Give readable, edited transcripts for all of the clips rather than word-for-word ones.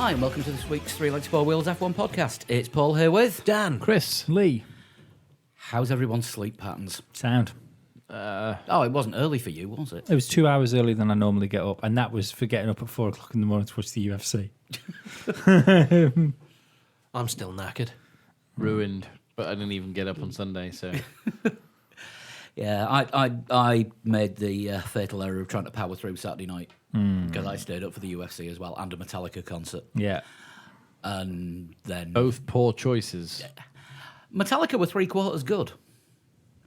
Hi, and welcome to this week's Three Legs, Four Wheels F1 podcast. It's Paul here with Dan. Chris, Lee. How's everyone's sleep patterns? Sound. Oh, it wasn't early for you, was it? It was 2 hours earlier than I normally get up, and that was for getting up at 4 o'clock in the morning to watch the UFC. I'm still knackered. Ruined, but I didn't even get up on Sunday, so... Yeah, I made the fatal error of trying to power through Saturday night because I stayed up for the UFC as well and a Metallica concert. Yeah. And then... Both poor choices. Metallica were three-quarters good.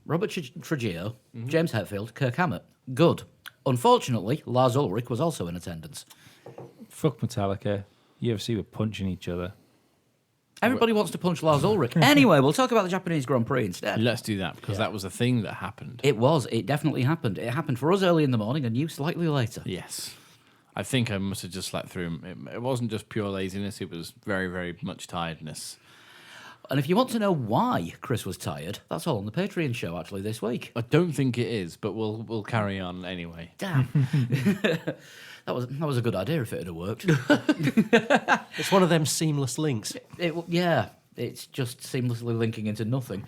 Robert Trujillo, James Hetfield, Kirk Hammett, good. Unfortunately, Lars Ulrich was also in attendance. Fuck Metallica. UFC were punching each other. Everybody wants to punch Lars Ulrich. Anyway, we'll talk about the Japanese Grand Prix instead. Let's do that, because that was a thing that happened. It was. It definitely happened. It happened for us early in the morning and you slightly later. Yes. I think I must have just slept through him. It wasn't just pure laziness, it was very, very much tiredness. And if you want to know why Chris was tired, that's all on the Patreon show actually this week. I don't think it is, but we'll carry on anyway. Damn. That was a good idea if it had worked. It's one of them seamless links. Yeah, it's just seamlessly linking into nothing.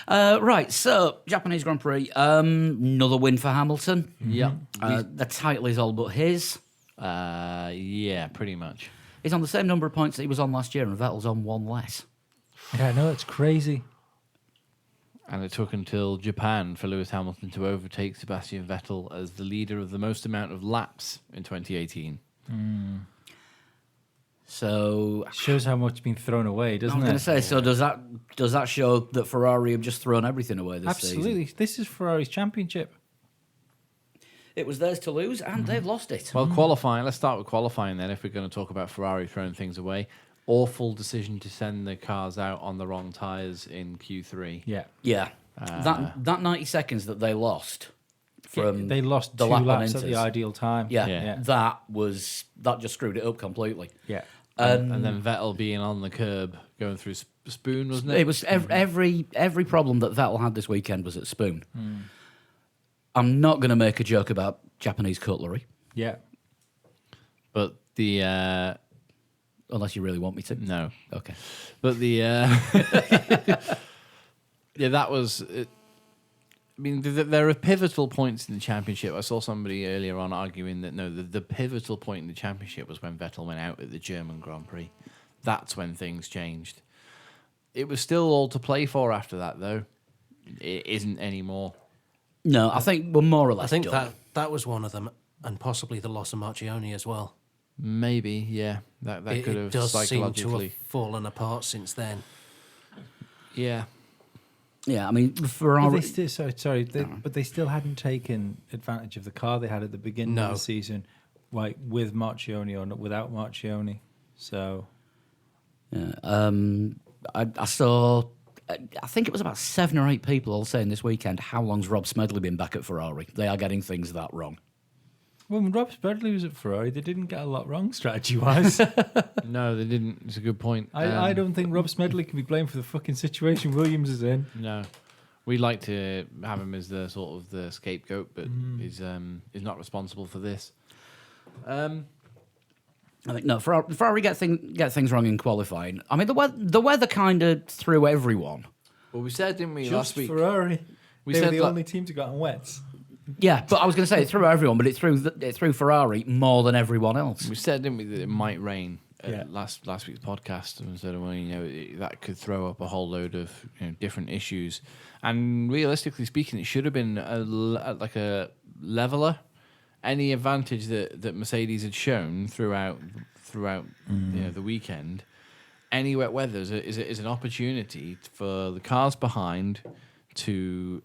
Right, so Japanese Grand Prix, another win for Hamilton. Yeah. The title is all but his. Yeah, pretty much. He's on the same number of points that he was on last year, and Vettel's on one less. Yeah, I know, it's crazy. And it took until Japan for Lewis Hamilton to overtake Sebastian Vettel as the leader of the most amount of laps in 2018. So Shows how much has been thrown away, I doesn't was it? going to say, so does that show that Ferrari have just thrown everything away this season? Absolutely. This is Ferrari's championship. It was theirs to lose, and they've lost it. Well, qualifying, let's start with qualifying then, if we're going to talk about Ferrari throwing things away. Awful decision to send the cars out on the wrong tyres in Q3. Yeah. Yeah, that 90 seconds that they lost from They lost the 2 lap on laps at the Inters. ideal time. Yeah, Yeah. that just screwed it up completely. Yeah. And then Vettel being on the curb going through Spoon, wasn't it? It was every problem that Vettel had this weekend was at Spoon. I'm not going to make a joke about Japanese cutlery, Yeah. But the... unless you really want me to. no. Okay. But the... yeah, that was... I mean, there are pivotal points in the championship. I saw somebody earlier on arguing that, no, the pivotal point in the championship was when Vettel went out at the German Grand Prix. That's when things changed. It was still all to play for after that, though. It isn't anymore. No, I think we're more or less I think done. that was one of them, and possibly the loss of Marchione as well. Maybe, yeah. That It could have does seem to psychologically... have fallen apart since then. Yeah. Yeah, I mean, But Ferrari... they still, but they still hadn't taken advantage of the car they had at the beginning of No. the season, like with Marchione or not without Marchione. So Yeah, I saw... I think it was about 7 or 8 people all saying this weekend, how long's Rob Smedley been back at Ferrari? They are getting things that wrong. when Rob Smedley was at Ferrari, they didn't get a lot wrong strategy-wise. No, they didn't. It's a good point. I don't think Rob Smedley can be blamed for the fucking situation Williams is in. No. We like to have him as the sort of the scapegoat, but he's not responsible for this. I think, no, Ferrari get things wrong in qualifying. I mean, the weather kind of threw everyone. Well, we said, didn't we, Just last week? Ferrari. We They said were the that- only team to go on wets. Yeah, but I was going to say it threw everyone, but it threw Ferrari more than everyone else. We said, didn't we, that it might rain Yeah. last week's podcast, and said, well, that could throw up a whole load of different issues. And realistically speaking, it should have been like a leveler. Any advantage that Mercedes had shown throughout the weekend, any wet weather is an opportunity for the cars behind to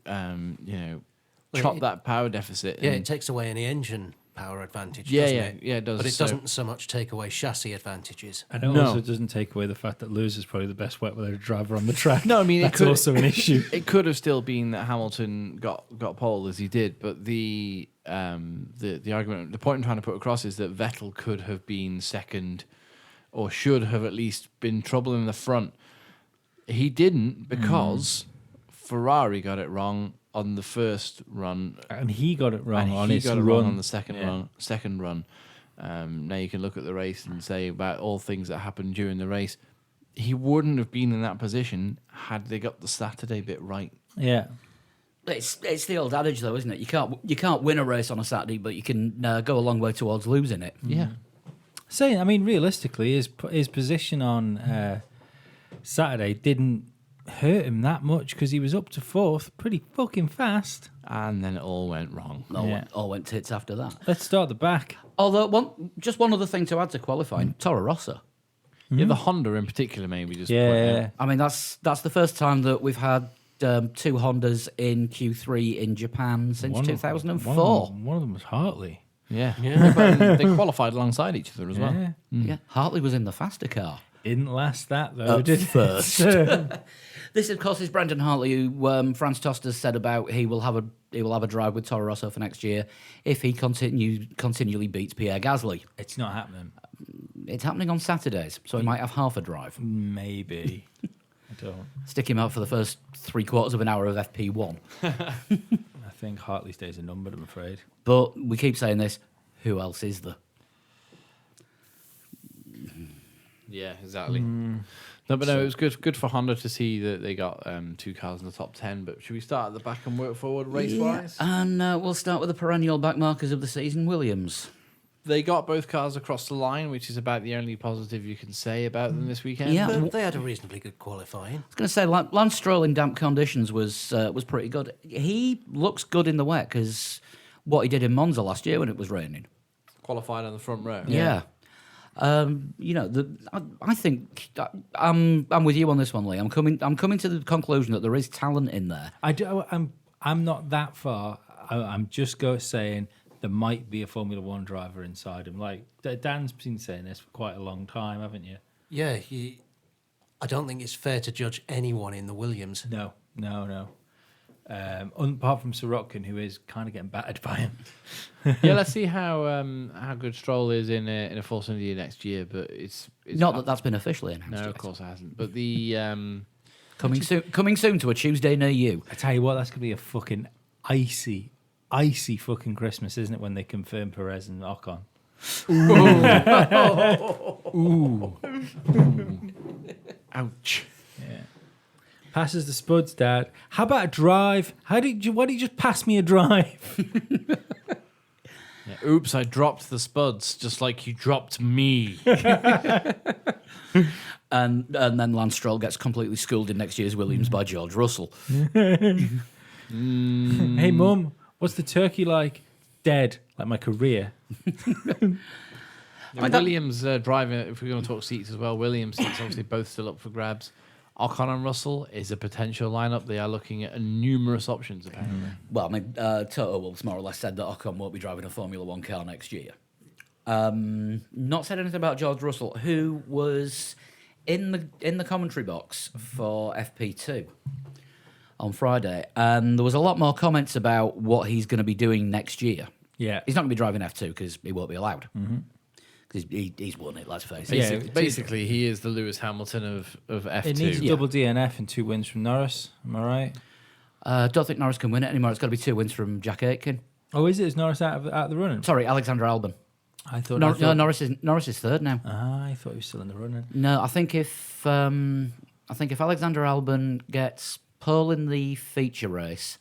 chop that power deficit. Yeah, and- it takes away any engine power advantage, Yeah, doesn't yeah, it? yeah, it does. But it So- doesn't so much take away chassis advantages. And it No. also doesn't take away the fact that Lewis is probably the best wet weather driver on the track. No, I mean, that's also an issue. It could have still been that Hamilton got pole as he did, but the argument, the point I'm trying to put across is that Vettel could have been second, or should have at least been trouble in the front. He didn't because Ferrari got it wrong on the first run, And he got it wrong and on he his got it run. wrong on the second Yeah. run. Now you can look at the race and say about all things that happened during the race. He wouldn't have been in that position had they got the Saturday bit right. Yeah. It's the old adage, though, isn't it? You can't win a race on a Saturday, but you can go a long way towards losing it. Yeah. Saying, I mean, realistically, his position on Saturday didn't hurt him that much because he was up to fourth pretty fucking fast. And then it all went wrong. All went tits after that. Let's start at the back. Although, one other thing to add to qualifying, Toro Rosso. Yeah, the Honda in particular, maybe just Yeah. I mean, that's the first time that we've had two Hondas in Q3 in Japan since 2004. One of them was Hartley. Yeah. But they qualified alongside each other as well. Yeah. Yeah, Hartley was in the faster car. Didn't last that, though, At did it? first. This, of course, is Brendan Hartley, who Franz Tost has said about he will have a drive with Toro Rosso for next year if he continually beats Pierre Gasly. It's not happening. It's happening on Saturdays, so he might have half a drive. Maybe. I don't. Stick him out for the first 3/4 of an hour of FP1. I think Hartley's days are numbered, I'm afraid. But we keep saying this. Who else is there? Yeah, exactly. No, but no, it was good for Honda to see that they got two cars in the top 10. But should we start at the back and work forward race-wise? And we'll start with the perennial backmarkers of the season, Williams. They got both cars across the line, which is about the only positive you can say about them this weekend. Yeah. They had a reasonably good qualifying. I was going to say, Lance Stroll in damp conditions was pretty good. He looks good in the wet because what he did in Monza last year when it was raining. Qualified on the front row. Yeah. I think I'm with you on this one, Lee. I'm coming to the conclusion that there is talent in there. I'm not that far. I'm just saying there might be a Formula One driver inside him. Like Dan's been saying this for quite a long time, haven't you? Yeah, I don't think it's fair to judge anyone in the Williams. No. Apart from Sirotkin, who is kind of getting battered by him. Yeah, let's see how good Stroll is in a Force India next year. But it's Not that that's been officially announced. No, yet. of course it hasn't. But the Coming soon to a Tuesday near you. I tell you what, that's gonna be a fucking icy fucking Christmas, isn't it? When they confirm Perez and Ocon. Ooh. ouch. Yeah. Passes the spuds, Dad. How about a drive? Why did you just pass me a drive? Yeah, oops, I dropped the spuds just like you dropped me. And then Lance Stroll gets completely schooled in next year's Williams by George Russell. Hey, Mum, what's the turkey like? Dead, like my career. Williams driving, if we're going to talk seats as well, Williams seats obviously both still up for grabs. Ocon and Russell is a potential lineup. They are looking at numerous options, apparently. Well, I mean, Toto Wolff's more or less said that Ocon won't be driving a Formula One car next year. Not said anything about George Russell, who was in the commentary box for FP2 on Friday, and there was a lot more comments about what he's going to be doing next year. Yeah. He's not going to be driving F2 because he won't be allowed. Because he's won it, let's face it. Yeah, Basically, he is the Lewis Hamilton of F2. It needs double DNF and 2 wins from Norris. Am I right? Don't think Norris can win it anymore. It's got to be 2 wins from Jack Aitken. Oh, is it? Is Norris out of the running? Sorry, Alexander Albon. I thought. No, Norris is third now. I thought he was still in the running. No, I think if Alexander Albon gets pole in the feature race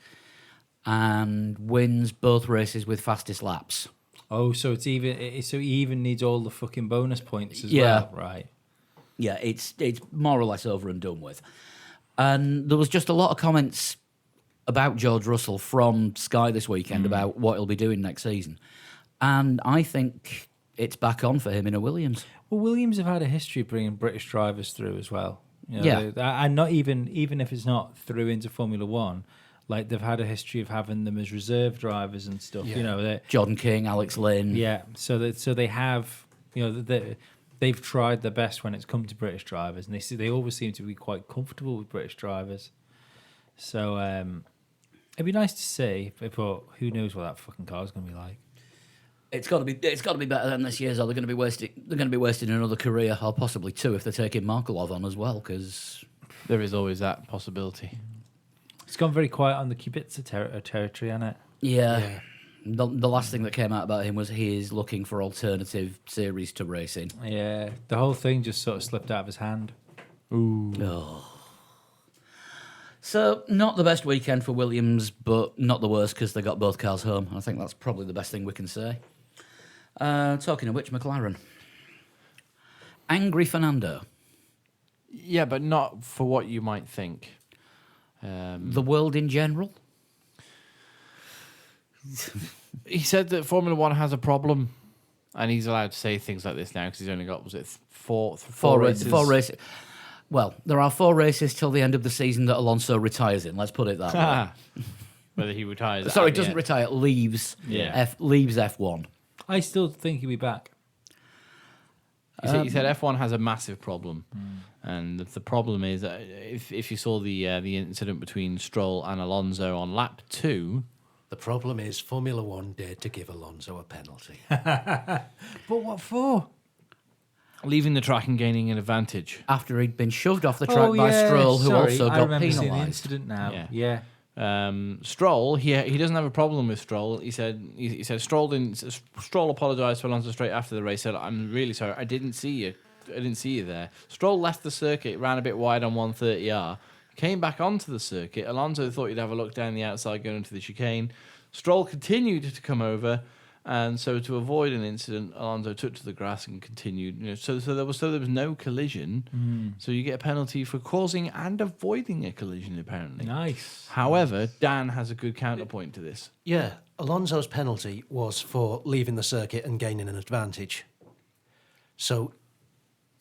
and wins both races with fastest laps. Oh, so it's even. So he even needs all the fucking bonus points as Yeah. well, right? Yeah, it's more or less over and done with. And there was just a lot of comments about George Russell from Sky this weekend about what he'll be doing next season. And I think it's back on for him in a Williams. Well, Williams have had a history of bringing British drivers through as well. You know, Yeah. and not even if it's not through into Formula One, like they've had a history of having them as reserve drivers and stuff. Yeah. You know, Jordan King, Alex Lynn. yeah. So they have, you know, they've tried their best when it's come to British drivers, and they always seem to be quite comfortable with British drivers. So it'd be nice to see, but who knows what that fucking car is going to be like. It's got to be better than this year's, or they're going to be wasting another career, or possibly 2 if they're taking Markelov on as well, because There is always that possibility. It's gone very quiet on the Kubica territory, hasn't it? yeah. The last thing that came out about him was he is looking for alternative series to racing. Yeah, the whole thing just sort of slipped out of his hand. Oh. So, not the best weekend for Williams, but not the worst because they got both cars home. I think that's probably the best thing we can say. Talking of which, McLaren. Angry Fernando. Yeah, but not for what you might think. The world in general. He said that Formula One has a problem, and he's allowed to say things like this now because he's only got, was it four races? 4 races. Well, there are 4 races till the end of the season that Alonso retires in. Let's put it that way. Whether he retires. Sorry, at the doesn't end. retire. Leaves. Yeah. Leaves F1. I still think he'll be back. He said F1 has a massive problem, and the problem is that if you saw the incident between Stroll and Alonso on lap 2. The problem is Formula One dared to give Alonso a penalty. But what for? Leaving the track and gaining an advantage. After he'd been shoved off the track by Stroll, who also I got remember seeing the penalised. incident now. Yeah. Yeah. Stroll, he doesn't have a problem with Stroll. He said Stroll apologised to Alonso straight after the race. Said, "I'm really sorry. I didn't see you there." Stroll left the circuit, ran a bit wide on 130R, came back onto the circuit. Alonso thought he'd have a look down the outside going into the chicane. Stroll continued to come over, and so to avoid an incident, Alonso took to the grass and continued. So there was no collision. So you get a penalty for causing and avoiding a collision, apparently. Nice. However, Dan has a good counterpoint to this. Yeah, Alonso's penalty was for leaving the circuit and gaining an advantage. So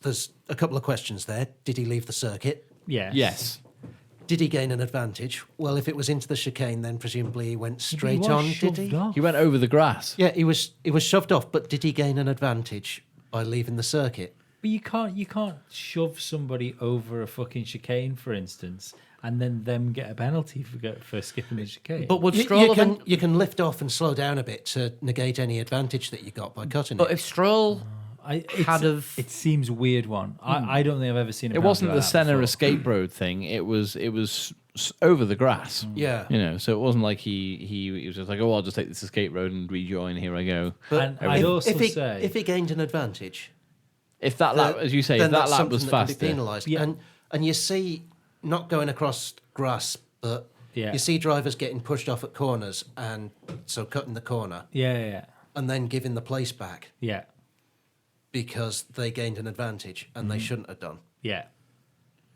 there's a couple of questions there. Did he leave the circuit? Yes. Did he gain an advantage? Well, if it was into the chicane, then presumably he went straight was on, did shoved he? off. He went over the grass. Yeah, he was shoved off, but did he gain an advantage by leaving the circuit? But you can't shove somebody over a fucking chicane, for instance, and then them get a penalty for skipping the chicane. But would You, Stroll you have... can you can lift off and slow down a bit to negate any advantage that you got by cutting But it. if Stroll it seems weird one. I don't think I've ever seen a It wasn't penalty the like that Senna before. escape road thing. It was over the grass. Yeah. So it wasn't like he was just like, oh, I'll just take this escape road and rejoin. Here I go. And I'd also say if he gained an advantage, If that lap, as you say, then if that that's lap something was that can be faster, penalised. Yeah. And you see, not going across grass, but Yeah. you see drivers getting pushed off at corners, and so cutting the corner, yeah. and then giving the place back Yeah. because they gained an advantage and they shouldn't have done. Yeah.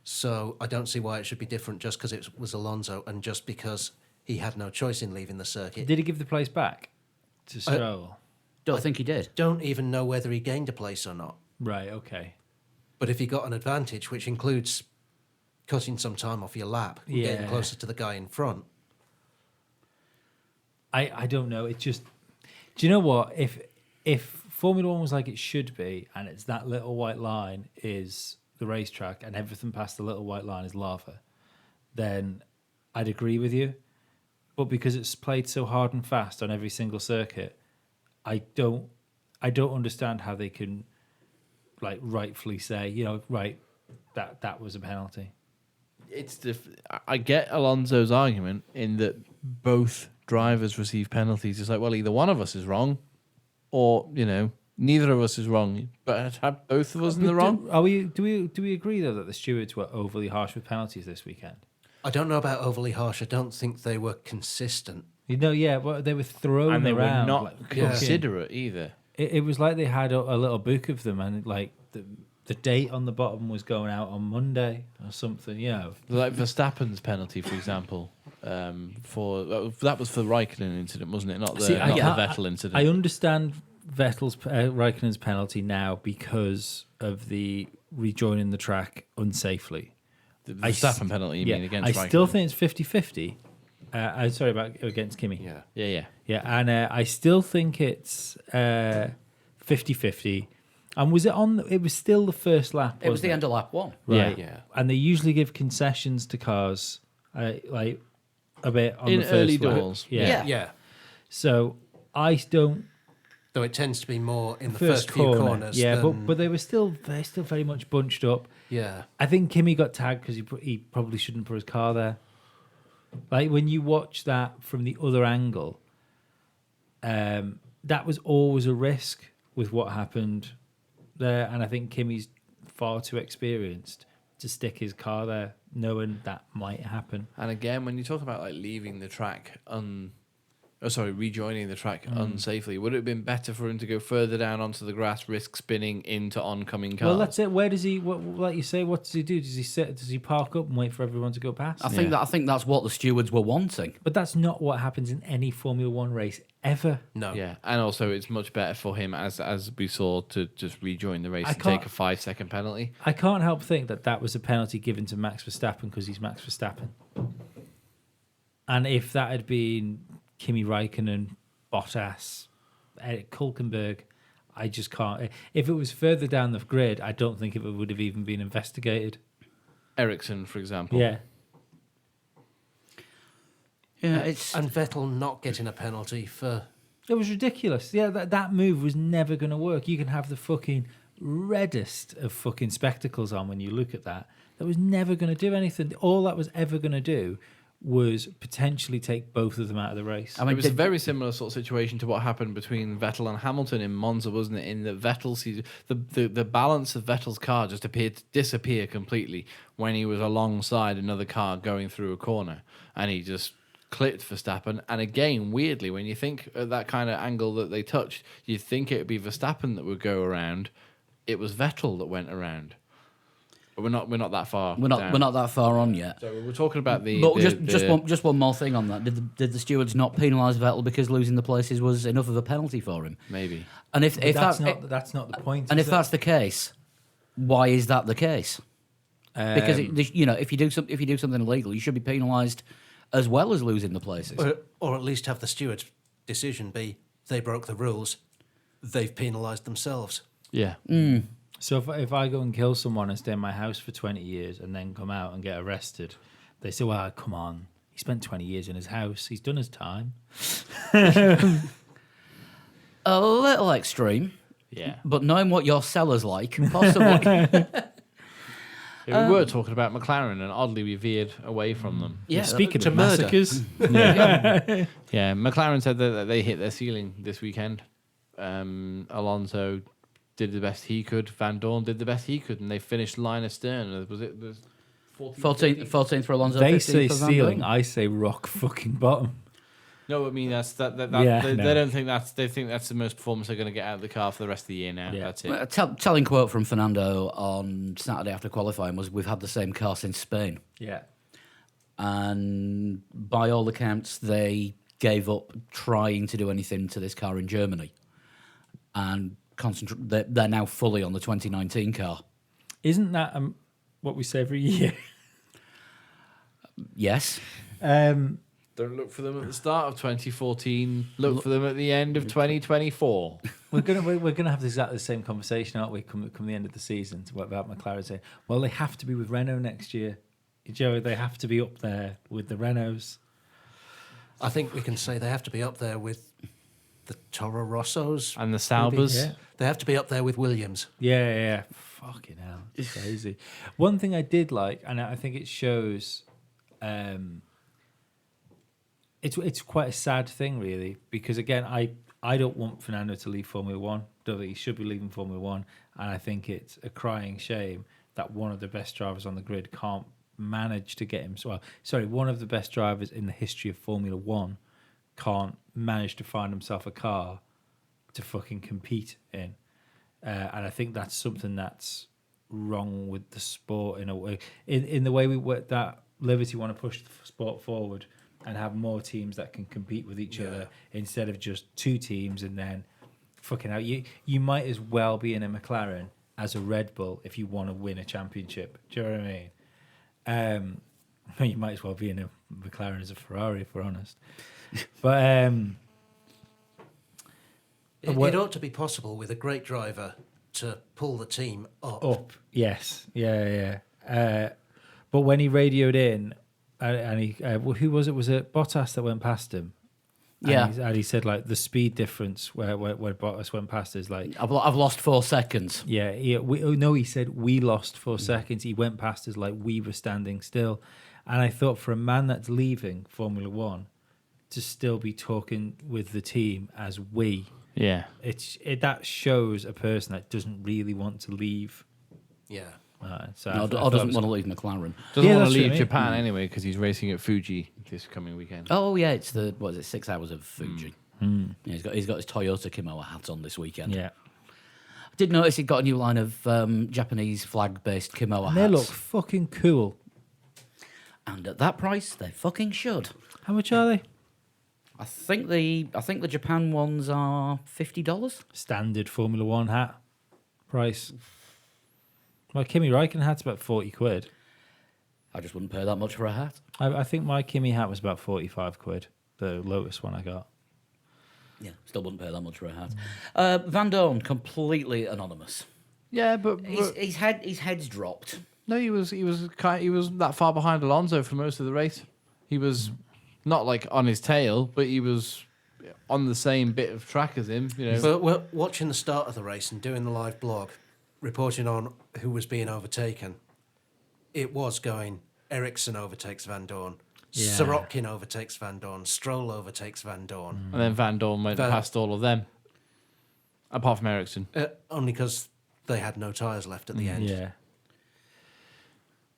So I don't see why it should be different just because it was Alonso and just because he had no choice in leaving the circuit. Did he give the place back to Stroll? Don't think he did. Don't even know whether he gained a place or not. Right, okay. But if he got an advantage, which includes cutting some time off your lap and getting Yeah. closer to the guy in front. I don't know. It just... Do you know what? If Formula One was like it should be, and it's that little white line is the racetrack, and everything past the little white line is lava, then I'd agree with you. But because it's played so hard and fast on every single circuit, I don't understand how they can like rightfully say, right, that was a penalty. I get Alonso's argument in that both drivers receive penalties. It's like, well, either one of us is wrong, or neither of us is wrong. But have both of us in the wrong? Do we agree though that the stewards were overly harsh with penalties this weekend? I don't know about overly harsh. I don't think they were consistent. Yeah, but they were thrown And they were around. not like, considerate either. It was like they had a little book of them, and like the date on the bottom was going out on Monday or something. Like Verstappen's penalty, for example, that was for the Raikkonen incident, wasn't it? Not the Vettel incident. I understand Vettel's Raikkonen's penalty now because of the rejoining the track unsafely. The Verstappen penalty, you mean, against Raikkonen? I still think it's 50-50. I'm sorry about against Kimi. Yeah. Yeah, and I still think it's 50-50. And was it on? It was still the first lap. It was the wasn't end of lap 1. Right. Yeah. And they usually give concessions to cars, like a bit on In the first early lap. doors. Yeah. Yeah. So I don't. Though it tends to be more in the first few corner. corners. Yeah, than, but they're still very much bunched up. yeah. I think Kimi got tagged because he probably shouldn't put his car there. Like when you watch that from the other angle, That was always a risk with what happened there, and I think Kimi's far too experienced to stick his car there, knowing that might happen. And again, when you talk about like leaving the track rejoining the track unsafely, would it have been better for him to go further down onto the grass, risk spinning into oncoming cars? Well, that's it. Where does he? Like you say, what does he do? Does he sit? Does he park up and wait for everyone to go past? I think that's what the stewards were wanting. But that's not what happens in any Formula One race ever. No. Yeah, and also it's much better for him, as we saw, to just rejoin the race I and take can't- a 5-second penalty. I can't help think that was a penalty given to Max Verstappen because he's Max Verstappen. And if that had been Kimi Raikkonen, Bottas, Eric Kulkenberg, I just can't. If it was further down the grid, I don't think it would have even been investigated. Ericsson, for example. Yeah. Yeah, And Vettel not getting a penalty for... It was ridiculous. Yeah, that move was never going to work. You can have the fucking reddest of fucking spectacles on when you look at that. That was never going to do anything. All that was ever going to do was potentially take both of them out of the race. I mean, It was a very similar sort of situation to what happened between Vettel and Hamilton in Monza, wasn't it? In that Vettel sees the balance of Vettel's car just appeared to disappear completely when he was alongside another car going through a corner, and he just clipped Verstappen. And again, weirdly, when you think at that kind of angle that they touched, you'd think it would be Verstappen that would go around. It was Vettel that went around. But we're not that far. we're not that far on yet. So we're talking about the. But the- just one more thing on that. Did the stewards not penalise Vettel because losing the places was enough of a penalty for him? maybe. And if that's not the point. and is if it? that's the case, why is that the case? Because if you do something illegal, you should be penalised as well as losing the places. Or at least have the steward's decision be, they broke the rules, they've penalised themselves. Yeah. So if I go and kill someone and stay in my house for 20 years and then come out and get arrested, they say, well, come on. He spent 20 years in his house. He's done his time. A little extreme, Yeah. but knowing what your seller's like, possibly. We were talking about McLaren, and oddly we veered away from them. Yeah, Speaking to of murder. massacres, Yeah, McLaren said that they hit their ceiling this weekend. Alonso did the best he could. Van Dorn did the best he could, and they finished line astern. Was it the 14th for Alonso. they 15th say for Van ceiling. Dorn. I say rock fucking bottom. No, I mean that's that. Yeah, they no. don't think that's. They think that's the most performance they're going to get out of the car for the rest of the year. Now Yeah. that's it. A telling quote from Fernando on Saturday after qualifying was, "We've had the same car since Spain," Yeah. and by all accounts, they gave up trying to do anything to this car in Germany, and they're now fully on the 2019 car. Isn't that what we say every year? Yes, Don't look for them at the start of 2014. Look for them at the end of 2024. we're gonna have exactly the same conversation, aren't we? Come the end of the season, to what about McLaren saying, well, they have to be with Renault next year. Joe, they have to be up there with the Renaults. I think we can say they have to be up there with the Toro Rossos. And the Saubers. Yeah. They have to be up there with Williams. Yeah. Fucking hell. It's crazy. One thing I did like, and I think it shows, it's quite a sad thing, really, because, again, I don't want Fernando to leave Formula One. Don't think he should be leaving Formula One. And I think it's a crying shame that one of the best drivers on the grid can't manage to get him. One of the best drivers in the history of Formula One can't manage to find himself a car to fucking compete in. And I think that's something that's wrong with the sport in a way. In the way we work, that Liberty want to push the sport forward and have more teams that can compete with each other instead of just two teams and then fucking out. You might as well be in a McLaren as a Red Bull if you want to win a championship. Do you know what I mean? You might as well be in a McLaren as a Ferrari, if we're honest. But It ought to be possible with a great driver to pull the team up. Yes, yeah. But when he radioed in, and he, who was it? Was it Bottas that went past him? Yeah. And he said, like, the speed difference where Bottas went past is like, I've lost 4 seconds. yeah. He said we lost 4 seconds. He went past us like we were standing still. And I thought, for a man that's leaving Formula One, to still be talking with the team as we. Yeah. That shows a person that doesn't really want to leave. Yeah. So No, I or thought doesn't it was- want to leave McLaren. Doesn't Yeah, want that's to leave what I mean. Japan anyway because he's racing at Fuji this coming weekend. Oh yeah, it's the 6 hours of Fuji. Yeah, he's got his Toyota Kimoa hat on this weekend. Yeah. I did notice he got a new line of Japanese flag based Kimoa And they hats. look fucking cool. And at that price, they fucking should. How much are they? I think the Japan ones are $50. Standard Formula One hat price. My Kimi Räikkönen hat's about 40 quid. I just wouldn't pay that much for a hat. I think my Kimi hat was about 45 quid. The Lotus one I got. Yeah, still wouldn't pay that much for a hat. Van Dorn, completely anonymous. Yeah, but His head's dropped. no, he was that far behind Alonso for most of the race. He was not like on his tail, but he was on the same bit of track as him. You know, But we're watching the start of the race and doing the live blog, reporting on who was being overtaken. It was going, Ericsson overtakes Van Dorn. Yeah. Sorokin overtakes Van Dorn. Stroll overtakes Van Dorn. and then Van Dorn went past all of them, apart from Ericsson. Only because they had no tyres left at the end. Yeah.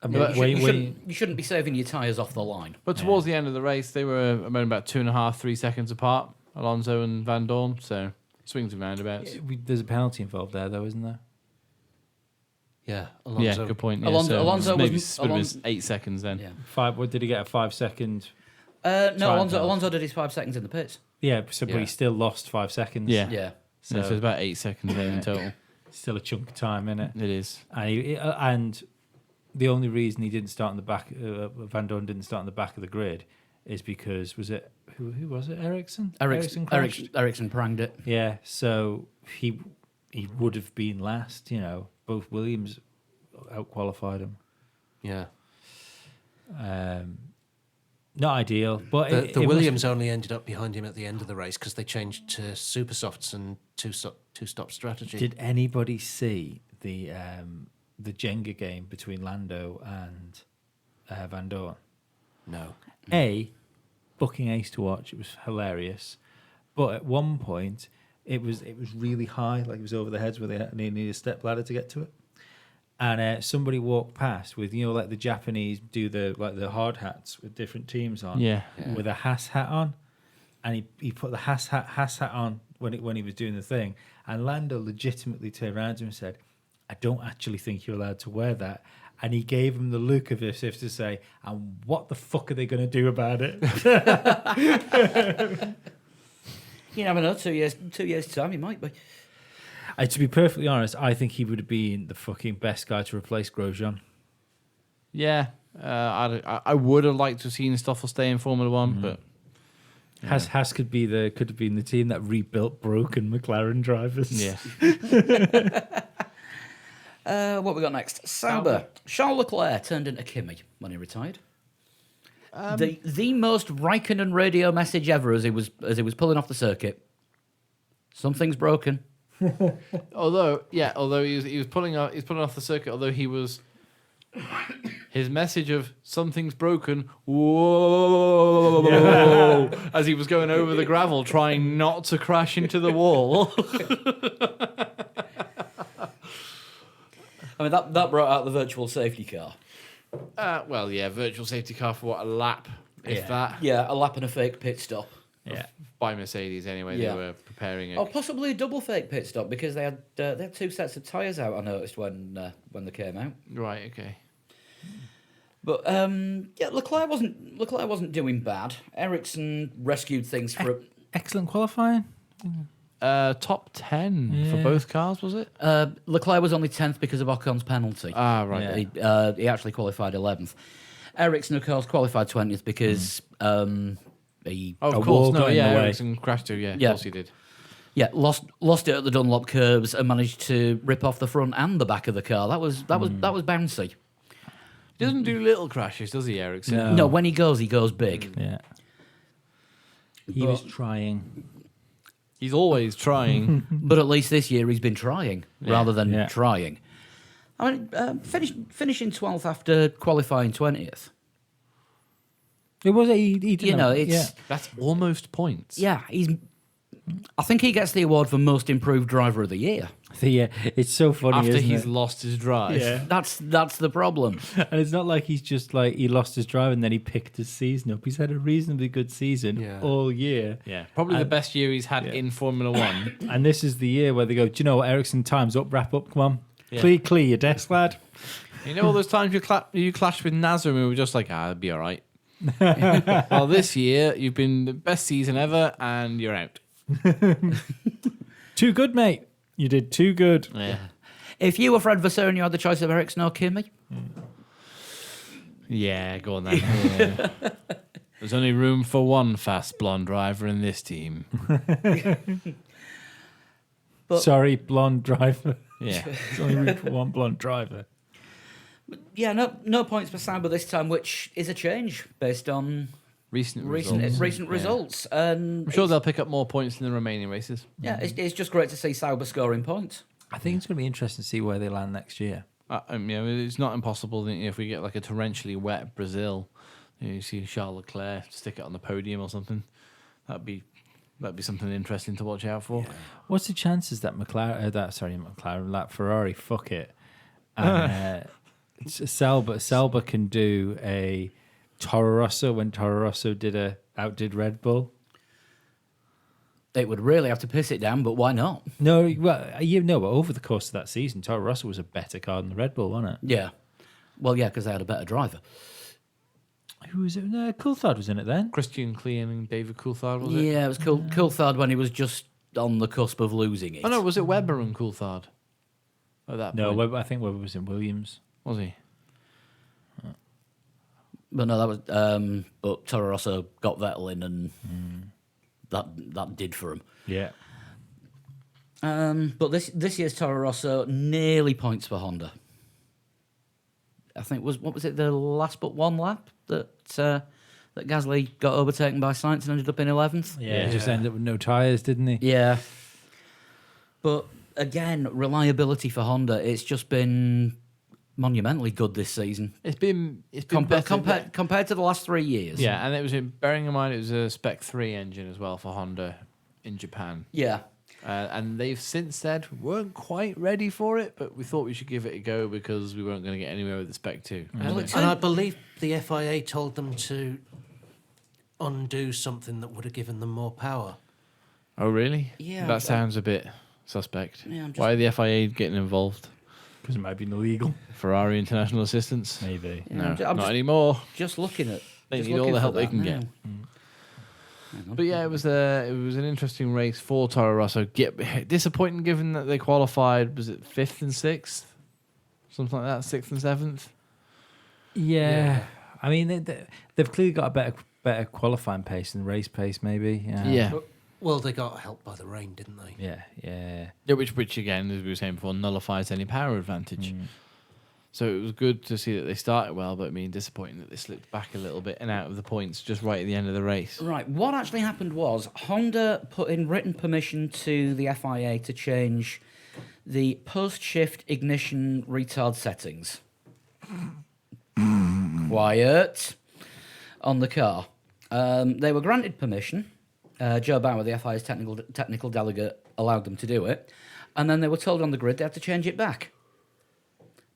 But You shouldn't be saving your tyres off the line. But towards the end of the race, they were about 2.5-3 seconds apart, Alonso and Van Dorn. So swings and roundabouts. There's a penalty involved there, though, isn't there? Yeah, Yeah, Alonso. good point. Yeah, Alonso maybe was- it was 8 seconds then. Yeah. What did he get? A 5 second? No, Time Alonso did his 5 seconds in the pits. Yeah, so but Yeah. he still lost 5 seconds. Yeah. Yeah. So it's about 8 seconds there in total. Still a chunk of time, innit? It is. And the only reason he didn't start in the back, Van Dorn didn't start in the back of the grid, is because who was it? Ericsson. Ericsson pranged it. Yeah, so he would have been last. You know, both Williams outqualified him. Yeah. Not ideal, but The it must- Williams only ended up behind him at the end of the race because they changed to super softs and two-stop strategy. Did anybody see the Jenga game between Lando and Van Dorn? No. Booking ace to watch. It was hilarious, but at one point it was really high, like it was over the heads where they needed a step ladder to get to it. And somebody walked past with, like the Japanese do the hard hats with different teams on, Yeah. with a Haas hat on, and he put the Haas hat on when he was doing the thing, and Lando legitimately turned around to him and said, "I don't actually think you're allowed to wear that." And he gave him the look of as if to say, "And what the fuck are they going to do about it?" You never know. 2 years time, he might be. To be perfectly honest, I think he would have been the fucking best guy to replace Grosjean. Yeah. I would have liked to have seen Stoffel stay in Formula One, but Haas could have been the team that rebuilt broken McLaren drivers. yeah. What we got next? Sauber. Charles Leclerc turned into Kimi when he retired. The most Raikkonen radio message ever as he was pulling off the circuit. Something's broken. Although he was pulling off the circuit. Although his message of something's broken, whoa, as he was going over the gravel, trying not to crash into the wall. I mean, that brought out the virtual safety car. Well, yeah, virtual safety car for what, a lap, if that, Yeah, a lap and a fake pit stop. Yeah. by Mercedes anyway. Yeah. They were preparing it. Or possibly a double fake pit stop because they had 2 sets of tyres out. I noticed when they came out. Right, okay. But Leclerc wasn't doing bad. Ericsson rescued things for Excellent qualifying. Top 10 for Yeah. both cars, was it? Leclerc was only 10th because of Ocon's penalty. Ah, right. Yeah. He actually qualified 11th. Ericsson, of course, qualified 20th because he Oh, of A course. wall No, got in yeah, the way. Ericsson crashed too. Yeah, of Yeah. course he did. lost it at the Dunlop curbs and managed to rip off the front and the back of the car. That was bouncy. He doesn't do little crashes, does he, Ericsson? No. No, when he goes big. Yeah. He was trying. He's always trying. But at least this year he's been trying rather than Yeah. trying. I mean, finishing 12th after qualifying 20th. It was he did You know, have- it's That's almost points. yeah. I think he gets the award for most improved driver of the year. it's so funny After isn't he's it? lost his drive. Yeah. That's the problem. And it's not like he's just like he lost his drive and then he picked his season up. He's had a reasonably good season Yeah. all year. Yeah. Probably the best year he's had in Formula One. And this is the year where they go, do you know what, Ericsson, time's up, wrap up, come on. Yeah. Clear your desk, lad. You know all those times you clashed with Nazar and we were just like, it'll be all right. Well, this year, you've been the best season ever and you're out. Too good, mate. You did too good. Yeah. If you were Fred Vasseur and you had the choice of Ericsson or Kimi, Yeah, go on then. Yeah. There's only room for one fast blonde driver in this team. But- Sorry, blonde driver. Yeah. It's only room for one blonde driver. yeah, no points for Sauber this time, which is a change based on Recent recent results. Yeah. results. And I'm sure they'll pick up more points in the remaining races. yeah, it's just great to see Sauber scoring points. I think it's going to be interesting to see where they land next year. It's not impossible that if we get like a torrentially wet Brazil, you see Charles Leclerc stick it on the podium or something. That'd be something interesting to watch out for. What's the chances that that Ferrari, fuck it, and Sauber can do a Toro Rosso when Toro Rosso outdid Red Bull? They would really have to piss it down, but why not? No, well, but over the course of that season, Toro Rosso was a better car than the Red Bull, wasn't it? Yeah. Well, yeah, because they had a better driver. Who was it? No, Coulthard was in it then. Christian Klein and David Coulthard, was it? Yeah, it was Coulthard when he was just on the cusp of losing it. Oh no, was it Webber and Coulthard? At that No, point? Webber, I think Webber was in Williams. Was he? But no, that was. But Toro Rosso got Vettel in, and that did for him. Yeah. But this year's Toro Rosso nearly points for Honda. I think what was it, the last but one lap that Gasly got overtaken by Sainz and ended up in 11th? Yeah, he just ended up with no tyres, didn't he? Yeah. But again, reliability for Honda, it's just been monumentally good this season. It's been better. Compared to the last 3 years. Yeah, and it was bearing in mind it was a Spec 3 engine as well for Honda in Japan. Yeah. And they've since said weren't quite ready for it, but we thought we should give it a go because we weren't going to get anywhere with the Spec 2. And I believe the FIA told them to undo something that would have given them more power. Oh, really? Yeah, That sounds a bit suspect. Yeah, I'm just- Why are the FIA getting involved? Because it might be illegal. Ferrari International Assistance? Maybe. Yeah, No, I'm not just- anymore. Just looking at. They just need all looking the for help they that can now. get. But yeah, it was an interesting race for Toro Rosso. Disappointing given that they qualified, was it 5th and 6th? Something like that, 6th and 7th? Yeah. I mean, they've clearly got a better qualifying pace than race pace, maybe. Yeah. Well, they got helped by the rain, didn't they? Yeah. Yeah, which again, as we were saying before, nullifies any power advantage. So it was good to see that they started well, but I mean, disappointing that they slipped back a little bit and out of the points just right at the end of the race. Right. What actually happened was Honda put in written permission to the FIA to change the post-shift ignition retard settings. Quiet. On the car. They were granted permission. Joe Bauer, the FIA's technical delegate, allowed them to do it. And then they were told on the grid they had to change it back.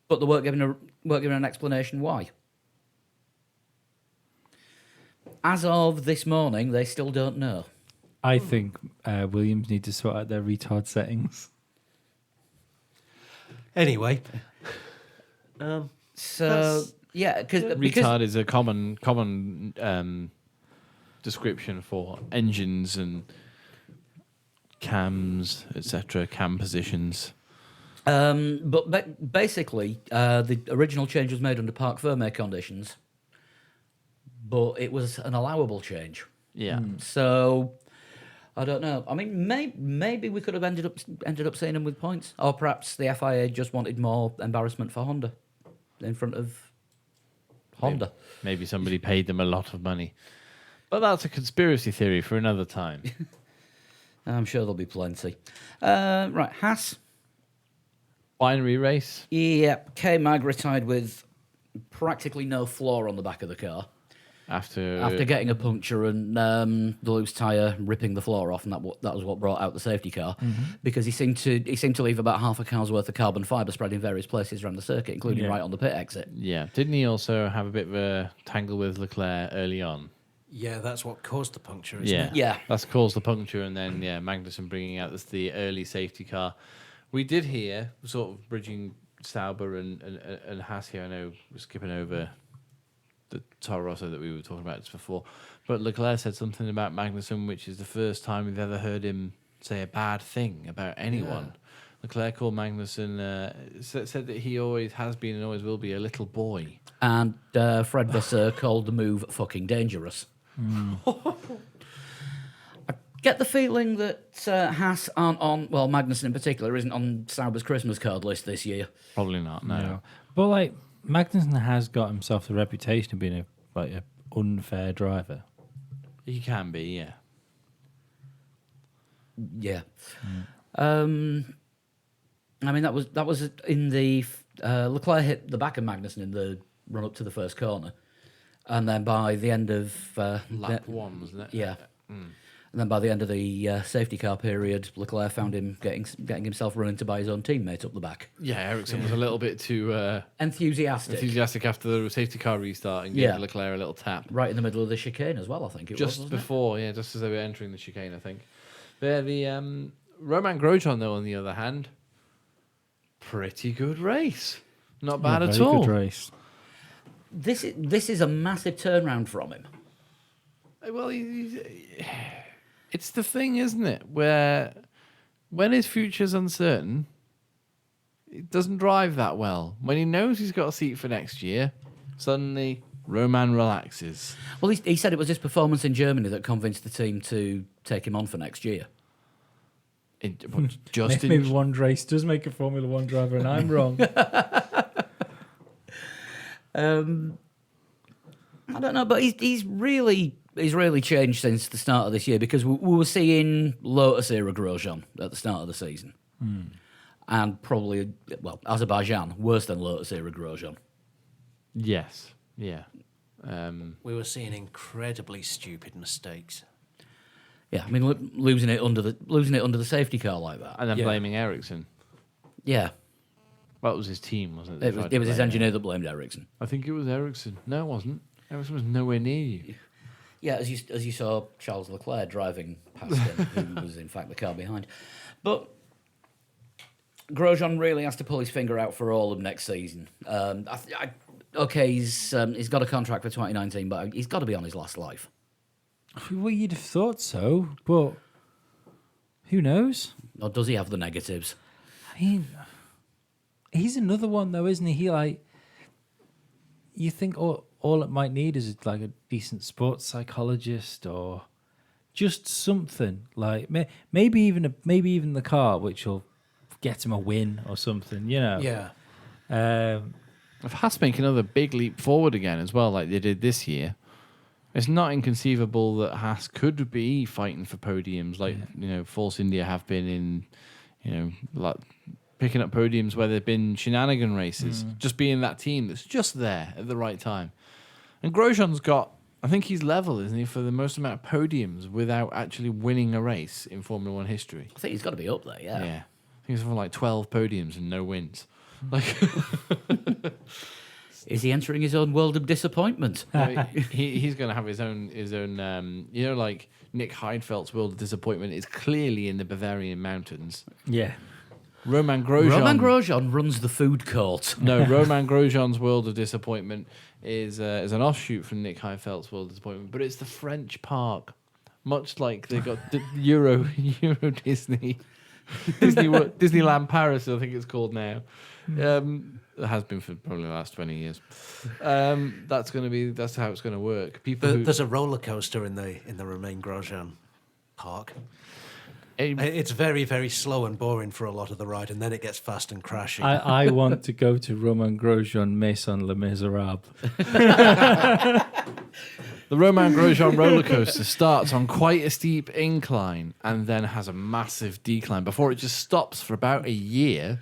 But they weren't given an explanation why. As of this morning, they still don't know. I think Williams need to sort out their retard settings. Anyway, So yeah, because Retard is a common description for engines and cams, etc., cam positions. but basically, the original change was made under Parc Fermé conditions, but it was an allowable change. Yeah. So I don't know. I mean, maybe we could have ended up seeing them with points, or perhaps the FIA just wanted more embarrassment for Honda in front of Honda. Maybe somebody paid them a lot of money. But that's a conspiracy theory for another time. I'm sure there'll be plenty. Right, Haas. Binary race. Yep, K-Mag retired with practically no flaw on the back of the car. After getting a puncture and the loose tyre ripping the floor off, and that was what brought out the safety car, because he seemed to leave about half a car's worth of carbon fibre spread in various places around the circuit, including right on the pit exit. Yeah. Didn't he also have a bit of a tangle with Leclerc early on? Yeah, that's what caused the puncture, isn't Yeah. it? Yeah. That's caused the puncture, and then, Magnussen bringing out the early safety car. We did hear, sort of bridging Sauber and Haas here, I know we're skipping over the Toro Rosso that we were talking about just before, but Leclerc said something about Magnussen, which is the first time we've ever heard him say a bad thing about anyone. Yeah. Leclerc called Magnussen, said that he always has been and always will be a little boy. And Fred Vasseur called the move fucking dangerous. I get the feeling that Haas aren't on, well, Magnussen in particular, isn't on Sauber's Christmas card list this year. Probably not, no. But like Magnussen has got himself the reputation of being a unfair driver. He can be, yeah. Yeah. I mean, that was in the Leclerc hit the back of Magnussen in the run up to the first corner, and then by the end of Lap one, wasn't it? yeah, and then by the end of the safety car period, Leclerc found him getting himself run into by his own teammate up the back. Yeah, Ericsson was a little bit too Enthusiastic, after the safety car restart and gave Leclerc a little tap. right in the middle of the chicane as well. I think it was Just wasn't before, just as they were entering the chicane, I think. There, the Roman Grosjean, though, on the other hand, pretty good race. Not bad at Very all. good race. it? This is a massive turnaround from him. Well, it's the thing, isn't it? Where when his future's uncertain, it doesn't drive that well. When he knows he's got a seat for next year, suddenly Roman relaxes. Well, he said it was his performance in Germany that convinced the team to take him on for next year. Maybe one race does make a Formula One driver, and I'm wrong. I don't know, but he's really changed since the start of this year, because we were seeing Lotus era Grosjean at the start of the season, and probably Azerbaijan worse than Lotus era Grosjean. Yes, yeah. We were seeing incredibly stupid mistakes. Yeah, I mean losing it under the safety car like that, And then Yeah. blaming Ericsson. yeah. Well, it was his team, wasn't it? It was his engineer that blamed Ericsson. I think it was Ericsson. No, it wasn't. Ericsson was nowhere near you. Yeah, as you saw Charles Leclerc driving past him, who was in fact the car behind. But Grosjean really has to pull his finger out for all of next season. He's got a contract for 2019, but he's got to be on his last life. Well, you'd have thought so, but who knows? Or does he have the negatives? I mean, he's another one though, isn't he? You think all it might need is like a decent sports psychologist or just something like maybe even the car, which will get him a win or something. Yeah. If Haas make another big leap forward again as well, like they did this year, it's not inconceivable that Haas could be fighting for podiums, like Force India have been in, like picking up podiums where there've been shenanigan races, just being that team that's just there at the right time. And Grosjean's got, I think he's level, isn't he, for the most amount of podiums without actually winning a race in Formula One history. I think he's got to be up there, yeah. Yeah. I think it's something like 12 podiums and no wins. Like, Is he entering his own world of disappointment? he's going to have his own. Like Nick Heidefeldt's world of disappointment is clearly in the Bavarian mountains. Yeah. Roman Grosjean runs the food court. No, Roman Grosjean's world of disappointment is an offshoot from Nick Heidefeldt's world of disappointment, but it's the French park, much like they got Euro Disney, Disneyland Paris, I think it's called now. It has been for probably the last 20 years. That's how it's going to work. There's a roller coaster in the Romain Grosjean park. It's very, very slow and boring for a lot of the ride, and then it gets fast and crashy. I want to go to Roman Grosjean Maison Le Miserable. The Roman Grosjean roller coaster starts on quite a steep incline and then has a massive decline before it just stops for about a year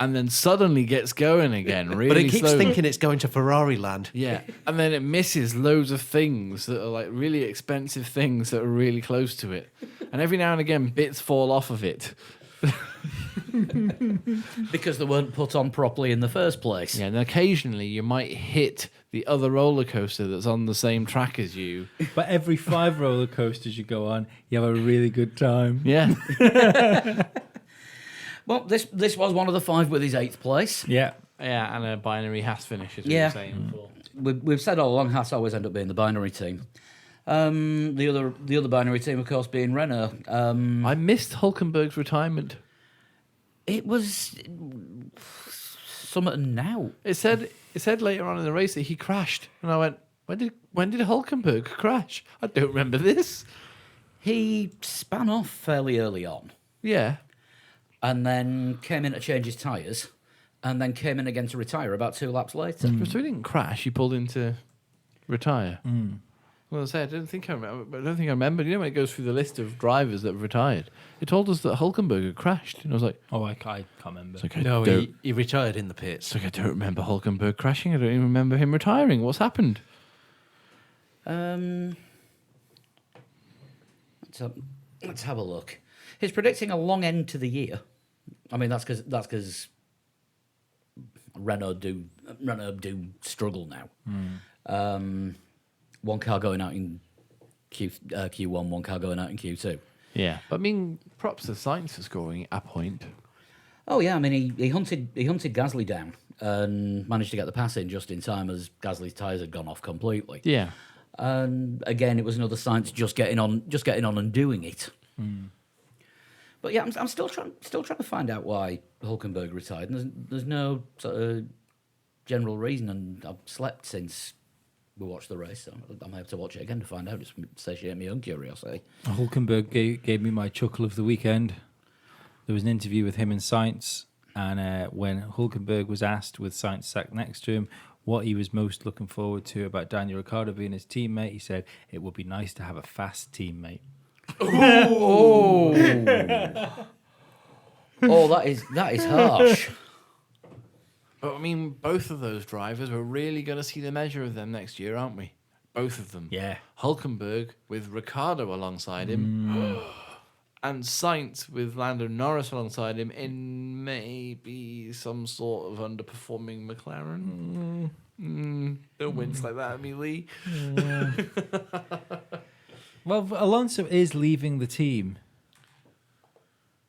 and then suddenly gets going again really But it keeps slowly. thinking it's going to Ferrari land. Yeah, and then it misses loads of things that are like really expensive things that are really close to it. And every now and again, bits fall off of it. Because they weren't put on properly in the first place. Yeah, and occasionally you might hit the other roller coaster that's on the same track as you. But every 5 roller coasters you go on, you have a really good time. Yeah. Well, this was one of the 5 with his 8th place. Yeah. Yeah, and a binary Haas finish, as we Yeah. were saying before. We've said all along, Haas always end up being the binary team. The other binary team, of course, being Renault. I missed Hulkenberg's retirement. It was something now. It said later on in the race that he crashed, and I went, when did Hulkenberg crash? I don't remember this. He span off fairly early on, Yeah. and then came in to change his tyres, and then came in again to retire about 2 laps later. So he didn't crash. He pulled in to retire. Well, I said I don't think I remember. You know, when it goes through the list of drivers that have retired, it told us that Hulkenberg had crashed, and I was like, Oh, I can't remember. it's like I No, don't, he retired in the pits. it's like I don't remember Hulkenberg crashing. I don't even remember him retiring. What's happened? Let's have a look. He's predicting a long end to the year. I mean, that's because Renault do struggle now. One car going out in Q1, one car going out in Q2. Yeah, but I mean, props to Sainz for scoring a point. Oh yeah, I mean he hunted Gasly down and managed to get the pass in just in time as Gasly's tyres had gone off completely. Yeah, And again, it was another Sainz just getting on and doing it. But yeah, I'm still trying to find out why Hulkenberg retired. And there's no sort of general reason, and I've slept since we watched the race, so I may have to watch it again to find out. Just satiate my own curiosity. Hulkenberg gave me my chuckle of the weekend. There was an interview with him and Sainz, and when Hulkenberg was asked, with Sainz sat next to him, what he was most looking forward to about Daniel Ricciardo being his teammate, he said, it would be nice to have a fast teammate. Oh, that is harsh. but I mean, both of those drivers, we're really going to see the measure of them next year, aren't we? Both of them. Yeah. Hulkenberg with Ricciardo alongside him, and Sainz with Lando Norris alongside him in maybe some sort of underperforming McLaren. Don't wince like that at me, Lee. Well, Alonso is leaving the team.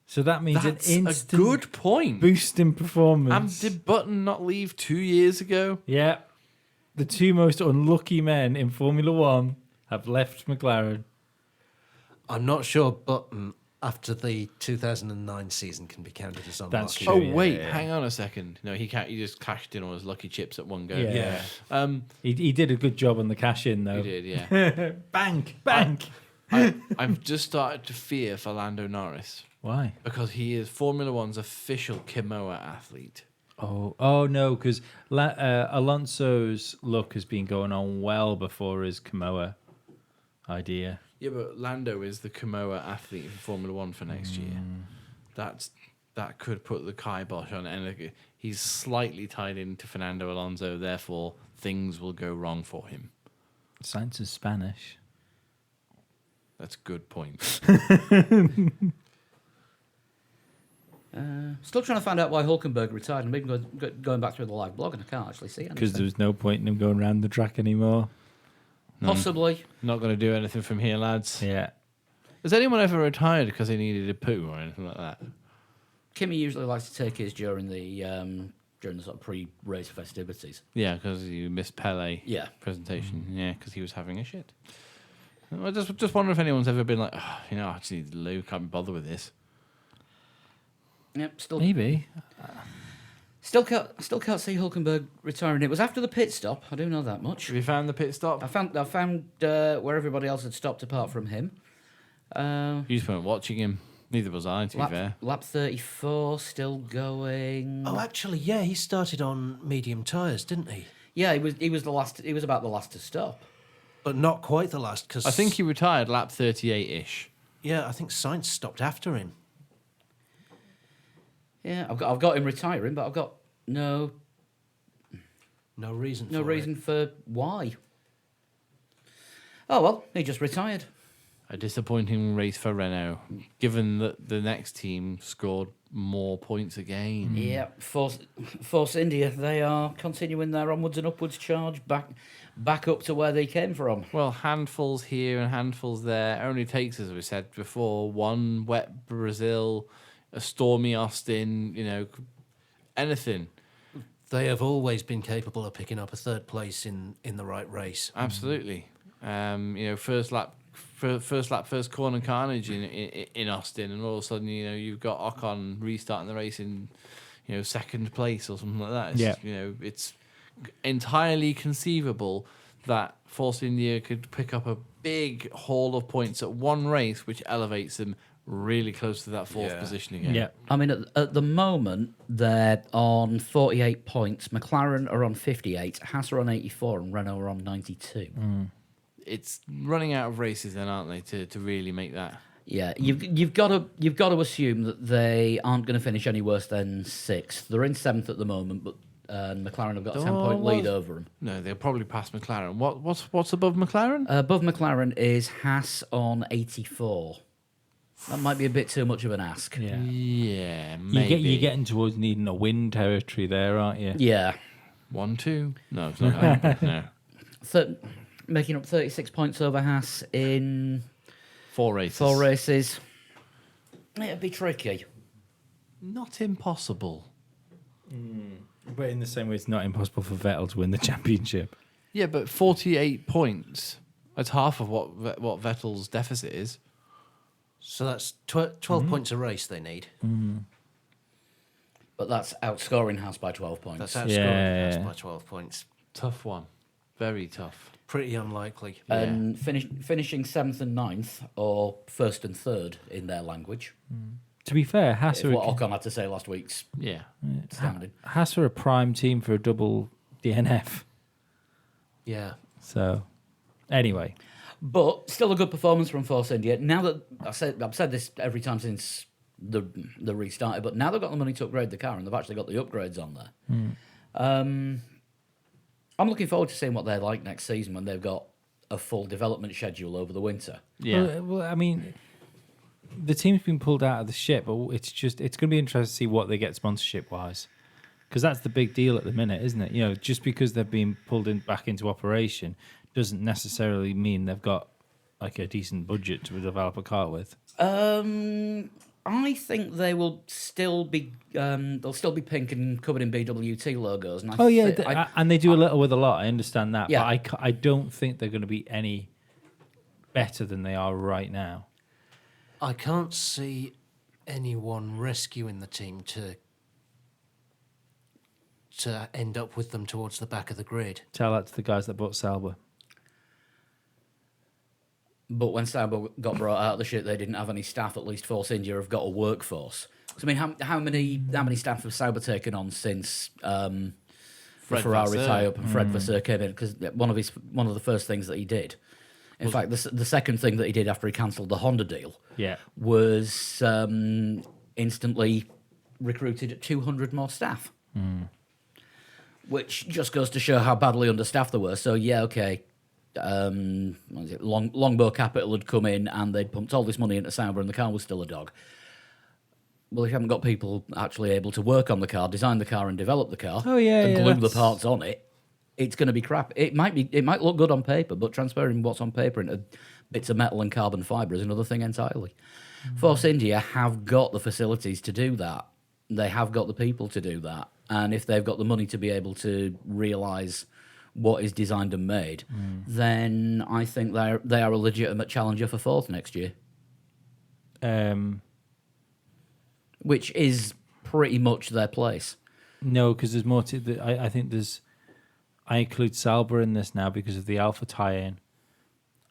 So that means That's an a instant good point. boost in And performance. did Button not leave 2 years ago? Yeah. The 2 most unlucky men in Formula One have left McLaren. I'm not sure Button, after the 2009 season, can be counted as unlucky. That's true. Oh yeah, wait, yeah. hang on a second. No, he can't. He just cashed in all his lucky chips at one go. Yeah. Um, He did a good job on the cash in, though. he did. Yeah. Bank. I've just started to fear for Lando Norris Why? because he is Formula One's official Kimoa athlete. Oh no, because Alonso's look has been going on well before his Kimoa idea. Yeah, but Lando is the Kimoa athlete in Formula One for next year. That could put the kibosh on it. And like, he's slightly tied into Fernando Alonso, therefore things will go wrong for him. Sainz is Spanish. That's a good point. Still trying to find out why Hulkenberg retired. I'm even going back through the live blog and I can't actually see Because anything. there's no point in him going around the track anymore. Possibly. Not going to do anything from here, lads. Yeah. Has anyone ever retired because they needed a poo or anything like that? Kimmy usually likes to take his during the sort of pre-race festivities. Yeah, because you missed Pele Yeah. presentation. Yeah, because he was having a shit. I just wonder if anyone's ever been like, oh, I just need Lou, can't be bothered with this. Yep. Maybe. Still can't see Hulkenberg retiring. It was after the pit stop. I do know that much. Have you found the pit stop? I found where everybody else had stopped apart from him. You just weren't watching him. Neither was I, to be fair. Lap 34 still going. Oh, actually, yeah, he started on medium tyres, didn't he? Yeah, he was the last. He was about the last to stop. But not quite the last, because... I think he retired lap 38-ish. Yeah, I think Sainz stopped after him. Yeah, I've got him retiring, but I've got no reason. no for reason It. for why. Oh well, he just retired. A disappointing race for Renault, given that the next team scored more points again. Yeah, Force India. They are continuing their onwards and upwards charge back up to where they came from. Well, handfuls here and handfuls there. Only takes, as we said before, one wet Brazil, a stormy Austin. Anything. They have always been capable of picking up a third place in the right race. Absolutely. First lap, first corner carnage in Austin, and all of a sudden, you've got Ocon restarting the race in, second place or something like that. It's entirely conceivable that Force India could pick up a big haul of points at one race, which elevates them really close to that fourth position again. Yeah. I mean, at the moment, they're on 48 points. McLaren are on 58, Haas are on 84, and Renault are on 92. It's running out of races then, aren't they, to really make that? Yeah, you've got to assume that they aren't going to finish any worse than sixth. They're in seventh at the moment, but McLaren have got a 10-point lead over them. No, they'll probably pass McLaren. What's above McLaren? Above McLaren is Haas on 84. That might be a bit too much of an ask. Yeah. Yeah, maybe. You're getting towards needing a win territory there, aren't you? Yeah. 1-2? No, it's not going to happen. No. Making up 36 points over Haas in 4 races. 4 races. It'd be tricky. Not impossible. But in the same way, it's not impossible for Vettel to win the championship. Yeah, but 48 points. That's half of what Vettel's deficit is. So that's 12 points a race they need. But that's outscoring Haas by 12 points. That's outscoring Yeah. Haas by 12 points. Tough one. Very tough. Pretty unlikely. And finishing 7th and 9th, or 1st and 3rd in their language. To be fair, Haas If are, what Ocon had to say last week's Yeah. standing. Haas are a prime team for a double DNF. Yeah. So, anyway. But still a good performance from Force India. Now that I've said this every time since the restarted, but now they've got the money to upgrade the car and they've actually got the upgrades on there. I'm looking forward to seeing what they're like next season when they've got a full development schedule over the winter. Yeah. Well, I mean, the team's been pulled out of the ship, but it's going to be interesting to see what they get sponsorship wise, because that's the big deal at the minute, isn't it? Just because they've been pulled back into operation doesn't necessarily mean they've got like a decent budget to develop a car with. I think they will still be they'll still be pink and covered in BWT logos. And and they do a little with a lot. I understand that, Yeah. but I don't think they're going to be any better than they are right now. I can't see anyone rescuing the team to end up with them towards the back of the grid. Tell that to the guys that bought Sauber. But when Sauber got brought out of the shit, they didn't have any staff. At least Force India have got a workforce. So, I mean, how many staff have Sauber taken on since Fred Ferrari Vasseur. tie up and Fred Vasseur came in? Because one of the first things that he did, in fact, the second thing that he did after he cancelled the Honda deal, was instantly recruited 200 more staff, which just goes to show how badly understaffed they were. So yeah, okay. Longbow Capital had come in and they'd pumped all this money into Sauber and the car was still a dog. Well, if you haven't got people actually able to work on the car, design the car and develop the car, and glue the parts on it, it's going to be crap. It might look good on paper, but transferring what's on paper into bits of metal and carbon fibre is another thing entirely. Force India have got the facilities to do that. They have got the people to do that. And if they've got the money to be able to realise what is designed and made, then I think they are a legitimate challenger for fourth next year. Which is pretty much their place. No, because there's more to. I think there's. I include Sauber in this now because of the Alpha tie-in.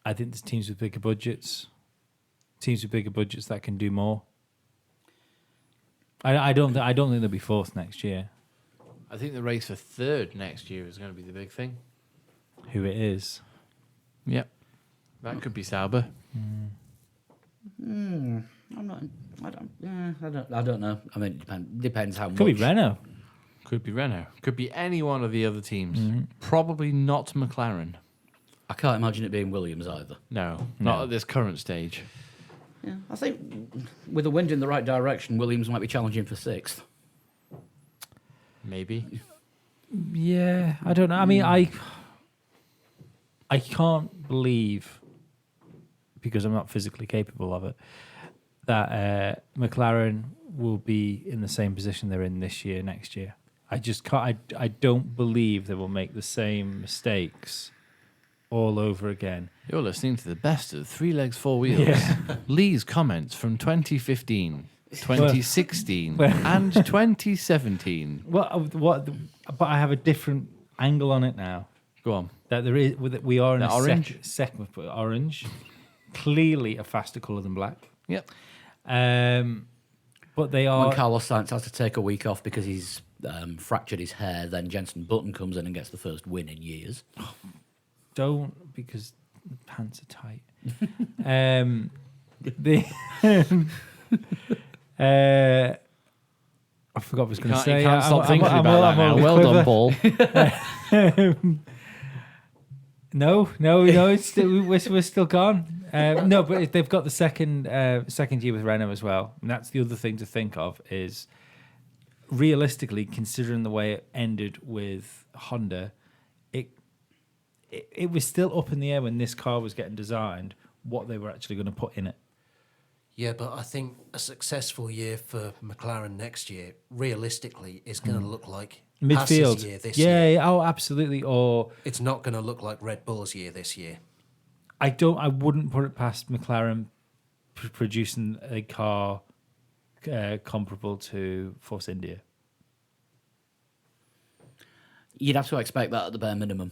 I think there's teams with bigger budgets. Teams with bigger budgets that can do more. I don't think they'll be fourth next year. I think the race for third next year is going to be the big thing. Who it is? Yep. That could be Sauber. I'm not. I don't know. I mean, it depends how Could much. be Renault. Could be Renault. Could be any one of the other teams. Mm-hmm. Probably not McLaren. I can't imagine it being Williams either. No, not at this current stage. Yeah, I think with the wind in the right direction, Williams might be challenging for 6th. Maybe. Yeah, I don't know. I mean, I can't believe, because I'm not physically capable of it, that McLaren will be in the same position they're in this year, next year. I just can't. I don't believe they will make the same mistakes all over again. You're listening to the best of Three Legs, Four Wheels. Yeah. Lee's comments from 2015, 2016, Well- and 2017. What? But I have a different angle on it now. Go on. That there is, we are in The a orange? second orange, clearly a faster colour than black. Yep. But they are. When Carlos Sainz has to take a week off because he's fractured his hair, then Jenson Button comes in and gets the first win in years. Don't, because the pants are tight. The I forgot what I was going to say. You can't stop I'm thinking I'm about that all now. Well done, quiver. Paul. No, we're still gone. No, but they've got the second year with Renault as well. And that's the other thing to think of is, realistically, considering the way it ended with Honda, it was still up in the air when this car was getting designed, what they were actually going to put in it. Yeah, but I think a successful year for McLaren next year, realistically, is going to look like Midfield. Haas's year this year. Yeah, oh, absolutely. Or It's not going to look like Red Bull's year this year. I wouldn't put it past McLaren producing a car comparable to Force India. You'd have to expect that at the bare minimum.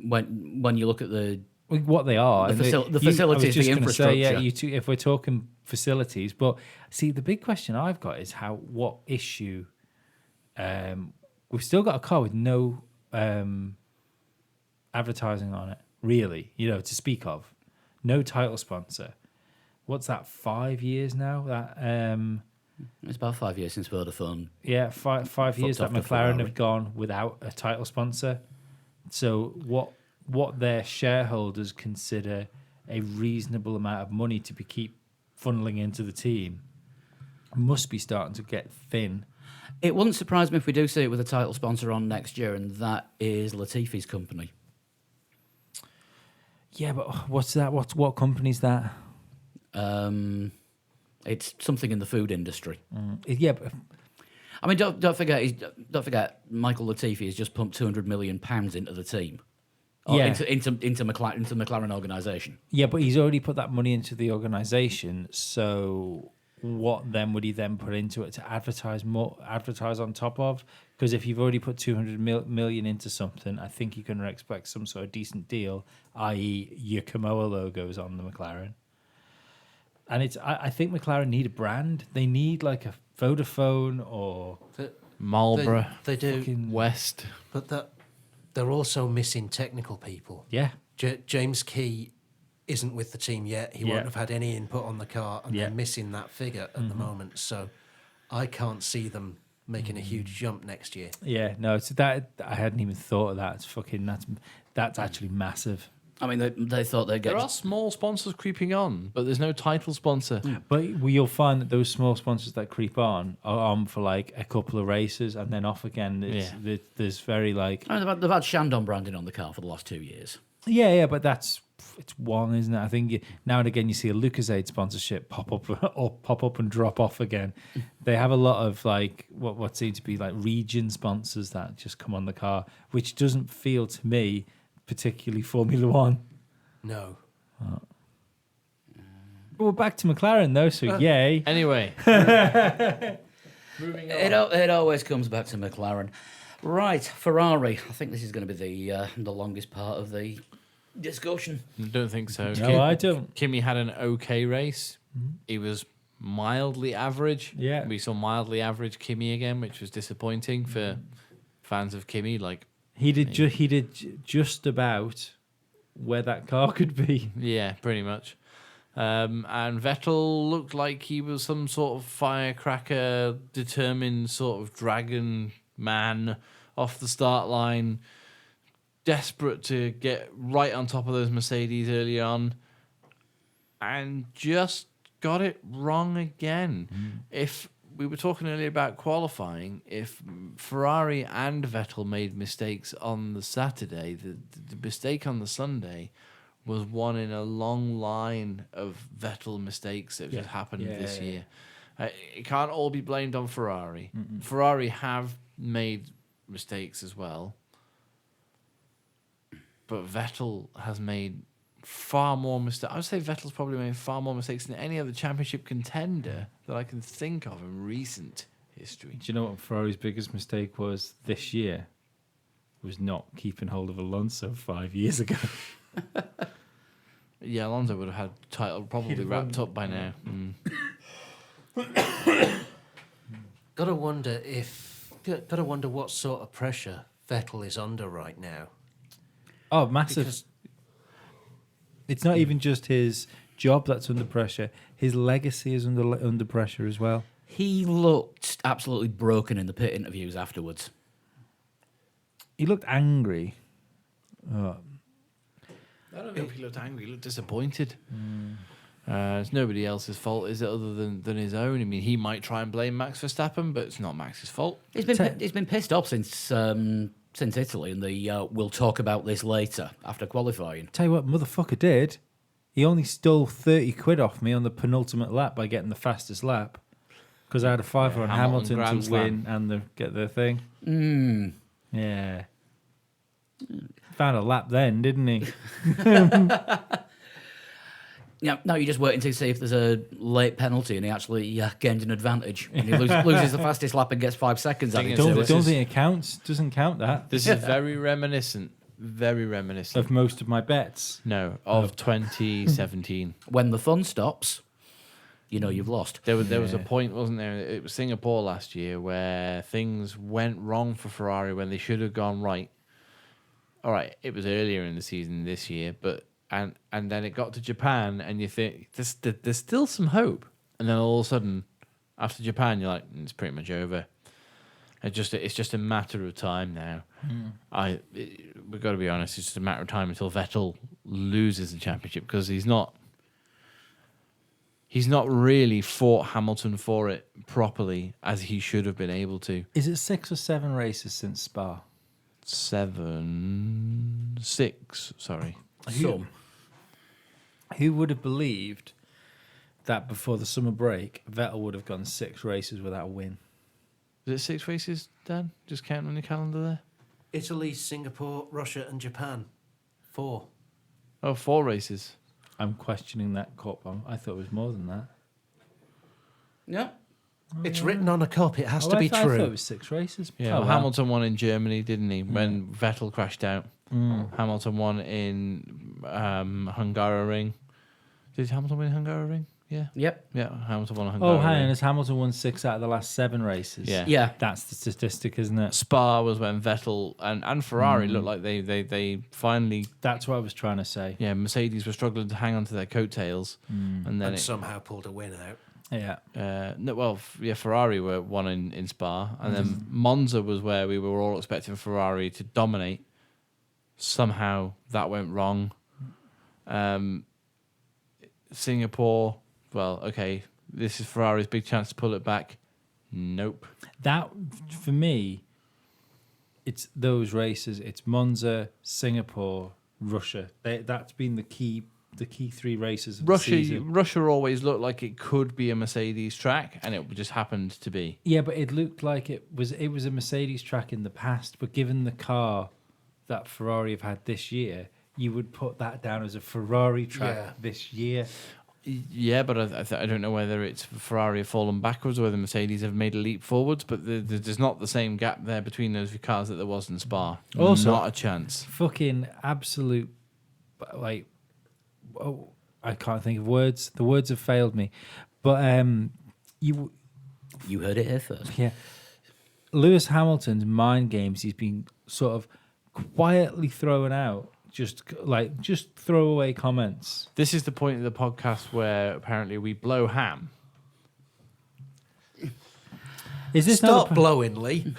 When you look at the What they are. The And facilities, I was the just gonna say, infrastructure. if we're talking facilities, but see, the big question I've got is what issue. We've still got a car with no advertising on it, really, to speak of. No title sponsor. What's that, 5 years now? That it's about 5 years since Vodafone. Yeah, five years that off the McLaren Ferrari. have gone without a title sponsor. So what their shareholders consider a reasonable amount of money to keep funneling into the team must be starting to get thin. It wouldn't surprise me if we do see it with a title sponsor on next year, and that is Latifi's company. Yeah, but what's that? What company's that? It's something in the food industry. Yeah, but I mean, don't forget, Michael Latifi has just pumped £200 million into the team. Or Yeah. into McLaren organisation. yeah, but he's already put that money into the organisation. So what then would he then put into it to advertise on top of? Because if you've already put 200 million into something, I think you can expect some sort of decent deal, i.e. your Kamoa logos on the McLaren. And I think McLaren need a brand. They need like a Vodafone or Marlborough, They do, fucking West. but they're also missing technical people. yeah. James Key isn't with the team yet. He Yeah. won't have had any input on the car, and Yeah. they're missing that figure at the moment. So I can't see them making a huge jump next year. Yeah, no, it's that I hadn't even thought of that. It's fucking that's actually massive. I mean, they thought they'd get. There are small sponsors creeping on, but there's no title sponsor. But you'll find that those small sponsors that creep on are on for like a couple of races and then off again. There's very like I mean, they've had Shandong branding on the car for the last 2 years. yeah, but it's one, isn't it? I think now and again you see a Lucozade sponsorship pop up and drop off again. They have a lot of like what seem to be like region sponsors that just come on the car, which doesn't feel to me particularly Formula One. No. But we're back to McLaren though, so yay. Anyway, moving on. It always comes back to McLaren. Right, Ferrari. I think this is going to be the longest part of the discussion. I don't think so. No, I don't. Kimmy had an okay race. He was mildly average. Yeah. We saw mildly average Kimmy again, which was disappointing for fans of Kimmy. Like, He did just about where that car could be. yeah, pretty much. And Vettel looked like he was some sort of firecracker, determined sort of dragon man off the start line, desperate to get right on top of those Mercedes early on, and just got it wrong again. If we were talking earlier about qualifying, if Ferrari and Vettel made mistakes on the Saturday, the mistake on the Sunday was one in a long line of Vettel mistakes that just happened this year. It can't all be blamed on Ferrari. Ferrari have made mistakes as well, but Vettel has made far more mistakes. I would say Vettel's probably made far more mistakes than any other championship contender that I can think of in recent history. Do you know what Ferrari's biggest mistake was this year? Was not keeping hold of Alonso 5 years ago. Yeah, Alonso would have had the title probably wrapped up by now. Gotta wonder what sort of pressure Vettel is under right now. Oh, massive. Because It's not even just his job that's under pressure. His legacy is under pressure as well. He looked absolutely broken in the pit interviews afterwards. He looked angry. I don't know if he looked angry. He looked disappointed. It's nobody else's fault, is it, other than his own? I mean, he might try and blame Max Verstappen, but it's not Max's fault. He's been pissed off since Italy, and we'll talk about this later after qualifying. Tell you what, motherfucker did. He only stole 30 quid off me on the penultimate lap by getting the fastest lap. Because I had a fiver on Hamilton Hamilton Grand to Slam. win and get the thing. Mm. Yeah. Found a lap then, didn't he? Yeah, now you're just waiting to see if there's a late penalty and he actually gained an advantage. And he loses the fastest lap and gets 5 seconds added Thing to is, it. Don't think it counts. Doesn't count that. This is very reminiscent Of most of my bets. No, of 2017. When the fun stops, you know you've lost. There was a point, wasn't there? It was Singapore last year where things went wrong for Ferrari when they should have gone right. All right, it was earlier in the season this year, but and then it got to Japan, and you think there's still some hope, and then all of a sudden, after Japan, you're like, it's pretty much over. It's just a matter of time now. We've got to be honest. It's just a matter of time until Vettel loses the championship, because he's not really fought Hamilton for it properly as he should have been able to. Is it 6 or 7 races since Spa? 6. Sorry. Some. Who would have believed that before the summer break, Vettel would have gone 6 races without a win? Is it 6 races, Dan? Just counting on your calendar there. Italy, Singapore, Russia, and Japan. 4. Oh, 4 races. I'm questioning that cup. I thought it was more than that. Yeah. It's written on a cup. It has Oh, to be I thought true. it was 6 races. Yeah, Oh, well, wow. Hamilton won in Germany, didn't he? When Vettel crashed out. Hamilton won in Hungaroring. Did Hamilton win Hungaroring? Yeah. Yep. Yeah, Hamilton won Hungaroring. Oh, hang on. Has Hamilton won 6 out of the last 7 races? Yeah. Yeah. That's the statistic, isn't it? Spa was when Vettel and Ferrari looked like they finally... That's what I was trying to say. Yeah, Mercedes were struggling to hang on to their coattails. And then And somehow pulled a win out. Yeah. Ferrari were won in Spa, and then Monza was where we were all expecting Ferrari to dominate. Somehow that went wrong. Singapore, well, okay, this is Ferrari's big chance to pull it back. Nope. That, for me, it's those races. It's Monza, Singapore, Russia. That's been the key 3 races of the season. Russia always looked like it could be a Mercedes track, and it just happened to be. Yeah, but it looked like it was a Mercedes track in the past, but given the car that Ferrari have had this year, you would put that down as a Ferrari track this year. Yeah, but I don't know whether it's Ferrari have fallen backwards or whether Mercedes have made a leap forwards, but there's not the same gap there between those cars that there was in Spa. Also, not a chance. Fucking absolute, like, oh, I can't think of words. The words have failed me. But you heard it here first. Yeah. Lewis Hamilton's mind games he's been sort of quietly throwing out just throwaway comments. This is the point of the podcast where apparently we blow ham. Is this Stop not blowing, Lee.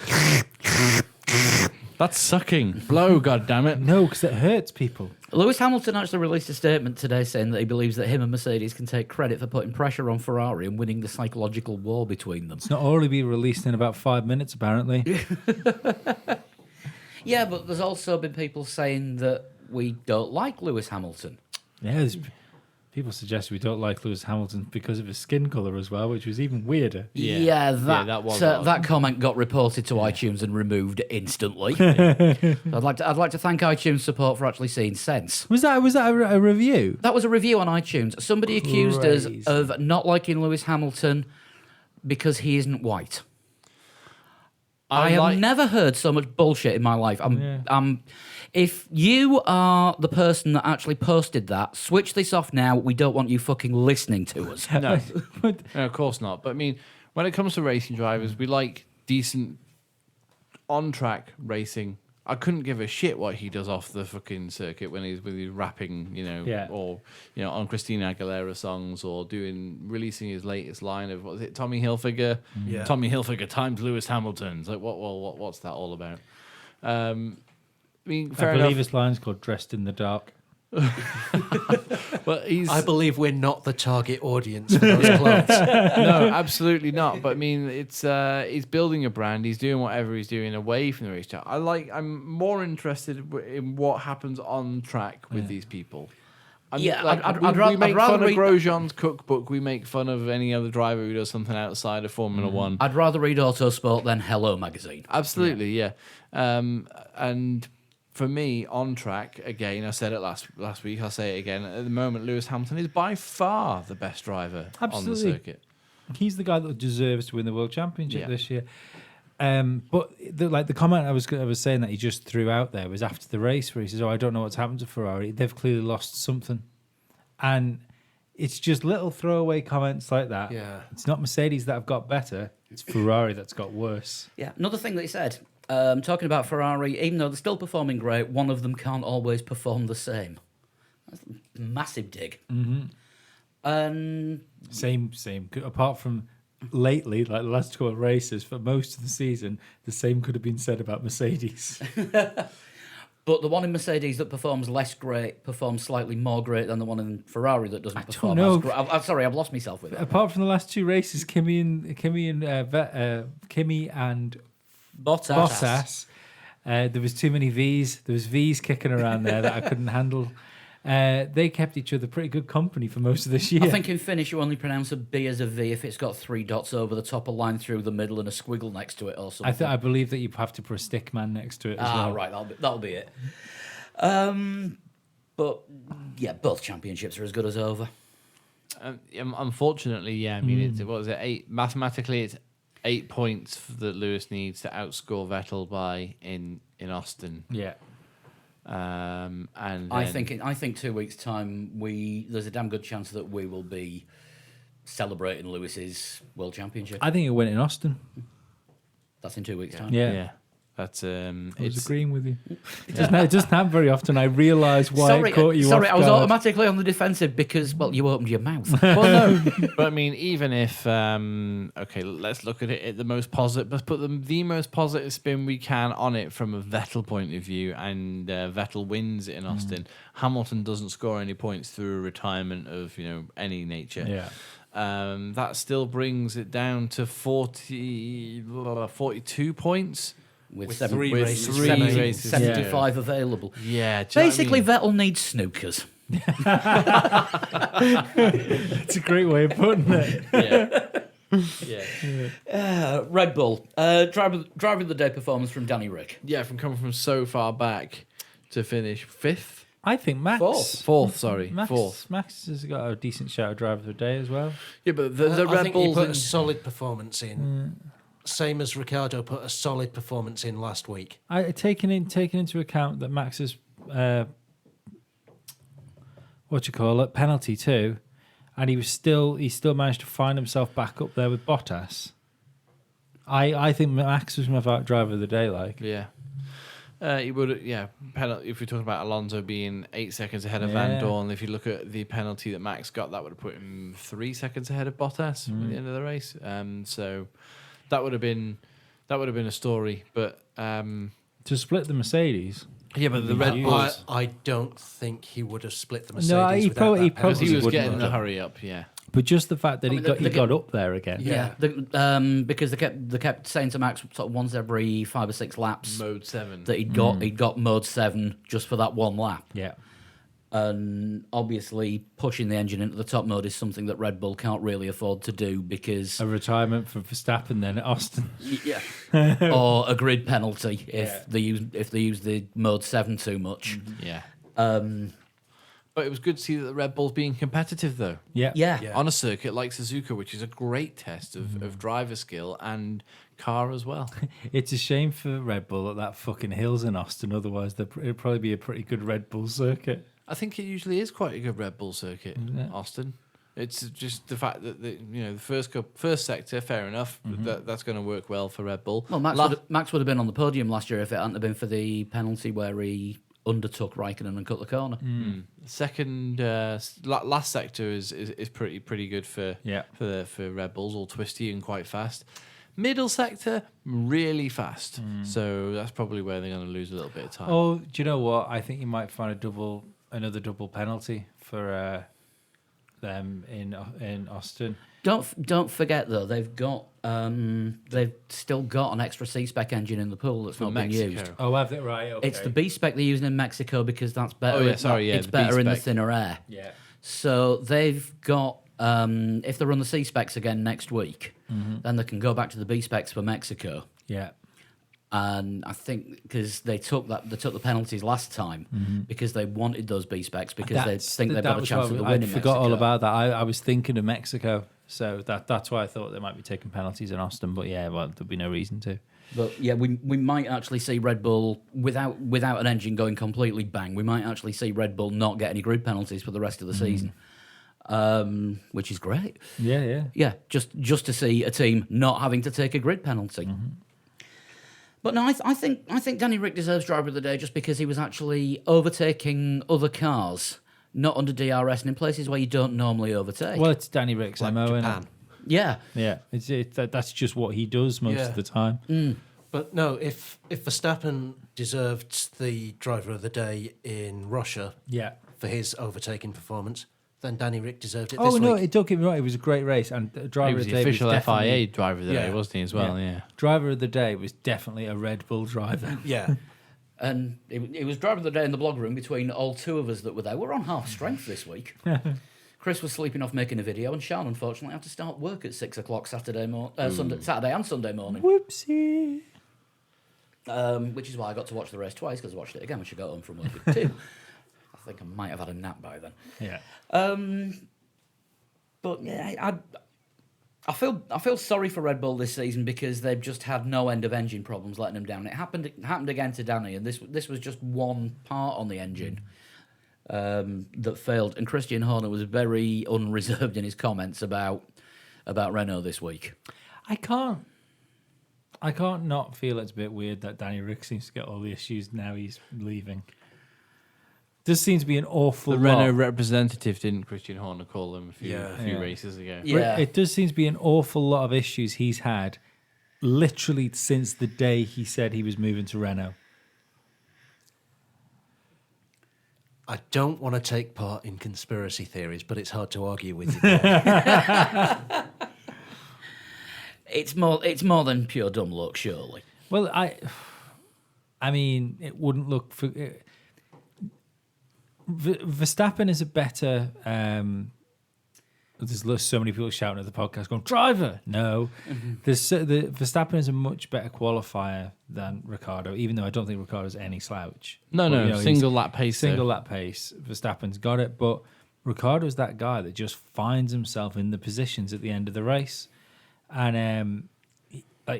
That's sucking. Blow, goddammit. No, because it hurts people. Lewis Hamilton actually released a statement today saying that he believes that him and Mercedes can take credit for putting pressure on Ferrari and winning the psychological war between them. It's not already been released in about 5 minutes, apparently. Yeah, but there's also been people saying that we don't like Lewis Hamilton. Yeah, people suggest we don't like Lewis Hamilton because of his skin colour as well, which was even weirder. Yeah, that was odd. that comment got reported to iTunes and removed instantly. I'd like to thank iTunes support for actually seeing sense. Was that a review? That was a review on iTunes. Somebody accused us Crazy. of not liking Lewis Hamilton because he isn't white. I have never heard so much bullshit in my life. If you are the person that actually posted that, switch this off now. We don't want you fucking listening to us. No, of course not. But I mean, when it comes to racing drivers, we like decent on-track racing. I couldn't give a shit what he does off the fucking circuit when he's rapping, or on Christina Aguilera songs or releasing his latest line of what was it, Tommy Hilfiger? Yeah. Tommy Hilfiger times Lewis Hamilton. It's like what's that all about? I mean, fair I believe enough. his line's called "Dressed in the Dark." But I believe we're not the target audience for those clothes. No, absolutely not. But I mean, it's he's building a brand. He's doing whatever he's doing away from the racetrack. I'm more interested in what happens on track with these people. I'd we rather make fun of read- Grosjean's cookbook. We make fun of any other driver who does something outside of Formula One. I'd rather read Autosport than Hello magazine. Absolutely, yeah. And for me, on track, again, I said it last week, I'll say it again. At the moment, Lewis Hamilton is by far the best driver on the Absolutely. circuit. He's the guy that deserves to win the World Championship Yeah. this year. But the comment I was saying that he just threw out there was after the race where he says, "Oh, I don't know what's happened to Ferrari. They've clearly lost something," and it's just little throwaway comments like that. Yeah. It's not Mercedes that have got better; it's Ferrari that's got worse. Yeah, another thing that he said, talking about Ferrari, even though they're still performing great, one of them can't always perform the same. That's a massive dig. Mm-hmm. Same. Apart from lately, like the last couple of races, for most of the season, the same could have been said about Mercedes. But the one in Mercedes that performs less great performs slightly more great than the one in Ferrari that doesn't perform know. as great. I'm sorry, I've lost myself with it. Apart from the last two races, Kimi and Bottas. There was too many V's. There was V's kicking around there that I couldn't handle. They kept each other pretty good company for most of this year. I think in Finnish you only pronounce a B as a V if it's got 3 dots over the top, a line through the middle, and a squiggle next to it or something. I believe that you have to put a stick man next to it as well. Right, that'll be it. But yeah, both championships are as good as over. Unfortunately, yeah. I mean, what was it? 8 mathematically, it's 8 points that Lewis needs to outscore Vettel by in Austin. Yeah. And I think 2 weeks' time there's a damn good chance that we will be celebrating Lewis's world championship. I think he'll win in Austin. That's in 2 weeks' time. Yeah. That's I was agreeing with you. It doesn't happen very often. I realise why Sorry, it caught you sorry, off I was guard. automatically on the defensive because, well, you opened your mouth. well, no, but I mean, even if okay, let's look at it at the most positive. Let's put the most positive spin we can on it from a Vettel point of view, and Vettel wins in Austin. Hamilton doesn't score any points through a retirement of any nature. Yeah. That still brings it down to 42 points. With three races. 75 available. Yeah. do you know what I Basically, mean? Vettel needs snookers. It's a great way of putting it. Yeah. Red Bull. Driver of the day performance from Danny Rick. Yeah, from coming from so far back to finish 5th. I think Max. Fourth, sorry. Max, 4th. Max has got a decent shout of driver of the day as well. Yeah, but the I Red think he Bulls put in- a solid performance in. Same as Ricardo put a solid performance in last week. Taking into account that Max's penalty too, and he still managed to find himself back up there with Bottas. I think Max was my driver of the day. Yeah. He would, yeah. Penalty. If we're talking about Alonso being 8 seconds ahead of Van Yeah. Dorn, if you look at the penalty that Max got, that would have put him 3 seconds ahead of Bottas at the end of the race. So that would have been a story. But To split the Mercedes. yeah, but the Red Huge. Bulls, I don't think he would have split the No, Mercedes he without probably- that he because penalty. he was wouldn't getting have the done. hurry up. Yeah, But just the fact that I he mean, got the- he the- got up there again. Yeah. Because they kept saying to Max sort of once every 5 or 6 laps mode 7. that he'd got mode 7 just for that one lap. Yeah. And obviously, pushing the engine into the top mode is something that Red Bull can't really afford to do because, A retirement for Verstappen then at Austin. or a grid penalty if Yeah. they use the mode 7 too much. Yeah, Um, but it was good to see that the Red Bulls being competitive though. Yeah. yeah. Yeah. On a circuit like Suzuka, which is a great test of driver skill and car as well. It's a shame for Red Bull that fucking hill's in Austin. Otherwise, it'd probably be a pretty good Red Bull circuit. I think it usually is quite a good Red Bull circuit, Yeah. Austin. It's just the fact that the first sector, fair enough, that's going to work well for Red Bull. Well, Max would have been on the podium last year if it hadn't have been for the penalty where he undertook Raikkonen and cut the corner. Second, last sector is pretty good for Yeah. for Red Bulls, all twisty and quite fast. Middle sector, really fast. So that's probably where they're going to lose a little bit of time. Oh, do you know what? I think you might find another double penalty for them in Austin. Don't forget though they've still got an extra C-spec engine in the pool that's For not being Mexico. used. Oh, have they? Right. Okay. It's the B-spec they're using in Mexico because that's better. Oh, yeah, sorry, yeah, it's the better in the B-spec. thinner air. Yeah. So they've got if they run the C-specs again next week, then they can go back to the B-specs for Mexico. Yeah. And I think because they took the penalties last time because they wanted those B specs because they think they've got a chance of the win I in forgot Mexico. all about that. I was thinking of Mexico, so that's why I thought they might be taking penalties in Austin. But yeah, well, there'd be no reason to. But yeah, we might actually see Red Bull without an engine going completely bang. We might actually see Red Bull not get any grid penalties for the rest of the season, which is great. Yeah, yeah. Yeah, just to see a team not having to take a grid penalty. But no, I think Danny Rick deserves driver of the day just because he was actually overtaking other cars, not under DRS and in places where you don't normally overtake. Well, it's Danny Rick's Like MO, isn't it? Japan. Yeah, Yeah, that's just what he does most Yeah. of the time. But no, if Verstappen deserved the driver of the day in Russia Yeah. for his overtaking performance, then Danny Rick deserved it Oh this no, week. don't get me wrong. It was a great race, and driver He was of the the day official was definitely- FIA driver of the day, Yeah. wasn't he, as well? Yeah. Driver of the day was definitely a Red Bull driver. Yeah. and it was driver of the day in the blog room between all two of us that were there. We're on half strength this week. Chris was sleeping off making a video, and Sean unfortunately had to start work at 6 o'clock Saturday and Sunday morning. Whoopsie. Which is why I got to watch the race twice because I watched it again when she got home from work at 2. I think I might have had a nap by then. Yeah. But yeah, I feel sorry for Red Bull this season because they've just had no end of engine problems letting them down. It happened again to Danny, and this was just one part on the engine that failed. And Christian Horner was very unreserved in his comments about Renault this week. I can't not feel it's a bit weird that Danny Rick seems to get all the issues now he's leaving. Does seem to be an awful The lot. Renault representative didn't Christian Horner call him a few Yeah. races ago? Yeah. It does seem to be an awful lot of issues he's had literally since the day he said he was moving to Renault. I don't want to take part in conspiracy theories, but it's hard to argue with you. Paul. It's more than pure dumb luck, surely. Well, I mean, it wouldn't look for. Verstappen is a better. There's so many people shouting at the podcast, going driver. No, the Verstappen is a much better qualifier than Ricciardo, even though I don't think Ricciardo's any slouch. No, But, no, you know, single lap pace. single though. lap pace. Verstappen's got it, but Ricciardo's that guy that just finds himself in the positions at the end of the race, and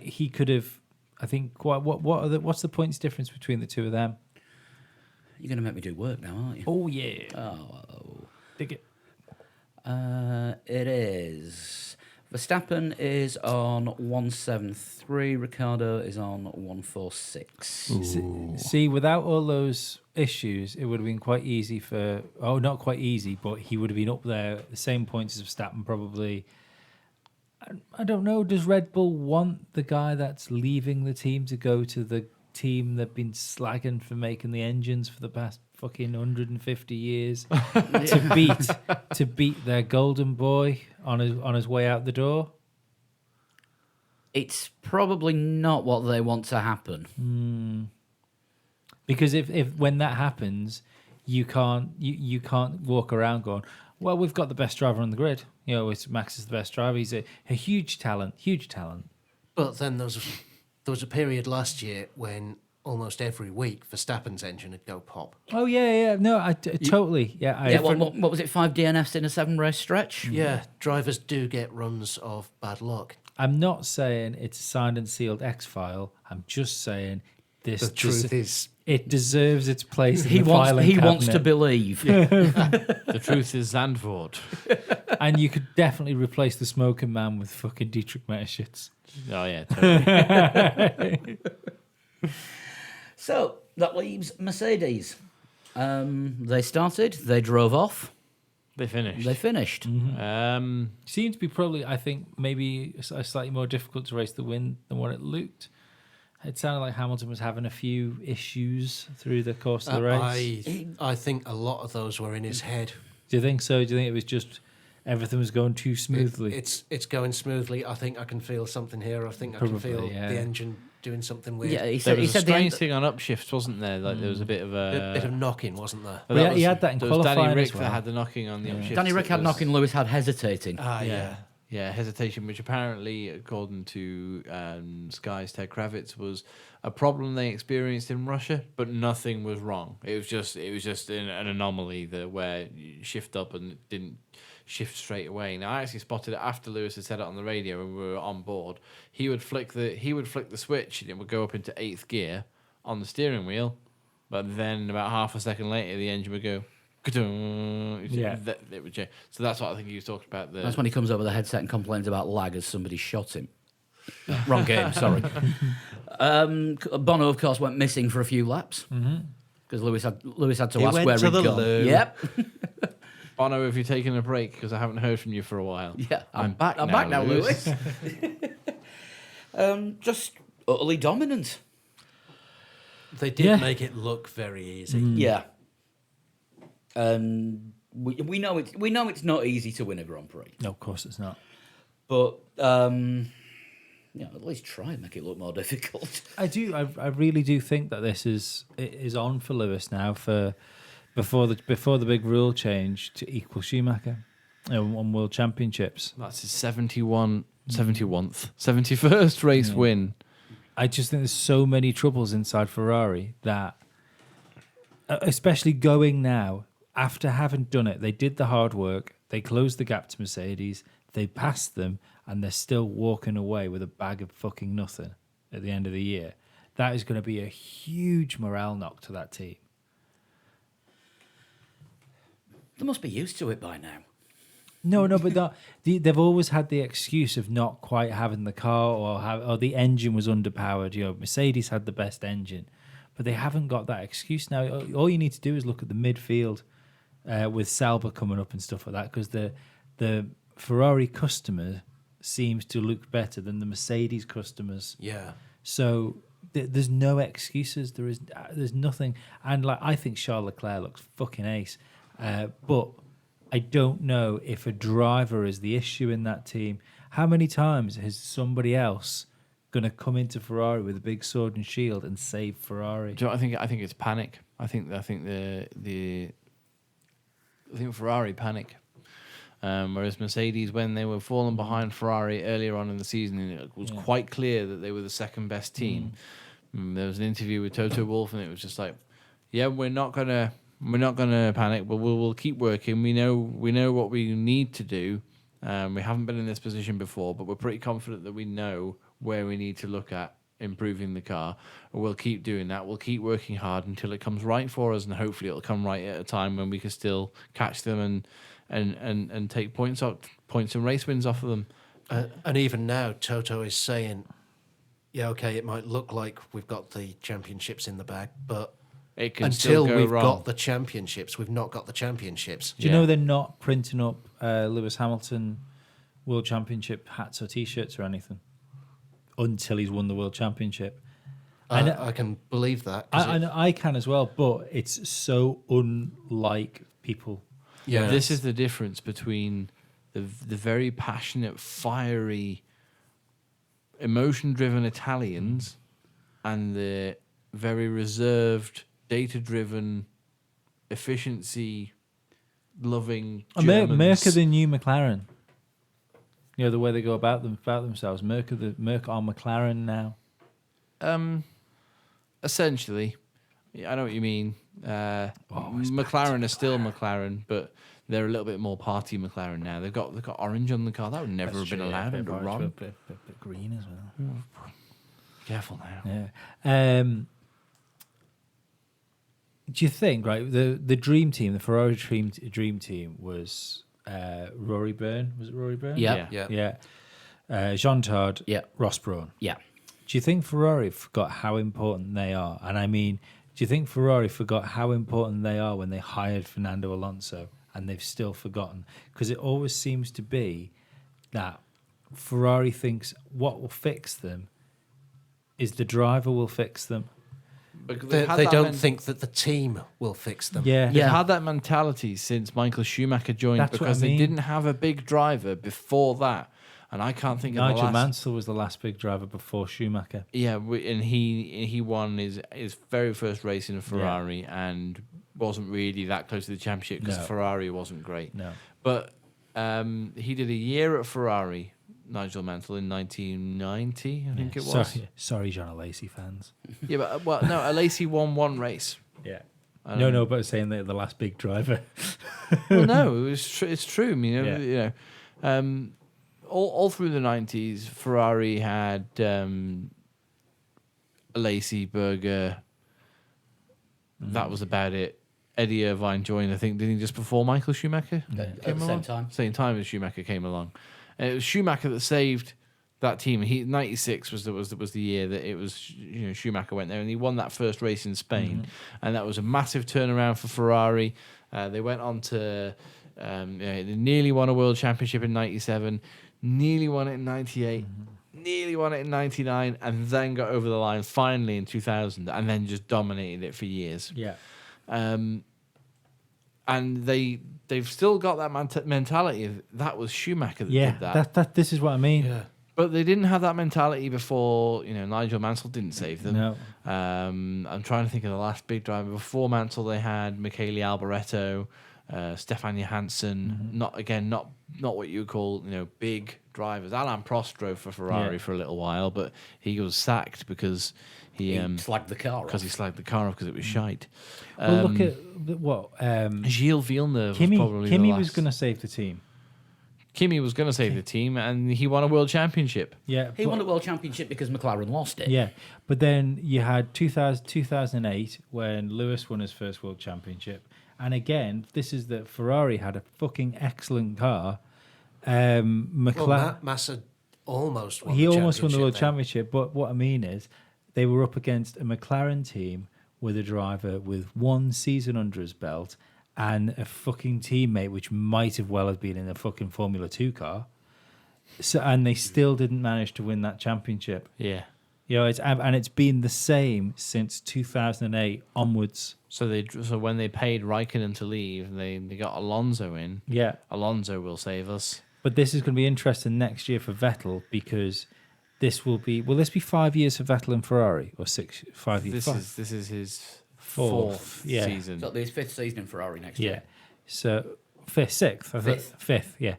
he could have. I think what's the points difference between the two of them? You're going to make me do work now, aren't you? Oh yeah, Oh, dig it. it is Verstappen is on 173. Ricardo is on 146. See, without all those issues, it would have been quite easy for. Oh, not quite easy, but he would have been up there at the same points as Verstappen, probably. I don't know. Does Red Bull want the guy that's leaving the team to go to the team they've been slagging for making the engines for the past fucking 150 years to beat their golden boy on his way out the door? It's probably not what they want to happen. Because if when that happens, you can't walk around going, well, we've got the best driver on the grid. You know, Max is the best driver. He's a huge talent. But then there was a period last year when almost every week Verstappen's engine would go pop. Oh yeah. No, I totally. Yeah. Yeah, what was it? 5 DNFs in a 7-race stretch? Yeah, drivers do get runs of bad luck. I'm not saying it's a signed and sealed X file. I'm just saying this. The truth is, it deserves its place. In He the wants. filing He wants to cabinet. believe. The truth is Zandvoort. And you could definitely replace the smoking man with fucking Dietrich Mateschitz. Oh yeah, totally. So that leaves Mercedes. They started. They drove off. They finished. They finished. Seemed to be probably, I think, maybe a slightly more difficult to race the win than what it looked. It sounded like Hamilton was having a few issues through the course of the race. I think a lot of those were in his head. Do you think so? Do you think it was just everything was going too smoothly? It's going smoothly. I think I can feel something here. I think I can Probably, feel yeah. the engine doing something weird. Yeah, he There said. He was a said the strange end, thing on upshifts, wasn't there? Like there was a bit of A bit a. of knocking, wasn't there? but Well, that he had that in there was Danny qualifying Rick as well. that had the knocking on the upshifts. Danny Rick that had was- knocking. Lewis had hesitating. Yeah, hesitation, which apparently, according to Sky's Ted Kravitz, was a problem they experienced in Russia, but nothing was wrong. It was just an anomaly where you shift up and it didn't shift straight away. Now I actually spotted it after Lewis had said it on the radio and we were on board. He would flick the switch and it would go up into 8th gear on the steering wheel, but then about half a second later the engine would go. Yeah. It would change. So that's what I think he was talking about. That's when he comes over the headset and complains about lag as somebody shot him. Wrong game, sorry. Bono, of course, went missing for a few laps because Lewis had to He ask went where to he'd the gone. loo. Yep. Bono, have you taken a break? Because I haven't heard from you for a while. Yeah, I'm back I'm now, back now, Lewis. Lewis. Just utterly dominant. They did Yeah. make it look very easy. Yeah. And we know it's not easy to win a Grand Prix, No, of course it's not. but at least try and make it look more difficult. I do. I really do think that this is on for Lewis now for before the big rule change to equal Schumacher on World Championships. That's his 71st race win. I just think there's so many troubles inside Ferrari that, especially going now after having done it, they did the hard work. They closed the gap to Mercedes. They passed them, and they're still walking away with a bag of fucking nothing at the end of the year. That is going to be a huge morale knock to that team. They must be used to it by now. No, but they've always had the excuse of not quite having the car or the engine was underpowered. You know, Mercedes had the best engine, but they haven't got that excuse now. All you need to do is look at the midfield with Sauber coming up and stuff like that, because the Ferrari customer seems to look better than the Mercedes customers. Yeah. So there's no excuses. There's nothing. And like I think Charles Leclerc looks fucking ace, but I don't know if a driver is the issue in that team. How many times has somebody else going to come into Ferrari with a big sword and shield and save Ferrari? Do you know what I think it's panic. I think Ferrari panic. Whereas Mercedes, when they were falling behind Ferrari earlier on in the season, it was quite clear that they were the second best team. There was an interview with Toto Wolff, and it was just like, "Yeah, we're not gonna panic, but we'll keep working. We know what we need to do. We haven't been in this position before, but we're pretty confident that we know where we need to look at improving the car. And we'll keep doing that. We'll keep working hard until it comes right for us, and hopefully it'll come right at a time when we can still catch them and take points and race wins off of them." And even now, Toto is saying, yeah, okay, it might look like we've got the championships in the bag, but It can until still go we've wrong. got the championships, we've not got the championships. Do you Yeah. know they're not printing up Lewis Hamilton World Championship hats or T-shirts or anything until he's won the World Championship? I can believe that. 'cause I can as well, but it's so unlike people. yeah, This is the difference between the very passionate, fiery, emotion-driven Italians and the very reserved, data-driven, efficiency-loving Germans. Merc are the new McLaren. You know the way they go about themselves. Merc are McLaren now. Essentially, yeah, I know what you mean. McLaren are still McLaren, but they're a little bit more party McLaren now. They've got orange on the car. That would never have been allowed under Ron. Bit green as well. Careful now. Yeah. Do you think the dream team, the Ferrari dream team was Rory Byrne? Was it Rory Byrne? Yeah. yeah. Jean Todt. Yeah. Ross Brawn. Yeah. Do you think Ferrari forgot how important they are? And I mean, do you think Ferrari forgot how important they are when they hired Fernando Alonso, and they've still forgotten? Because it always seems to be that Ferrari thinks what will fix them is the driver will fix them. They don't think that the team will fix them. Yeah. They've had that mentality since Michael Schumacher joined That's what because I mean. they didn't have a big driver before that. And I can't think of the Nigel last... Mansell was the last big driver before Schumacher. Yeah, and he won his very first race in a Ferrari and wasn't really that close to the championship because No. Ferrari wasn't great. No. But he did a year at Ferrari, Nigel Mansell, in 1990, I think it was. Sorry, John Lacey fans. Yeah, but well, no, Alesi won one race. Yeah. Um, No, but saying that the last big driver. Well, no, it's true. Yeah. You know, all through the 90s, Ferrari had Alesi, Berger. That was about it. Eddie Irvine joined, I think, didn't he, just before Michael Schumacher At came the along? same time. Same time as Schumacher came along. And it was Schumacher that saved that team. 96 was the year that it was, Schumacher went there and he won that first race in Spain, and that was a massive turnaround for Ferrari. They went on to they nearly won a world championship in 97, nearly won it in 98, nearly won it in 99, and then got over the line finally in 2000, and then just dominated it for years. Yeah. And they've still got that mentality of that was Schumacher that Yeah. did that. That this is what I mean. Yeah. But they didn't have that mentality before, Nigel Mansell didn't save them. No. I'm trying to think of the last big driver. Before Mansell, they had Michele Alboreto, Stefan Johansson. Not what you would call, big drivers. Alain Prost drove for Ferrari for a little while, but he was sacked because he slagged the car because he slagged the car off because it was shite. Well, look at what Gilles Villeneuve was probably the Kimi last. was going to save the team. Kimi was going to save the team, and he won a world championship. Yeah. He won the world championship because McLaren lost it. Yeah, but then you had 2008 when Lewis won his first world championship, and again, this is that Ferrari had a fucking excellent car. McLaren, Well, Massa almost won he the almost won the world championship championship, but what I mean is, they were up against a McLaren team with a driver with one season under his belt and a fucking teammate which might have well have been in a fucking Formula 2 car. So, and they still didn't manage to win that championship. Yeah. It's been the same since 2008 onwards. So when they paid Raikkonen to leave, they got Alonso in. Yeah. Alonso will save us. But this is going to be interesting next year for Vettel because will this be 5 years for Vettel and Ferrari or 5 years? This is his Fourth, yeah. season. So his fifth season in Ferrari next Yeah. year. So sixth, I think. Fifth. Fifth, yeah.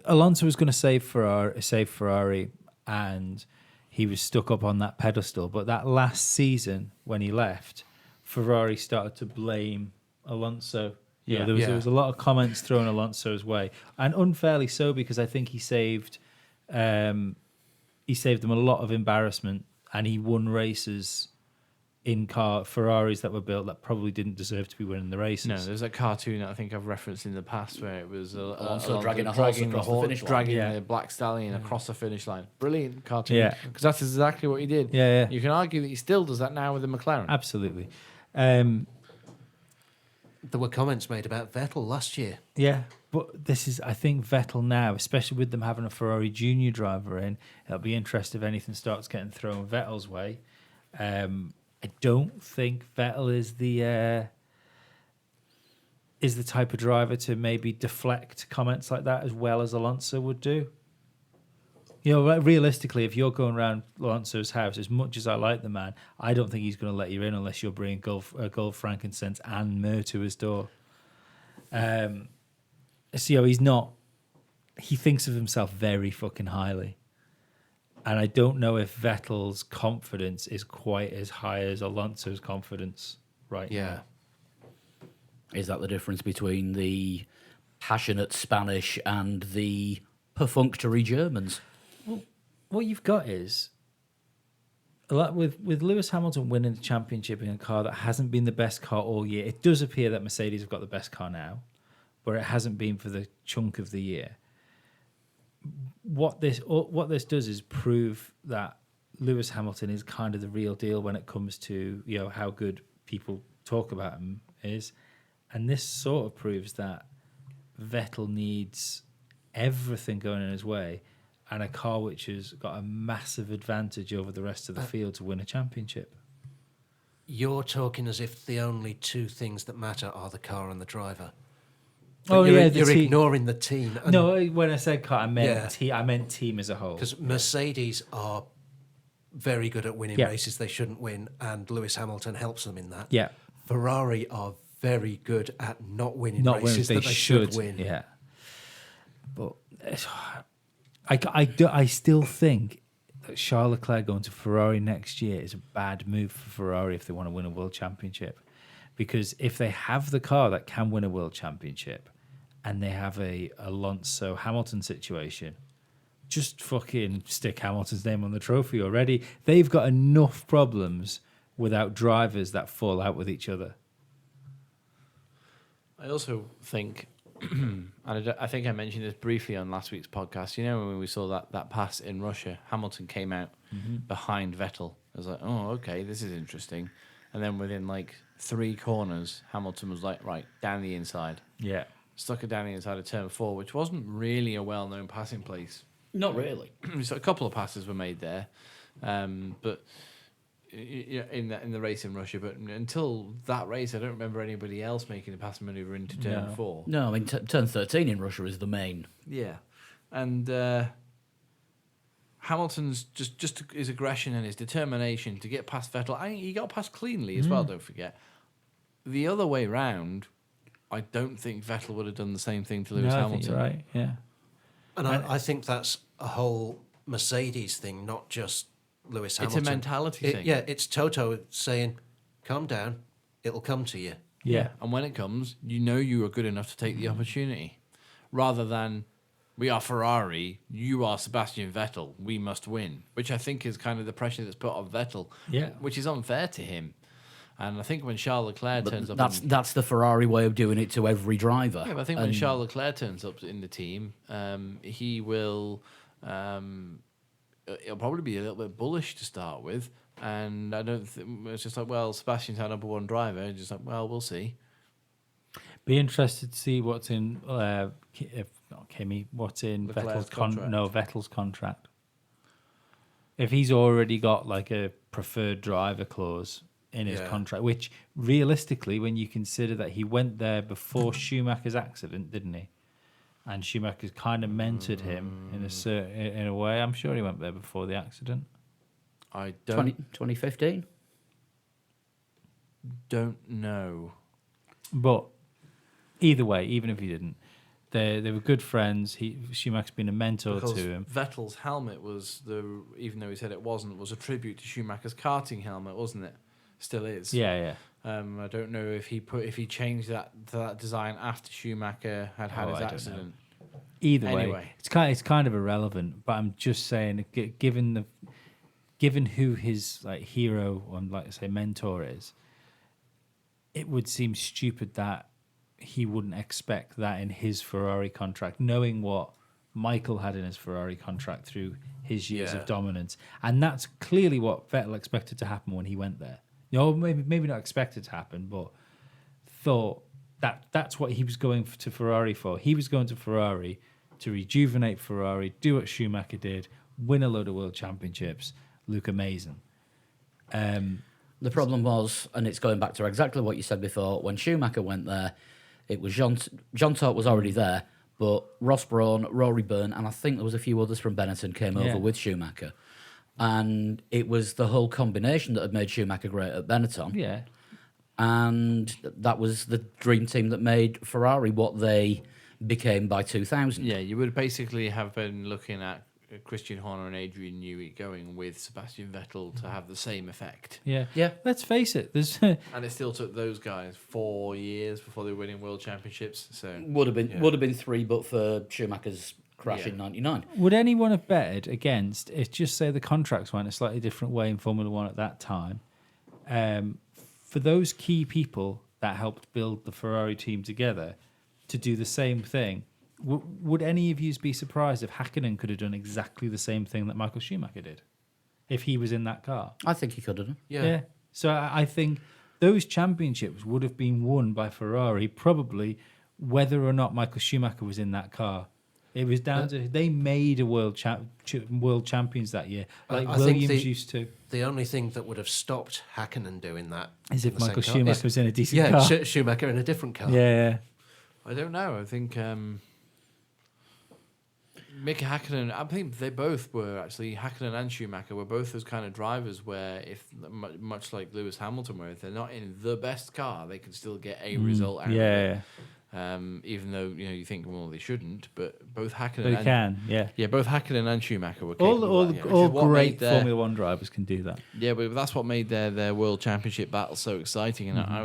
Alonso was going to save Ferrari, and he was stuck up on that pedestal. But that last season, when he left, Ferrari started to blame Alonso. Yeah. There was a lot of comments thrown Alonso's way, and unfairly so, because I think he saved them a lot of embarrassment, and he won races in Ferraris that were built that probably didn't deserve to be winning the races. No, there's a cartoon that I think I've referenced in the past where it was Alonso dragging a horse across the finish line. dragging Yeah. the black stallion across the finish line. Brilliant cartoon. Yeah. Because that's exactly what he did. Yeah, yeah. You can argue that he still does that now with the McLaren. Absolutely. There were comments made about Vettel last year. Yeah, but this is, I think, Vettel now, especially with them having a Ferrari junior driver in, it'll be interesting if anything starts getting thrown Vettel's way. I don't think Vettel is the type of driver to maybe deflect comments like that as well as Alonso would do. You know, realistically, if you're going around Alonso's house, as much as I like the man, I don't think he's going to let you in unless you're bringing gold, frankincense, and myrrh to his door. So he's not. He thinks of himself very fucking highly, and I don't know if Vettel's confidence is quite as high as Alonso's confidence right now. Is that the difference between the passionate Spanish and the perfunctory Germans? What you've got is a lot with Lewis Hamilton winning the championship in a car that hasn't been the best car all year. It does appear that Mercedes have got the best car now, but it hasn't been for the chunk of the year. What this does is prove that Lewis Hamilton is kind of the real deal when it comes to, you know, how good people talk about him is, and this sort of proves that Vettel needs everything going in his way, and a car which has got a massive advantage over the rest of the field to win a championship. You're talking as if the only two things that matter are the car and the driver. Oh, you're, yeah, the you're team. ignoring the team. No, when I said car, I meant Yeah. I meant team as a whole. Because Mercedes are very good at winning Yeah. races they shouldn't win, and Lewis Hamilton helps them in that. Yeah, Ferrari are very good at not winning not races when that they should win. Yeah, but I still think that Charles Leclerc going to Ferrari next year is a bad move for Ferrari if they want to win a world championship, because if they have the car that can win a world championship, and they have a Alonso Hamilton situation, just fucking stick Hamilton's name on the trophy already. They've got enough problems without drivers that fall out with each other. I also think, and I think I mentioned this briefly on last week's podcast, you know, when we saw that pass in Russia, Hamilton came out behind Vettel. I was like, oh, okay, this is interesting. And then within like 3 corners, Hamilton was like, right, down the inside. Yeah. Stuck it down the inside of turn 4, which wasn't really a well-known passing place. Not really. So a couple of passes were made there, but in the race in Russia. But until that race, I don't remember anybody else making a pass manoeuvre into turn 4. No, I mean, turn 13 in Russia is the main. Yeah, and Hamilton's just his aggression and his determination to get past Vettel. He got past cleanly as well. Don't forget. The other way round, I don't think Vettel would have done the same thing to Lewis I Hamilton. think you're right. Yeah. And I think that's a whole Mercedes thing, not just Lewis Hamilton. It's a mentality thing. Yeah, it's Toto saying, calm down, it'll come to you. Yeah. And when it comes, you know you are good enough to take the opportunity. Rather than, we are Ferrari, you are Sebastian Vettel, we must win. Which I think is kind of the pressure that's put on Vettel. Yeah. Which is unfair to him. And I think when Charles Leclerc turns up... That's the Ferrari way of doing it to every driver. Yeah, but I think when Charles Leclerc turns up in the team, he will... he'll probably be a little bit bullish to start with. And I don't think... It's just like, well, Sebastian's our number 1 driver. And just like, well, we'll see. Be interested to see what's in if not Kimi, what's in Leclerc's Vettel's contract. Vettel's contract. If he's already got like a preferred driver clause in his contract, which realistically, when you consider that he went there before Schumacher's accident, didn't he? And Schumacher's kind of mentored him in a way. I'm sure he went there before the accident. I don't 2015? don't know. But either way, even if he didn't, they were good friends. Schumacher's been a mentor Because to him. Vettel's helmet was even though he said it wasn't, was a tribute to Schumacher's karting helmet, wasn't it? Still is. Yeah. I don't know if he changed that to that design after Schumacher had his I don't know. accident. Either Anyway. way, it's kind of irrelevant. But I'm just saying, given given who his like hero and like I say mentor is, it would seem stupid that he wouldn't expect that in his Ferrari contract, knowing what Michael had in his Ferrari contract through his years Yeah. of dominance. And that's clearly what Vettel expected to happen when he went there. You know, maybe not expected to happen, but thought that's what he was going to Ferrari for. He was going to Ferrari to rejuvenate Ferrari, do what Schumacher did, win a load of world championships, look amazing. The problem was, and it's going back to exactly what you said before, when Schumacher went there, it was John Todt was already there, but Ross Brawn, Rory Byrne, and I think there was a few others from Benetton came Yeah. over with Schumacher. And it was the whole combination that had made Schumacher great at Benetton. Yeah. And that was the dream team that made Ferrari what they became by 2000. Yeah, you would basically have been looking at Christian Horner and Adrian Newey going with Sebastian Vettel to have the same effect. Yeah. Yeah. Let's face it, there's And it still took those guys 4 years before they were winning world championships. So Would have been 3, but for Schumacher's crash Yeah. in '99. would anyone have betted against if just say the contracts went a slightly different way in Formula One at that time? For those key people that helped build the Ferrari team together to do the same thing, would any of you be surprised if Hakkinen could have done exactly the same thing that Michael Schumacher did if he was in that car? I think he could have done. Yeah. So I think those championships would have been won by Ferrari probably whether or not Michael Schumacher was in that car. It was down to they made a world champions that year, like I think Williams used to. The only thing that would have stopped Hakkinen doing that As in if the same Michael car Schumacher is- was in a decent yeah, car. Schumacher in a different car. Yeah. I don't know. I think Mick Hakkinen, I think they both were actually, Hakkinen and Schumacher were both those kind of drivers where if, much like Lewis Hamilton, where if they're not in the best car, they can still get a result out of it. Yeah. Even though, you think, well, they shouldn't, but both Hakkinen They and... can, yeah. Yeah, both Hakkinen and Schumacher were capable All of that, which is what great made their- Formula One drivers can do that. Yeah, but that's what made their world championship battle so exciting. And I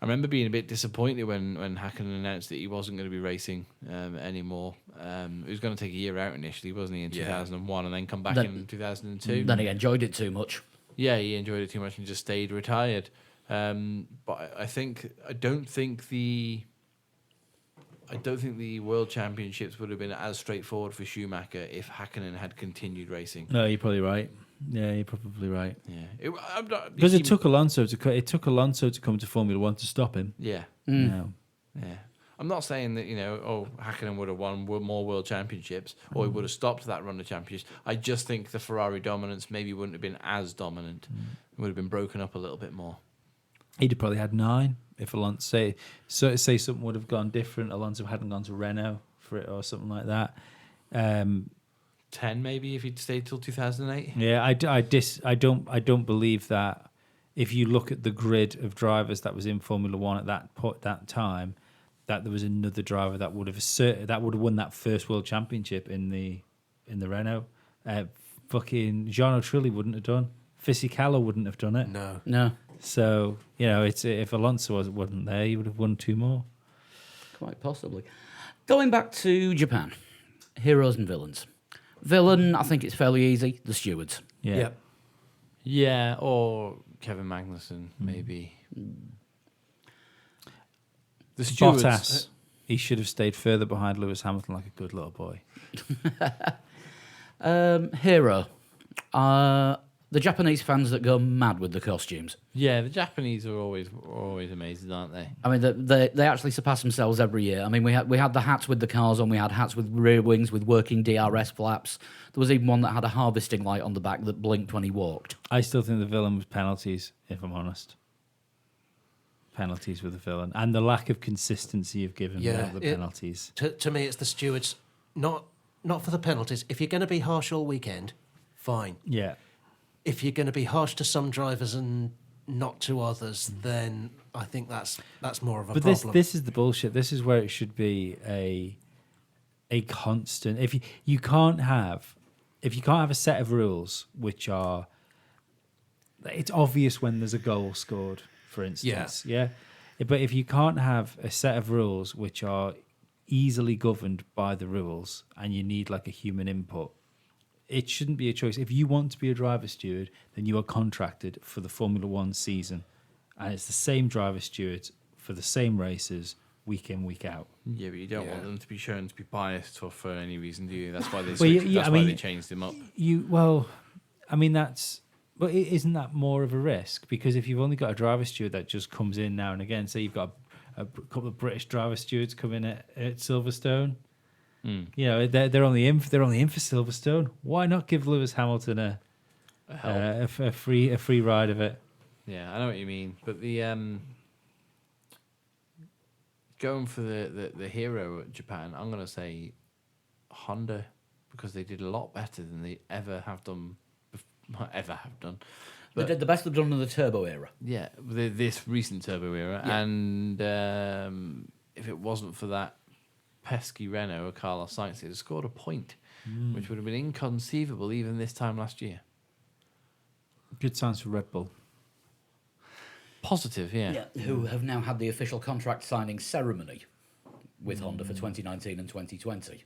remember being a bit disappointed when Hakkinen announced that he wasn't going to be racing anymore. He was going to take a year out initially, wasn't he, in 2001, and then come back Then- in 2002. Then he enjoyed it too much. Yeah, he enjoyed it too much and just stayed retired. But I don't think the world championships would have been as straightforward for Schumacher if Hakkinen had continued racing. No, you're probably right. Yeah, you're probably right. Yeah, Because it took Alonso to come to Formula One to stop him. Yeah, No. yeah. I'm not saying that Hakkinen would have won more world championships or he would have stopped that run of championships. I just think the Ferrari dominance maybe wouldn't have been as dominant. It would have been broken up a little bit more. He'd have probably had 9 if Alonso say something would have gone different. Alonso hadn't gone to Renault for it or something like that. 10 maybe if he'd stayed till 2008. Yeah, I don't believe that. If you look at the grid of drivers that was in Formula One at that time, that there was another driver that would have won that first world championship in the Renault. Fucking Jean Trulli wouldn't have done. Fisichella wouldn't have done it. No, So it's if Alonso wasn't there, he would have won 2 more. quite possibly. Going back to Japan, heroes and villains. Villain, I think it's fairly easy. The stewards. Yeah. Yep. Yeah, or Kevin Magnussen maybe. The stewards. Bottas. He should have stayed further behind Lewis Hamilton like a good little boy. Hero. The Japanese fans that go mad with the costumes. Yeah, the Japanese are always amazing, aren't they? I mean, they actually surpass themselves every year. I mean, we had the hats with the cars on. We had hats with rear wings with working DRS flaps. There was even one that had a harvesting light on the back that blinked when he walked. I still think the villain was penalties, if I'm honest. Penalties were the villain. And the lack of consistency of giving Yeah, the penalties. To me, it's the stewards. Not for the penalties. If you're going to be harsh all weekend, fine. Yeah. If you're going to be harsh to some drivers and not to others, then I think that's more of a But problem. this is the bullshit. This is where it should be a constant. If you can't have a set of rules which are, it's obvious when there's a goal scored, for instance. Yeah. But if you can't have a set of rules which are easily governed by the rules, and you need like a human input, it shouldn't be a choice. If you want to be a driver steward, then you are contracted for the Formula One season, and it's the same driver stewards for the same races week in, week out. Yeah, but you don't want Yeah. them to be shown to be biased for any reason, do you? That's why they Well, yeah, switched, yeah, that's I why mean, they changed them up. But isn't that more of a risk? Because if you've only got a driver steward that just comes in now and again, say you've got a couple of British driver stewards come in at Silverstone, you know they're only in for Silverstone. Why not give Lewis Hamilton a free ride of it? Yeah, I know what you mean. But the going for the hero at Japan, I'm going to say Honda, because they did a lot better than they ever have done. They But did the best they've done in the turbo era. yeah, this recent turbo era, Yeah. and if it wasn't for that pesky Renault of Carlos Sainz, they'd have scored a point, which would have been inconceivable even this time last year. Good signs for Red Bull. Positive, yeah. Who have now had the official contract signing ceremony with Honda for 2019 and 2020.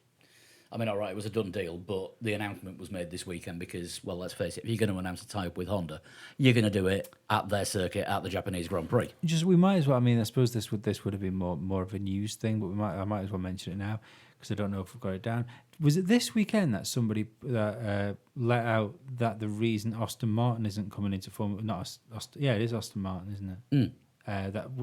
I mean, all right, it was a done deal, but the announcement was made this weekend because, well, let's face it, if you're going to announce a tie-up with Honda, you're going to do it at their circuit at the Japanese Grand Prix. We might as well. I mean, I suppose this would have been more of a news thing, but I might as well mention it now because I don't know if we've got it down. Was it this weekend that somebody let out that the reason Aston Martin isn't coming into Formula? It is Aston Martin, isn't it?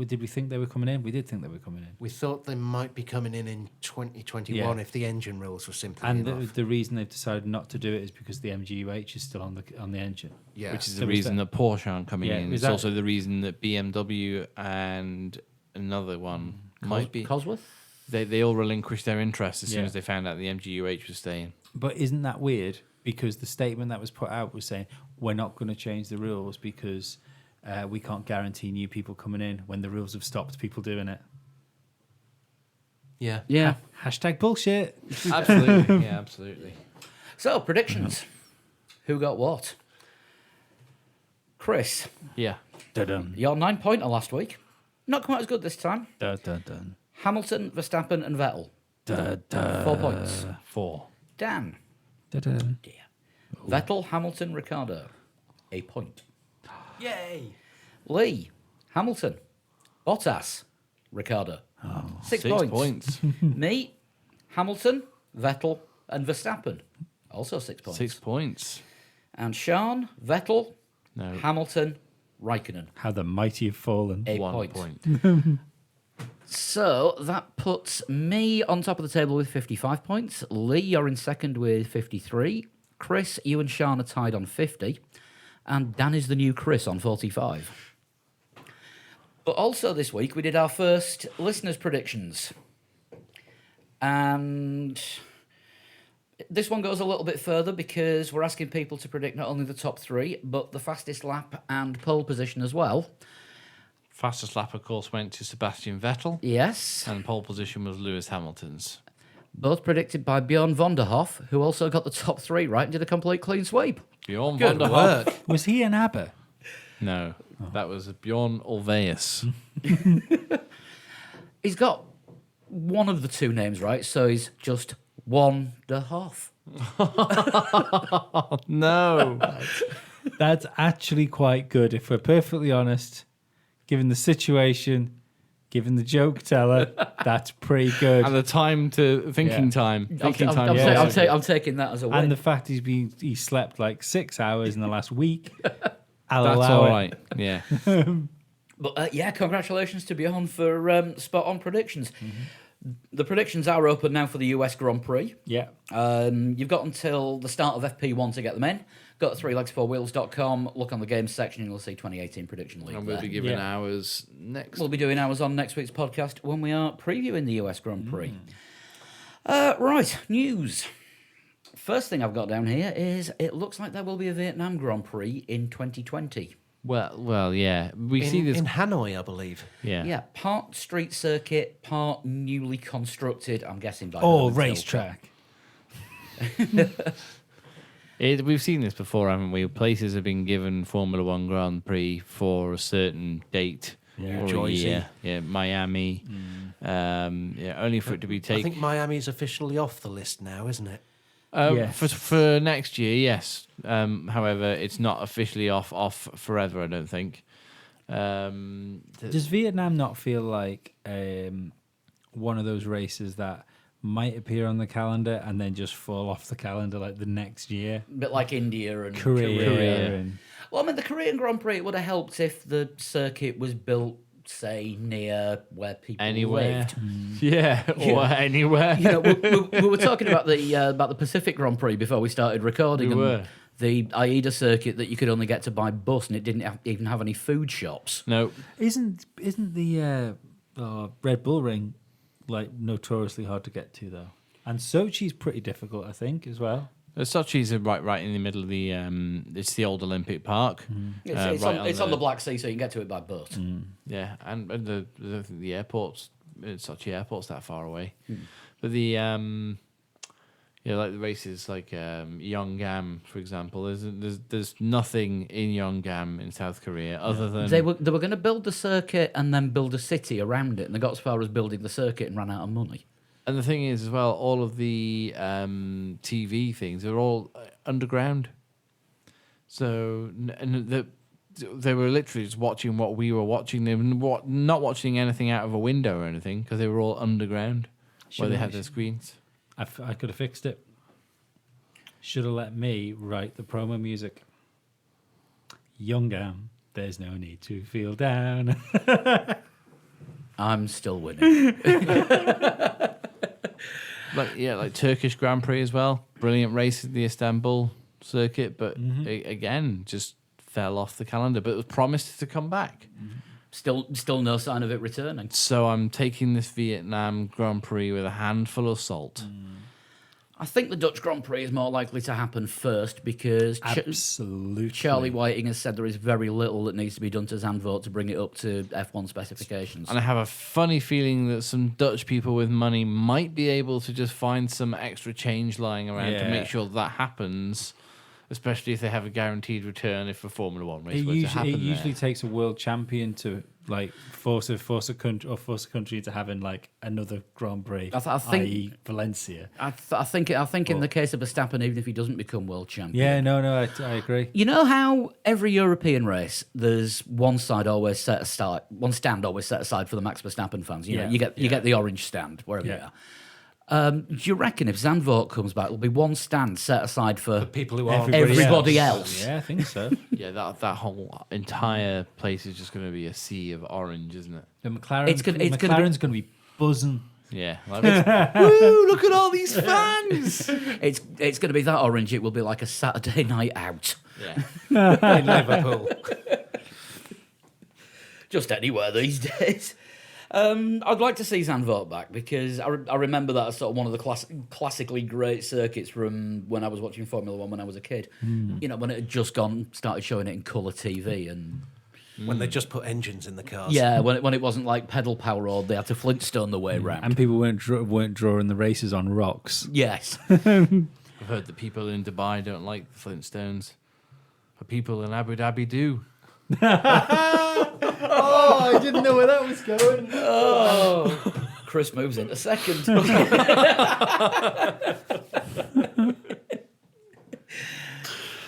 Did we think they were coming in? We did think they were coming in. We thought they might be coming in 2021 Yeah. if the engine rules were simply And enough. the reason they've decided not to do it is because the MGUH is still on the engine. Yeah. Which is So the is reason that- that Porsche aren't coming Yeah, in. is It's that- also the reason that BMW and another one might be. Cosworth? They all relinquished their interest as soon Yeah. as they found out the MGUH was staying. But isn't that weird? Because the statement that was put out was saying we're not going to change the rules because we can't guarantee new people coming in when the rules have stopped people doing it. Yeah. Yeah. Hashtag bullshit. Absolutely, yeah, absolutely. So, predictions. Who got what? Chris, Yeah. Dun your 9-pointer last week. Not quite as good this time. dun dun Hamilton, Verstappen, and Vettel. dun dun. 4 points. 4. Dan, Dun. dear. Vettel, Hamilton, Ricardo. A point. Yay! Lee, Hamilton, Bottas, Ricardo. 6 points. Me, Hamilton, Vettel, and Verstappen. Also 6 points. 6 points. And Sean, Vettel, No. Hamilton, Raikkonen. How the mighty have fallen. A 1 point. point. So that puts me on top of the table with 55 points. Lee, you're in second with 53. Chris, you and Sean are tied on 50. And Dan is the new Chris on 45. But also this week, we did our first listeners' predictions. And this one goes a little bit further because we're asking people to predict not only the top 3, but the fastest lap and pole position as well. Fastest lap, of course, went to Sebastian Vettel, Yes. and pole position was Lewis Hamilton's. Both predicted by Bjorn von der Hoff, who also got the top 3 right and did a complete clean sweep. Bjorn Good van der Hoff. work. Was he an ABBA? No, that was Bjorn Ulvaeus. He's got one of the 2 names right, so he's just Von der Hoff. No. That's actually quite good, if we're perfectly honest. Given the situation, given the joke teller, that's pretty good. And the time to thinking Yeah. time. I'm, Thinking I'm- time. I'm, was ta- I'm, also ta- I'm taking that as a win. And the fact he slept like 6 hours in the last week. I'll That's allow all it. right. Yeah. But yeah, congratulations to Bjorn for spot on predictions. The predictions are open now for the US Grand Prix. Yeah. You've got until the start of FP1 to get them in. Go to 3legs4wheels.com, look on the games section, and you'll see 2018 prediction league And we'll there. be giving Yeah. ours next. We'll be doing ours on next week's podcast when we are previewing the US Grand Prix. Right, news. First thing I've got down here is it looks like there will be a Vietnam Grand Prix in 2020. Well, yeah. We see this. In Hanoi, I believe. Yeah. Yeah, part street circuit, part newly constructed, I'm guessing by Oh, Herman Tilke. racetrack. We've seen this before, haven't we? Places have been given Formula One Grand Prix for a certain date Yeah. or a Jersey. year. Yeah, Miami. Yeah, only for it to be I taken. think Miami's officially off the list now, isn't it? Yes. For next year, yes. However, it's not officially off forever, I don't think. Does Vietnam not feel like one of those races that might appear on the calendar and then just fall off the calendar like the next year? A bit like India and Korea. And, Well, I mean, the Korean Grand Prix, it would have helped if the circuit was built, say, near where people Anywhere. lived. Yeah, or anywhere. You know, we were talking about the Pacific Grand Prix before we started recording. We and were. The AIDA circuit that you could only get to by bus, and it didn't even have any food shops. No. isn't the Red Bull Ring like notoriously hard to get to though? And Sochi's pretty difficult, I think, as well. Sochi's right in the middle of the. It's the old Olympic Park. It's on the Black Sea, so you can get to it by boat. Yeah, and the airports. Sochi Airport's that far away, but the like the races like Yeongam, for example. There's nothing in Yeongam in South Korea other than They were going to build the circuit and then build a city around it, and they got as far as building the circuit and ran out of money. And the thing is, as well, all of the TV things are all underground. So they were literally just watching what we were watching. They were not watching anything out of a window or anything because they were all underground where they had their screens. I could have fixed it. Should have let me write the promo music. Youngam, there's no need to feel down. I'm still winning. Like Turkish Grand Prix as well. Brilliant race at the Istanbul circuit, but again, just fell off the calendar. But it was promised to come back. Still no sign of it returning. So I'm taking this Vietnam Grand Prix with a handful of salt. I think the Dutch Grand Prix is more likely to happen first because Absolutely. Charlie Whiting has said there is very little that needs to be done to Zandvoort to bring it up to F1 specifications. And I have a funny feeling that some Dutch people with money might be able to just find some extra change lying around to make sure that happens, especially if they have a guaranteed return if a Formula One race were to happen. It usually takes a world champion to like force a country to having like another Grand Prix, I think- i.e. Valencia. I think in the case of Verstappen, even if he doesn't become world champion. Yeah, no, I agree. You know how every European race, there's one stand always set aside for the Max Verstappen fans. You know, you get the orange stand wherever they are. Do you reckon if Zandvoort comes back, there'll be one stand set aside for People who are everybody else? Yeah, I think so. Yeah, that whole entire place is just going to be a sea of orange, isn't it? The McLaren's gonna going to be buzzing. Yeah. Like, woo, look at all these fans! It's going to be that orange. It will be like a Saturday night out. Yeah. in Liverpool. Just anywhere these days. I'd like to see Zandvoort back because I remember that as sort of one of the classically great circuits from when I was watching Formula One when I was a kid. You know, when it had just started showing it in colour TV and When they just put engines in the cars. yeah, when it wasn't like pedal power or they had to Flintstone the way round. And people weren't drawing the races on rocks. Yes. I've heard that people in Dubai don't like the Flintstones, but people in Abu Dhabi do. Oh, I didn't know where that was going. Oh, Chris moves into second.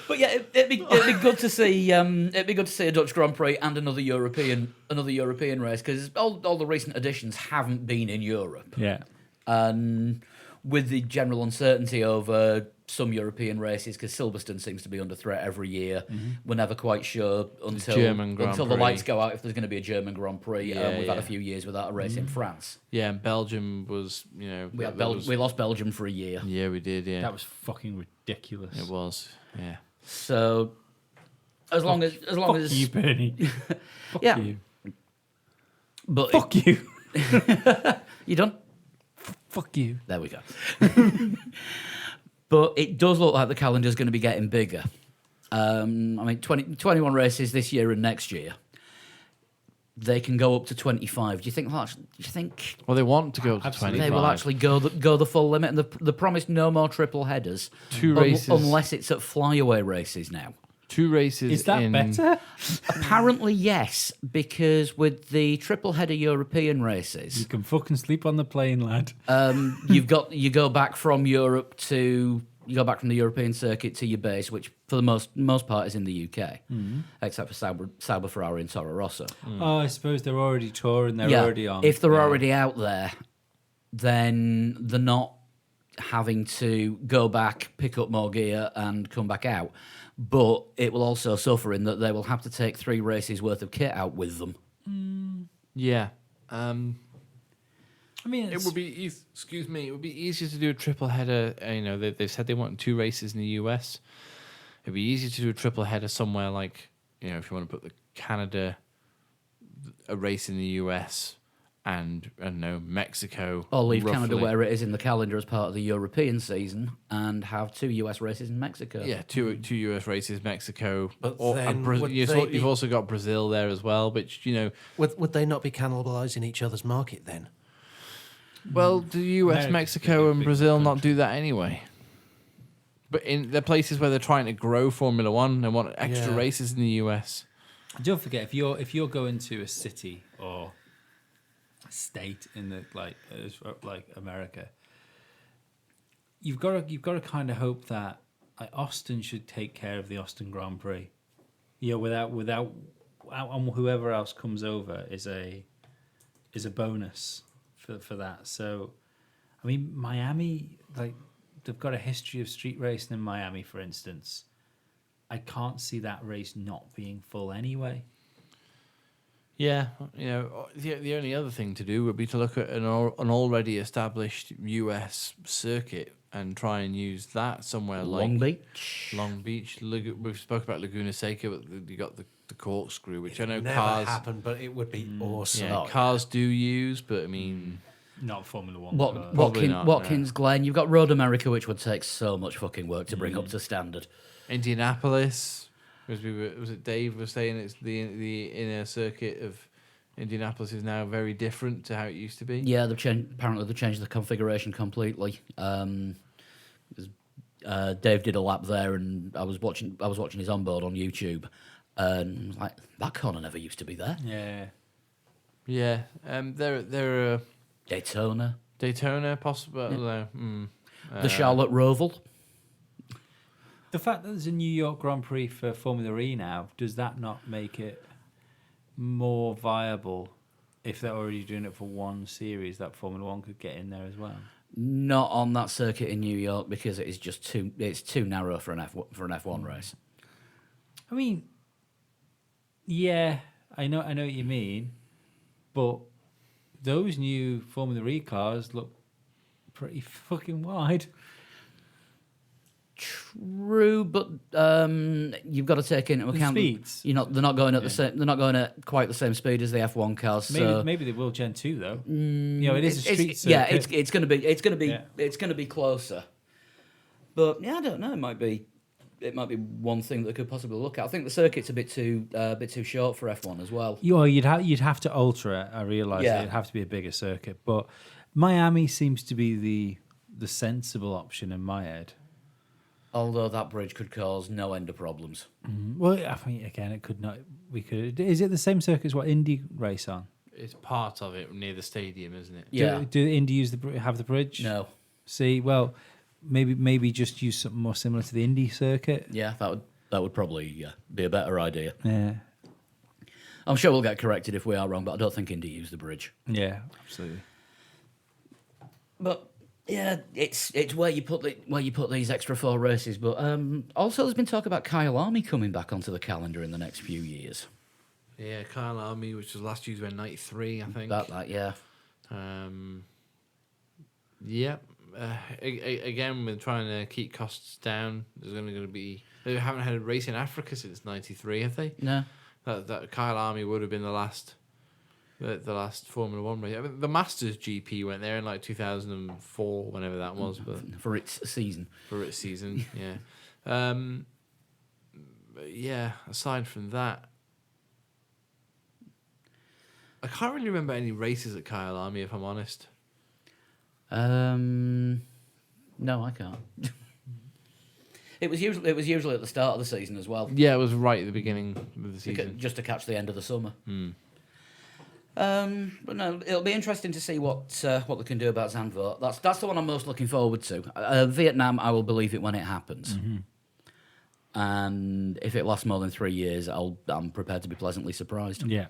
But yeah, it'd be good to see. It'd be good to see a Dutch Grand Prix and another European race because all the recent editions haven't been in Europe. Yeah. And with the general uncertainty over some European races, because Silverstone seems to be under threat every year, we're never quite sure until the Prix. lights go out if there's going to be a German Grand Prix. Yeah, We've had a few years without a race in France. Yeah, and Belgium was, We lost Belgium for a year. Yeah, we did. Yeah, That was fucking ridiculous. it was. Yeah. So as long as Fuck you, Bernie. Fuck Yeah. you. but Fuck you. you done? Fuck you. There we go. But it does look like the calendar's going to be getting bigger. I mean, 21 races this year and next year. They can go up to 25. Do you think Well, they want to go up to Absolutely. 25. they will actually go the full limit? And they promised no more triple headers. Two races. Unless it's at flyaway races now. 2 races. Is that in, better? Apparently, yes, because with the triple header European You races, can fucking sleep on the plane, lad. you go back from Europe to you go back from the European circuit to your base, which for the most part is in the UK, except for Sauber, Ferrari, and Toro Rosso. Oh, I suppose they're already touring. They're Yeah, already on. if they're Yeah. already out there, then they're not having to go back, pick up more gear, and come back out. But it will also suffer in that they will have to take 3 races worth of kit out with them. Yeah. I mean, It would be excuse me. It would be easier to do a triple header. They've said they want 2 races in the US. It'd be easier to do a triple header somewhere like if you want to put the Canada, a race in the US, and I don't know, Mexico. Or leave Canada roughly. where it is in the calendar as part of the European season and have 2 US races in Mexico. Yeah, two US races, Mexico. But and then would you've they be- you've also got Brazil there as well, which Would they not be cannibalising each other's market then? well, do US, America's Mexico, a and big Brazil not country. do that anyway? But in the places where they're trying to grow Formula One, they want extra Yeah. races in the US. don't forget if you're going to a city or a state in the like America, you've got to kind of hope that Austin should take care of the Austin Grand Prix. Without and whoever else comes over is a bonus for that. So, I mean, Miami, they've got a history of street racing in Miami, for instance. I can't see that race not being full anyway. Yeah, the only other thing to do would be to look at an already established US circuit and try and use that somewhere Long like Beach. Long Beach. We've spoke about Laguna Seca, but you got the corkscrew, which I know Never cars. happened, but it would be awesome. Yeah, cars do use, but I mean, Not Formula One. Probably not, no. Watkins Glen. You've got Road America, which would take so much fucking work to bring up to standard. Indianapolis. Was it Dave was saying it's the inner circuit of Indianapolis is now very different to how it used to be. Yeah, apparently they've changed the configuration completely. Dave did a lap there, and I was watching his onboard on YouTube, and like that corner never used to be there. Yeah. Yeah, there are Daytona, Daytona possible. the Charlotte Roval. The fact that there's a New York Grand Prix for Formula E now, does that not make it more viable if they're already doing it for one series that Formula One could get in there as well? Not on that circuit in New York because it is just too narrow for an F1 race. I mean, yeah, I know what you mean, but those new Formula E cars look pretty fucking wide. True, but you've got to take into The account speeds. they're not going at the same. They're not going at quite the same speed as the F1 cars. Maybe they will Gen 2 though. It is a street circuit. Yeah, it's going to be Yeah. it's going to be closer. But yeah, I don't know. It might be one thing that could possibly look at. I think the circuit's a bit too short for F1 as well. You'd have to alter it. I realise Yeah. it'd have to be a bigger circuit, but Miami seems to be the sensible option in my head. Although that bridge could cause no end of problems. Well, I mean, again, it could not. We could. Is it the same circuit as what Indy race on? It's part of it near the stadium, isn't it? Yeah. Do Indy have the bridge? No. See, well, maybe just use something more similar to the Indy circuit. Yeah, that would probably be a better idea. Yeah. I'm sure we'll get corrected if we are wrong, but I don't think Indy used the bridge. Yeah, absolutely. But yeah, it's where you put these extra 4 races. But also, there's been talk about Kyle Army coming back onto the calendar in the next few years. Yeah, Kyle Army, which was last used in '93, I think. That yeah. Yeah. Again, we're trying to keep costs down. There's going to be. They haven't had a race in Africa since '93, have they? No. That Kyle Army would have been the last Formula One race. I mean, the Masters GP went there in like 2004, whenever that was, but For its season. for its season, yeah. But yeah. Aside from that, I can't really remember any races at Kyle Army, if I'm honest. No, I can't. It was usually at the start of the season as well, Yeah, it was right at the beginning of the season. just to catch the end of the summer. But no, it'll be interesting to see what they can do about Zandvoort. That's the one I'm most looking forward to. Vietnam, I will believe it when it happens. And if it lasts more than 3 years, I'm prepared to be pleasantly surprised. Yeah.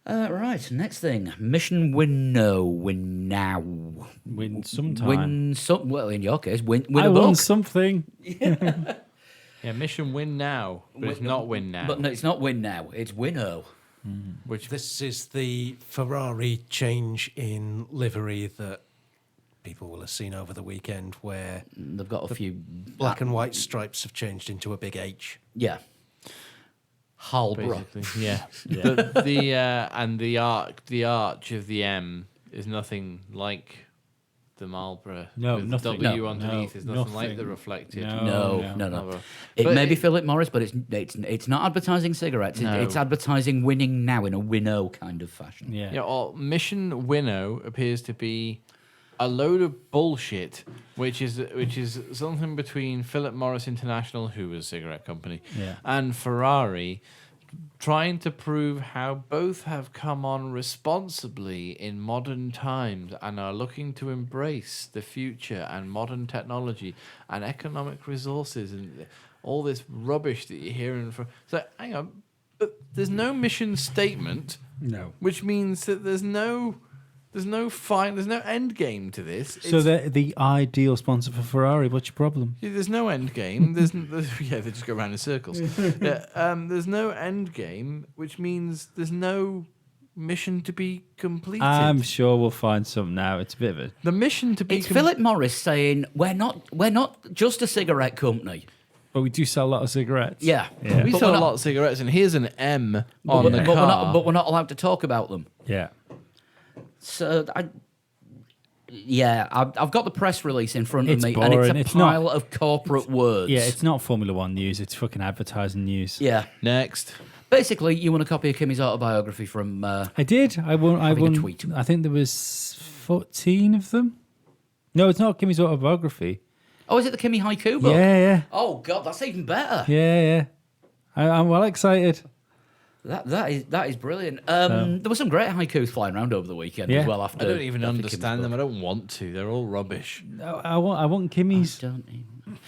Right, next thing. Mission win now. Win sometime. Well, in your case, win I a won book. something. Yeah, mission win now, but it's not win now. But no, it's not win now. It's winnow. Which This is the Ferrari change in livery that people will have seen over the weekend, where They've got a few black and white stripes have changed into a big H. Yeah. Halbro. basically, yeah. And the arch of the M is nothing like the Marlborough. No, with nothing. W No, underneath is nothing like nothing. the reflected. No. Marlborough. It But may be Philip Morris, but it's not advertising cigarettes. No. It's advertising winning now in a winnow kind of fashion. Yeah. Yeah, or Mission Winnow appears to be a load of bullshit, which is something between Philip Morris International, who was a cigarette company, Yeah. and Ferrari, trying to prove how both have come on responsibly in modern times and are looking to embrace the future and modern technology and economic resources and all this rubbish that you're hearing from. So hang on, but there's no mission statement, No. which means that there's no end game to this. So they're the ideal sponsor for Ferrari. What's your problem? There's no end game. There's they just go around in circles. Yeah, there's no end game, which means there's no mission to be completed. I'm sure we'll find some now. It's a bit of a... The mission to be It's Philip Morris saying we're not just a cigarette company. But we do sell a lot of cigarettes. Yeah. Yeah. We But sell we're a not- lot of cigarettes, and here's an M But, on the but car. we're not allowed to talk about them. Yeah. So I've got the press release in front It's of me, and boring. it's a It's not- pile of corporate words. Yeah, it's not Formula One news. It's fucking advertising news. Yeah. Next. Basically, you want a copy of Kimmy's autobiography from. I did. I won. I Having a won. tweet. I think there was 14 of them. No, it's not Kimmy's autobiography. Oh, is it the Kimmy Haiku book? Yeah. Oh God, that's even better. Yeah. I'm well excited. That is brilliant. There were some great haikus flying around over the weekend Yeah. as well. After I don't even after Kimmy's understand them. book. I don't want to. They're all rubbish. I want Kimmy's. Don't even.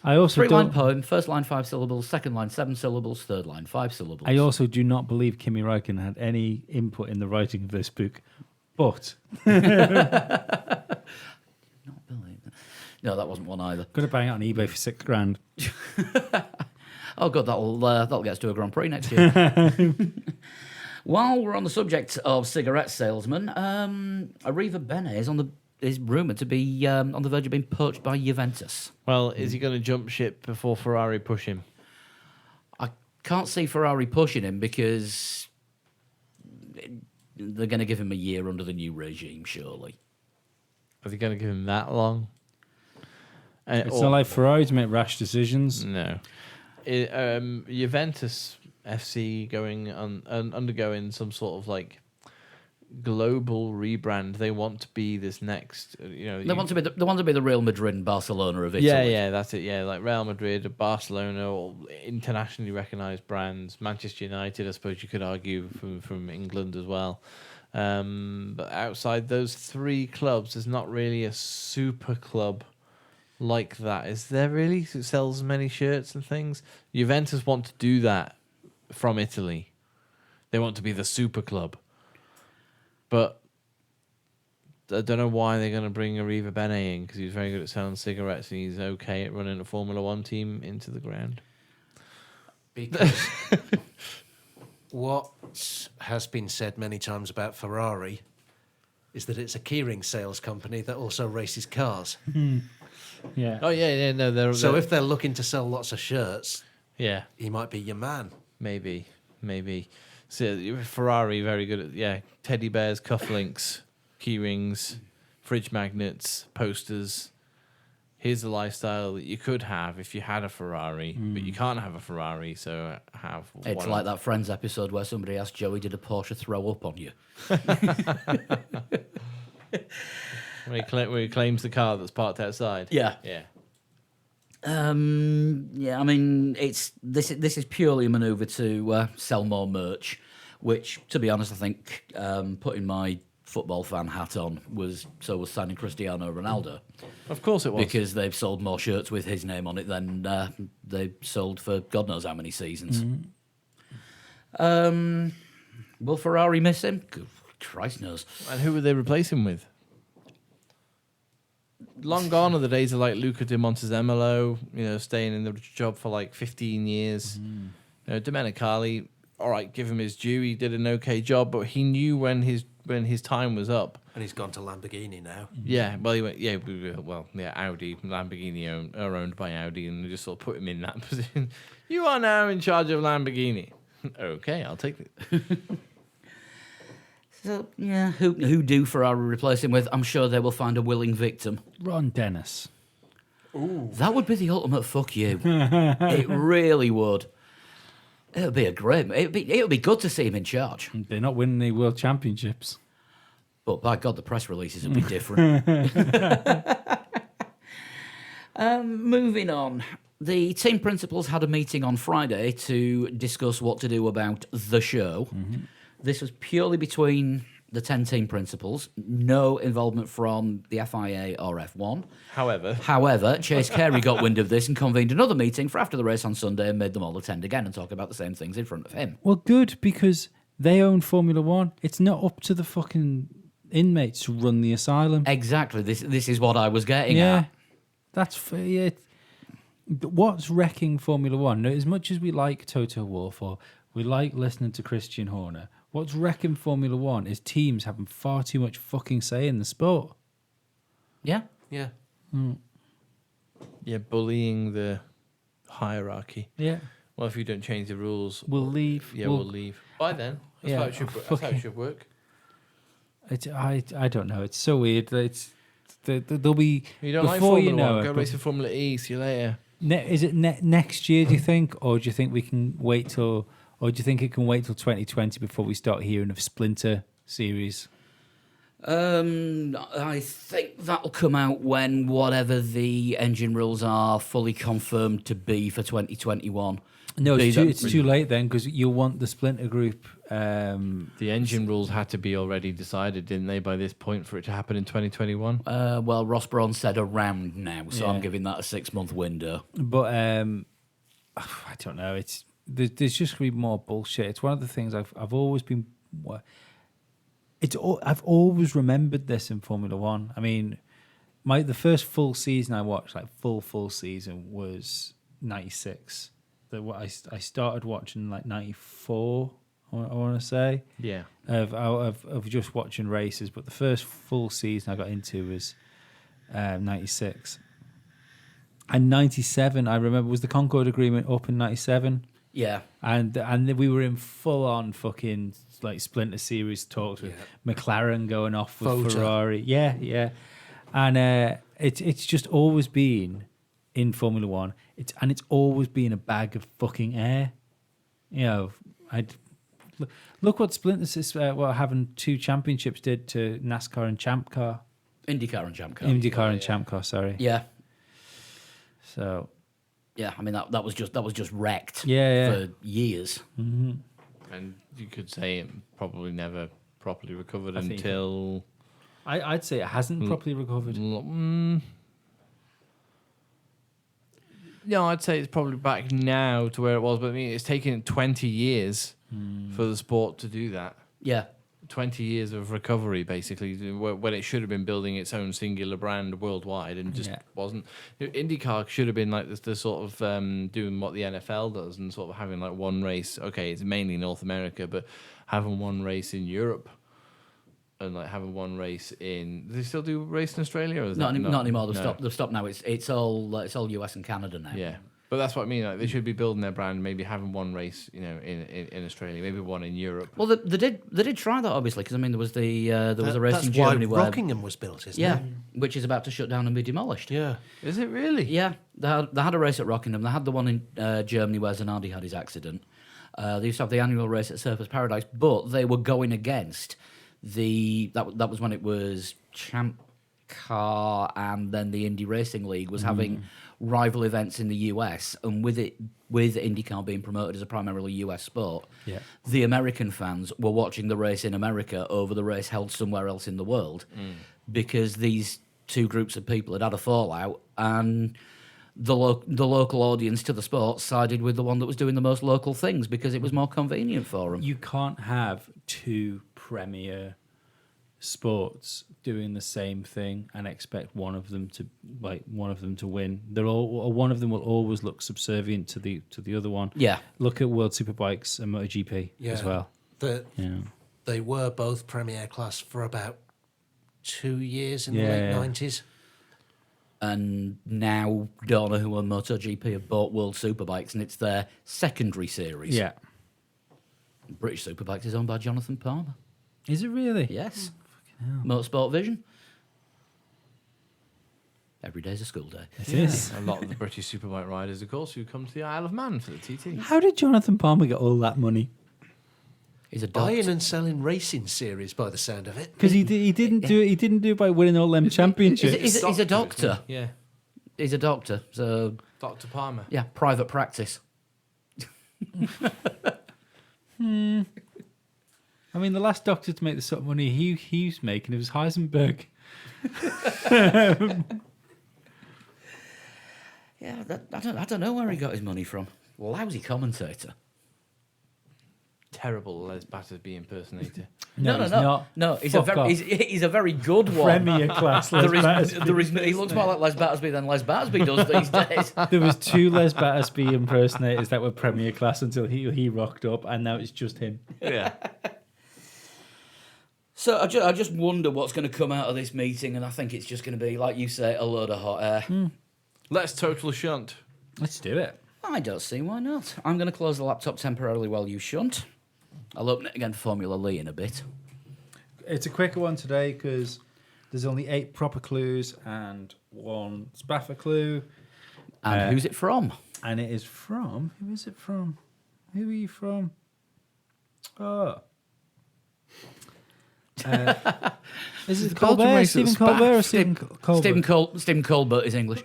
I also Three-line don't. poem. First line 5 syllables. Second line 7 syllables. Third line 5 syllables. I also do not believe Kimi Räikkönen had any input in the writing of this book. But Not believe that. No, that wasn't one either. gonna bang it on eBay for $6,000. Oh God, that'll get us to a Grand Prix next year. While we're on the subject of cigarette salesmen, Arriva Bene is rumoured to be on the verge of being poached by Juventus. Well, is he going to jump ship before Ferrari push him? I can't see Ferrari pushing him because they're going to give him a year under the new regime, surely. Are they going to give him that long? It's not like Ferrari to make rash decisions. No. Juventus FC undergoing some sort of like global rebrand. They want to be this next. They want to be the Real Madrid and Barcelona of Italy. Yeah, that's it. Yeah, like Real Madrid, Barcelona, all internationally recognised brands. Manchester United, I suppose you could argue from England as well. But outside those three clubs, there's not really a super club like that. Is there really? Who sells many shirts and things? Juventus want to do that from Italy. They want to be the super club. But I don't know why they're going to bring Arriva Bene in, because he's very good at selling cigarettes and he's okay at running a Formula One team into the ground. Because what has been said many times about Ferrari is that it's a keyring sales company that also races cars. Yeah. Oh yeah, no, So if they're looking to sell lots of shirts, yeah, he might be your man. maybe. So Ferrari very good at teddy bears, cufflinks, key rings, fridge magnets, posters. Here's the lifestyle that you could have if you had a Ferrari, but you can't have a Ferrari, so have. It's like that Friends episode where somebody asked Joey, "Did a Porsche throw up on you?" where he claims the car that's parked outside. Yeah. Yeah. I mean, this is purely a manoeuvre to sell more merch, which, to be honest, I think putting my football fan hat on was signing Cristiano Ronaldo. Of course it was. Because they've sold more shirts with his name on it than they sold for God knows how many seasons. Will Ferrari miss him? Christ knows. And who would they replace him with? Long gone are the days of like Luca Di Montezemolo, staying in the job for like 15 years. Domenicali, all right, give him his due. He did an okay job, but he knew when his time was up. And he's gone to Lamborghini now. Yeah, well, he went. Yeah, Audi, Lamborghini are owned by Audi, and they just sort of put him in that position. You are now in charge of Lamborghini. Okay, I'll take it. So, yeah, who do Ferrari replace him with? I'm sure they will find a willing victim. Ron Dennis. That would be the ultimate fuck you. It really would. It would be it would be good to see him in charge. They're not winning the world championships. But by God, the press releases would be different. Moving on. The team principals had a meeting on Friday to discuss what to do about the show. This was purely between the 10 team principals, no involvement from the FIA or F1. However, Chase Carey got wind of this and convened another meeting for after the race on Sunday and made them all attend again and talk about the same things in front of him. Well, good, because they own Formula One. It's not up to the fucking inmates to run the asylum. Exactly. This is what I was getting Yeah, at. that's yeah. What's wrecking Formula One? Now, as much as we like Toto Wolff or we like listening to Christian Horner, what's wrecking Formula One is teams having far too much fucking say in the sport. Yeah. Yeah. Yeah, bullying the hierarchy. Yeah. Well, if you don't change the rules, We'll leave. Yeah, we'll leave. By then, that's Yeah, how it should. That's how it should work. I don't know. It's so weird. There'll be You don't like before Formula you know One, it. go race for Formula E. See you later. Is it next year? Do you think, or do you think we can wait till, or do you think it can wait till 2020 before we start hearing of Splinter series? I think that'll come out when whatever the engine rules are fully confirmed to be for 2021. No, Be it's that- too late then, because you'll want the Splinter group. The engine rules had to be already decided, didn't they, by this point for it to happen in 2021? Well, Ross Brawn said around now, so I'm Yeah. giving that a 6-month window. But I don't know. There's just gonna be more bullshit. It's one of the things I've always been. I've always remembered this in Formula One. I mean, the first full season I watched, like full season, was '96. I started watching like '94. I want to say. Yeah. Of just watching races, but the first full season I got into was '96. And '97, I remember, was the Concord Agreement up in '97, Yeah. and we were in full on fucking like Splinter Series talks with McLaren going off with Photo. Ferrari. Yeah, and it's just always been in Formula One. It's always been a bag of fucking air. Look what Splinter what having 2 championships did to NASCAR and Champ Car. IndyCar and Champ Car. IndyCar and Champ Car, sorry. Yeah. So Yeah, I mean that was just wrecked Yeah. for years. And you could say it probably never properly recovered I think- until. I'd say it hasn't properly recovered. No, I'd say it's probably back now to where it was, but I mean, it's taken 20 years for the sport to do that. Yeah. 20 years of recovery, basically, when it should have been building its own singular brand worldwide and just Yeah. wasn't. IndyCar should have been like the sort of doing what the NFL does and sort of having like one race. Okay, it's mainly North America, but having one race in Europe and like having one race in. Do they still do race in Australia? Or is Not, that not anymore. They've No. stopped. They've stopped now. It's all US and Canada now. Yeah. But that's what I mean. Like they should be building their brand, maybe having one race, in Australia, maybe one in Europe. Well, they did try that obviously because I mean there was a race That's in why Germany where Rockingham was built, isn't yeah, it? which is about to shut down and be demolished. Yeah. Is it really? Yeah, they had a race at Rockingham. They had the one in Germany where Zanardi had his accident. They used to have the annual race at Surfers Paradise, but they were going against that was when it was IndyCar and then the Indy Racing League was having rival events in the US, and with IndyCar being promoted as a primarily US sport, Yeah. the American fans were watching the race in America over the race held somewhere else in the world because these two groups of people had a fallout, and the local audience to the sport sided with the one that was doing the most local things because it was more convenient for them. You can't have two premier sports doing the same thing and expect one of them to win. One of them will always look subservient to the other one. Yeah. Look at World Superbikes and MotoGP as well. They were both Premier class for about 2 years in the Yeah, late yeah. 90s. And now Dorna, who own MotoGP, have bought World Superbikes, and it's their secondary series. Yeah. British Superbikes is owned by Jonathan Palmer. Is it really? Yes. Motorsport Vision. Every day's a school day. It is. A lot of the British Superbike riders, of course, who come to the Isle of Man for the TT. How did Jonathan Palmer get all that money? He's a Buying doctor. and selling racing series, by the sound of it. Because he didn't do it. He didn't do it by winning all them championships. He's a doctor. Yeah. He's a doctor. So, Dr. Palmer. yeah, private practice. I mean, the last doctor to make the sort of money he was making, it was Heisenberg. Yeah, I don't know where he got his money from. Lousy commentator. Terrible Les Battersby impersonator. No, he's not. No, he's Fuck off. he's a very good one. Premier class. Les Battersby. There is, he looks more like Les Battersby than Les Battersby does these days. There was 2 Les Battersby impersonators that were Premier class until he rocked up, and now it's just him. Yeah. So I just wonder what's going to come out of this meeting, and I think it's just going to be, like you say, a load of hot air. Let's total shunt. Let's do it. I don't see why not. I'm going to close the laptop temporarily while you shunt. I'll open it again for Formula Lee in a bit. It's a quicker one today because there's only 8 proper clues and 1 Spaffer clue. And who's it from? And it is from... Who is it from? Who are you from? Oh. Is it Belgian Colbert? race Stephen at Colbert or Spaff. Stephen Colbert? Stephen Colbert is English.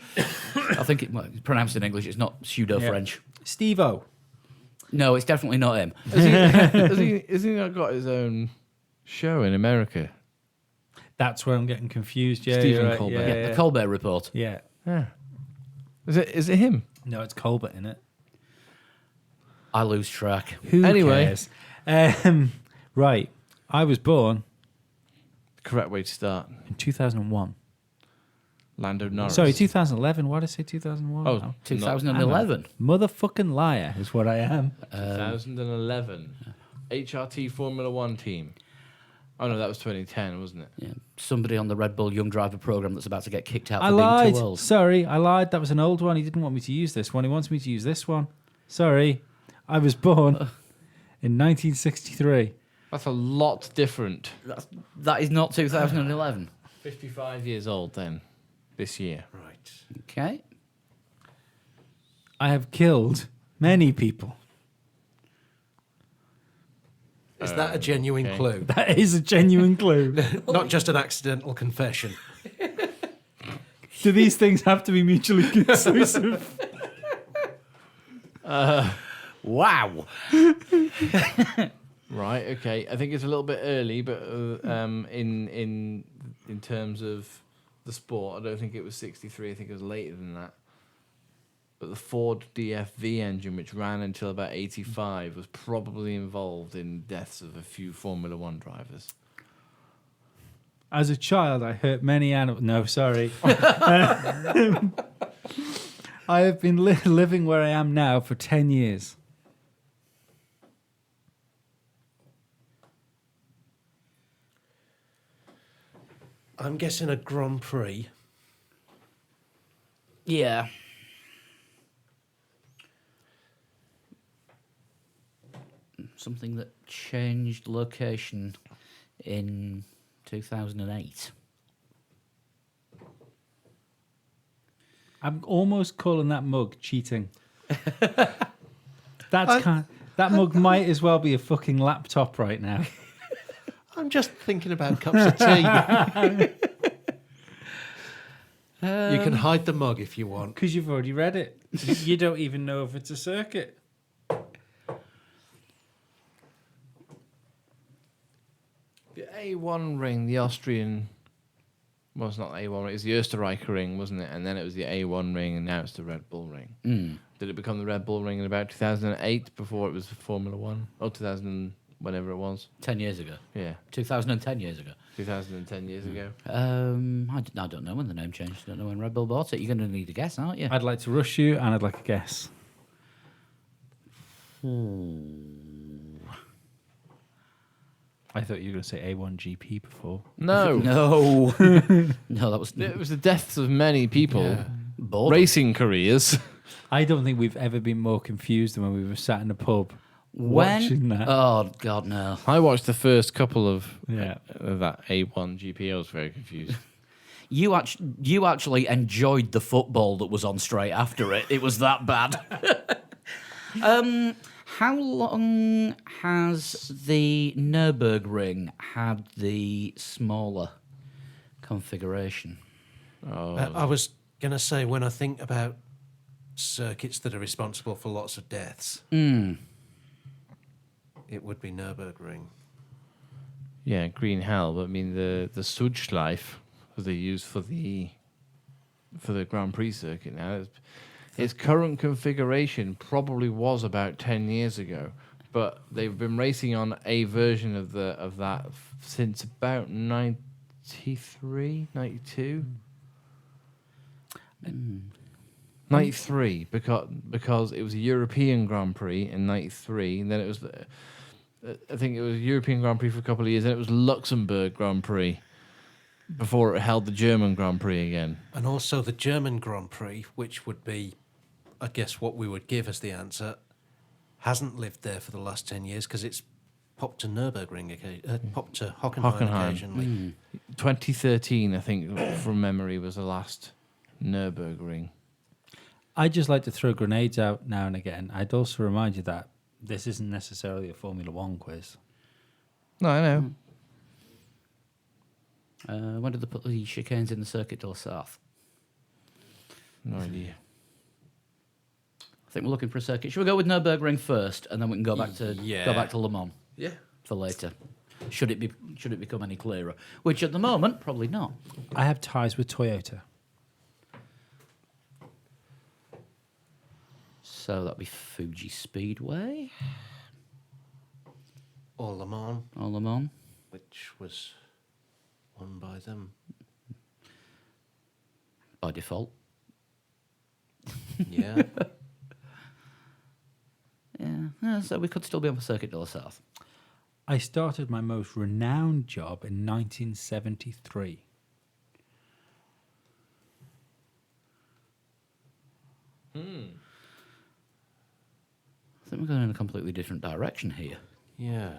I think it's pronounced in English. It's not pseudo-French. Steve-O. No, it's definitely not him. Has he not got his own show in America? That's where I'm getting confused. Yeah, Stephen you're right. Colbert. Yeah, The Colbert Report. yeah. Yeah. Is it him? No, it's Colbert in it. I lose track. Who Anyway. cares? Right. I was born Correct way to start. in 2001. Lando Norris. Sorry, 2011. Why did I say 2001? Oh, now? 2011. Motherfucking liar is what I am. 2011. HRT Formula One team. Oh no, that was 2010, wasn't it? Yeah, somebody on the Red Bull Young Driver program that's about to get kicked out I for being lied. too old. Sorry, I lied. That was an old one. He didn't want me to use this one. He wants me to use this one. Sorry. I was born in 1963. That's a lot different. That is not 2011. 55 years old then, this year. Right. Okay. I have killed many people. Is that a genuine okay. clue? That is a genuine clue. Not just an accidental confession. Do these things have to be mutually exclusive? Wow. Right. Okay. I think it's a little bit early, but in terms of the sport, I don't think it was 63. I think it was later than that. But the Ford DFV engine, which ran until about 85, was probably involved in deaths of a few Formula One drivers. As a child, I hurt many animals. No, sorry. I have been living where I am now for 10 years. I'm guessing a Grand Prix. Yeah. Something that changed location in 2008. I'm almost calling that mug cheating. That mug might as well be a fucking laptop right now. I'm just thinking about cups of tea. You can hide the mug if you want. Because you've already read it. You don't even know if it's a circuit. The A1 ring, the Austrian. Well, it's not the A1 ring. It's the Österreicher ring, wasn't it? And then it was the A1 ring, and now it's the Red Bull ring. Did it become the Red Bull ring in about 2008 before it was Formula One? Or 2000, whenever it was? 10 years ago. Yeah, 2010 years ago. 2010 years ago. I don't know when the name changed. I don't know when Red Bull bought it. You're going to need a guess, aren't you? I'd like to rush you, and I'd like a guess. I thought you were going to say A1 GP before. No. No. No, that was It was the deaths of many people. boredom. Racing careers. I don't think we've ever been more confused than when we were sat in a pub When? watching that. Oh, God, no. I watched the first couple of Yeah. that A1 GP. I was very confused. You actually enjoyed the football that was on straight after it. It was that bad. How long has the Nürburgring had the smaller configuration? I was going to say, when I think about circuits that are responsible for lots of deaths, it would be Nürburgring. Yeah, Green Hell. But I mean, the Sudschleif that they use for the Grand Prix circuit now. Its current configuration probably was about 10 years ago, but they've been racing on a version of that since about 93, 92. 93, because it was a European Grand Prix in 93, and then it was, I think it was a European Grand Prix for a couple of years, and it was Luxembourg Grand Prix before it held the German Grand Prix again. And also the German Grand Prix, which would be, I guess, what we would give as the answer, hasn't lived there for the last 10 years because it's popped to Nürburgring, popped to Hockenheim occasionally. 2013, I think, from memory, was the last Nürburgring. I'd just like to throw grenades out now and again. I'd also remind you that this isn't necessarily a Formula One quiz. No, I know. When did they put the chicanes in the Circuit de la Sarthe? No idea. I think we're looking for a circuit. Should we go with Nürburgring first, and then we can go back to Le Mans Yeah. for later? Should it become any clearer? Which at the moment, probably not. I have ties with Toyota. So that'd be Fuji Speedway Or Le Mans, or Le Mans. which was won by them. By default. Yeah. Yeah, so we could still be on the Circuit de la Sarthe. I started my most renowned job in 1973. I think we're going in a completely different direction here. Yeah.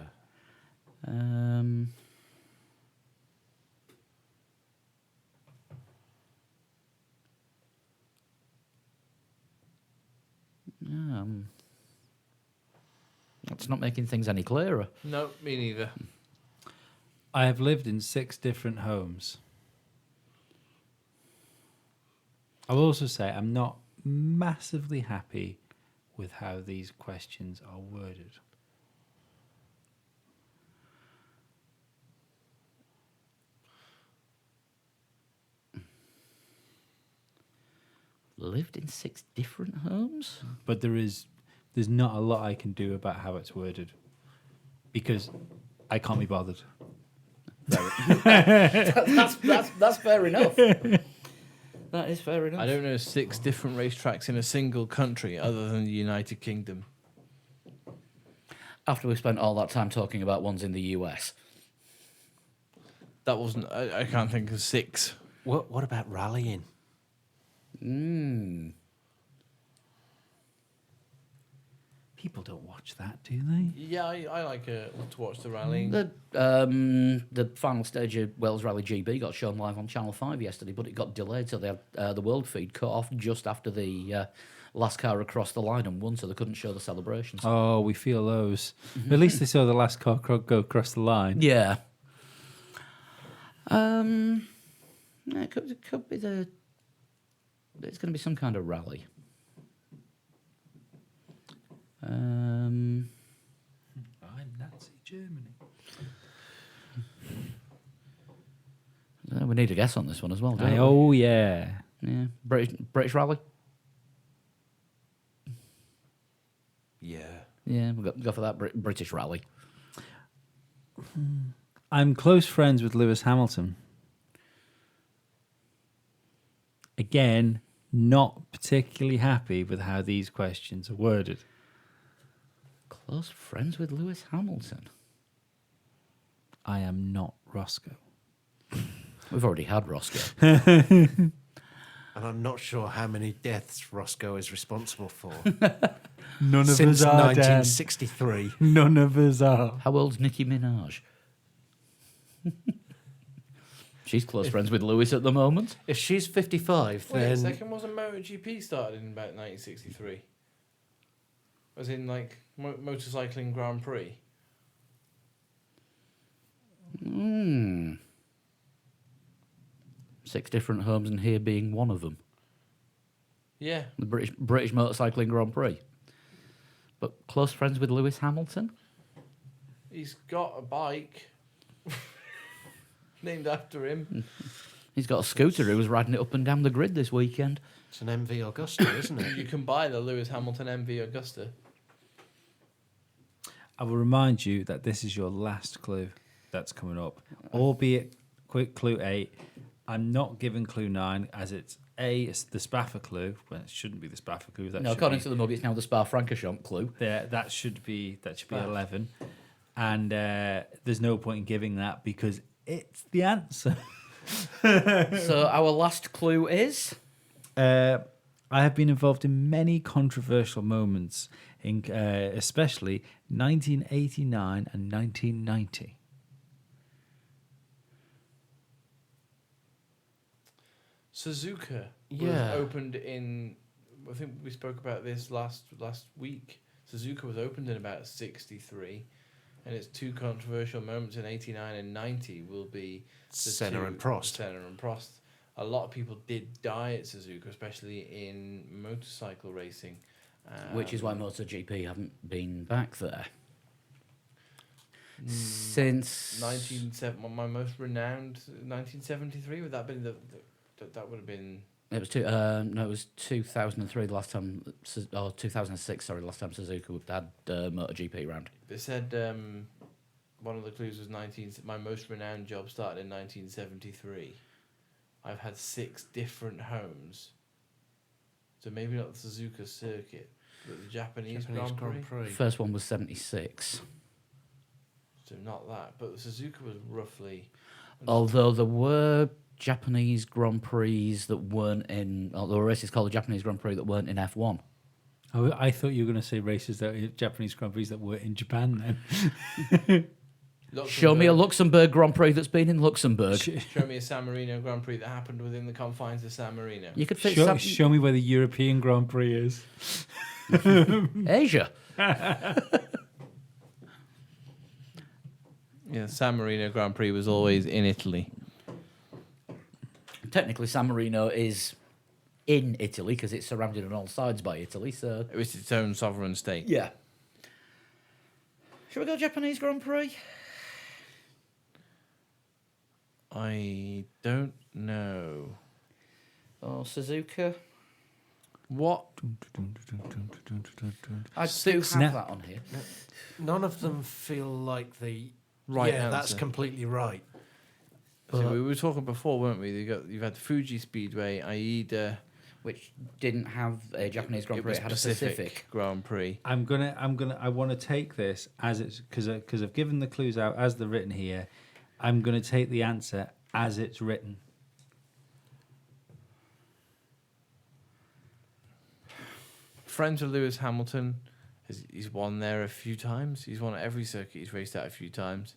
That's not making things any clearer. No, me neither. I have lived in 6 different homes. I will also say I'm not massively happy with how these questions are worded. Lived in 6 different homes? But there's not a lot I can do about how it's worded because I can't be bothered. That's fair enough. That is fair enough. I don't know 6 different racetracks in a single country other than the United Kingdom. After we spent all that time talking about ones in the US. That wasn't. I can't think of 6. What about rallying? People don't watch that, do they? Yeah, I like to watch the rallying. The final stage of Wales Rally GB got shown live on Channel 5 yesterday, but it got delayed, so they had the world feed cut off just after the last car across the line and won, so they couldn't show the celebrations. Oh, we feel those. At least they saw the last car go across the line. Yeah. It could be the It's going to be some kind of rally. I'm Nazi Germany. We need a guess on this one as well, don't we? Oh yeah. Yeah. British rally? Yeah. Yeah, we'll go for that British rally. I'm close friends with Lewis Hamilton. Again, not particularly happy with how these questions are worded. Close friends with Lewis Hamilton. I am not Roscoe. We've already had Roscoe. And I'm not sure how many deaths Roscoe is responsible for. None Since 1963. None of us are. How old's Nicki Minaj? She's close friends with Lewis at the moment. If she's 55, Wait a then second, wasn't MotoGP started in about 1963? As in, like, motorcycling Grand Prix? Hmm. 6 different homes, and here being one of them. Yeah. The British Motorcycling Grand Prix. But close friends with Lewis Hamilton? He's got a bike named after him. He's got a scooter who was riding it up and down the grid this weekend. it's an MV Augusta, isn't it? You can buy the Lewis Hamilton MV Augusta. I will remind you that this is your last clue that's coming up. Albeit, quick clue 8. I'm not giving clue 9 as it's the Spaffer clue. Well, it shouldn't be the Spaffer clue. That No, should according be, to the mug, it's now the Spa-Francorchamps clue. that should be 11. And there's no point in giving that because it's the answer. So our last clue is? I have been involved in many controversial moments, especially 1989 and 1990. Suzuka Yeah. was opened in. I think we spoke about this last week. Suzuka was opened in about 63, and its 2 controversial moments in 89 and 90 will be the Senna 2 and Prost. Senna and Prost. A lot of people did die at Suzuka, especially in motorcycle racing. Which is why MotoGP haven't been back there. Since... 1970, my most renowned 1973. Would that been that would have been? It was it was 2003 the last time, or 2006. Sorry, the last time Suzuka had MotoGP round. They said one of the clues was 19. My most renowned job started in 1973. I've had 6 different homes, so maybe not the Suzuka circuit, but the Japanese Grand Prix. First one was 76. So not that, but Suzuka was roughly. Although there were Japanese Grand Prix that weren't in, or there were races called the Japanese Grand Prix that weren't in F1. I thought you were going to say races that Japanese Grand Prix that were in Japan then. Show me a Luxembourg Grand Prix that's been in Luxembourg. Show me a San Marino Grand Prix that happened within the confines of San Marino. You could fit Show me where the European Grand Prix is. Asia. Yeah, San Marino Grand Prix was always in Italy. Technically, San Marino is in Italy because it's surrounded on all sides by Italy. So It was its own sovereign state. yeah. Should we go Japanese Grand Prix? I don't know. Or Suzuka? What? I do Six- have No. that on here. None of them feel like the Right Yeah, that's answer. completely right. So we were talking before, weren't we? You've had Fuji Speedway, AIDA, Which didn't have a Japanese Grand it Prix. was It had a Pacific. Grand Prix. I want to take this as it's because I've given the clues out as they're written here. I'm going to take the answer as it's written. Friends of Lewis Hamilton, he's won there a few times. He's won at every circuit he's raced at a few times.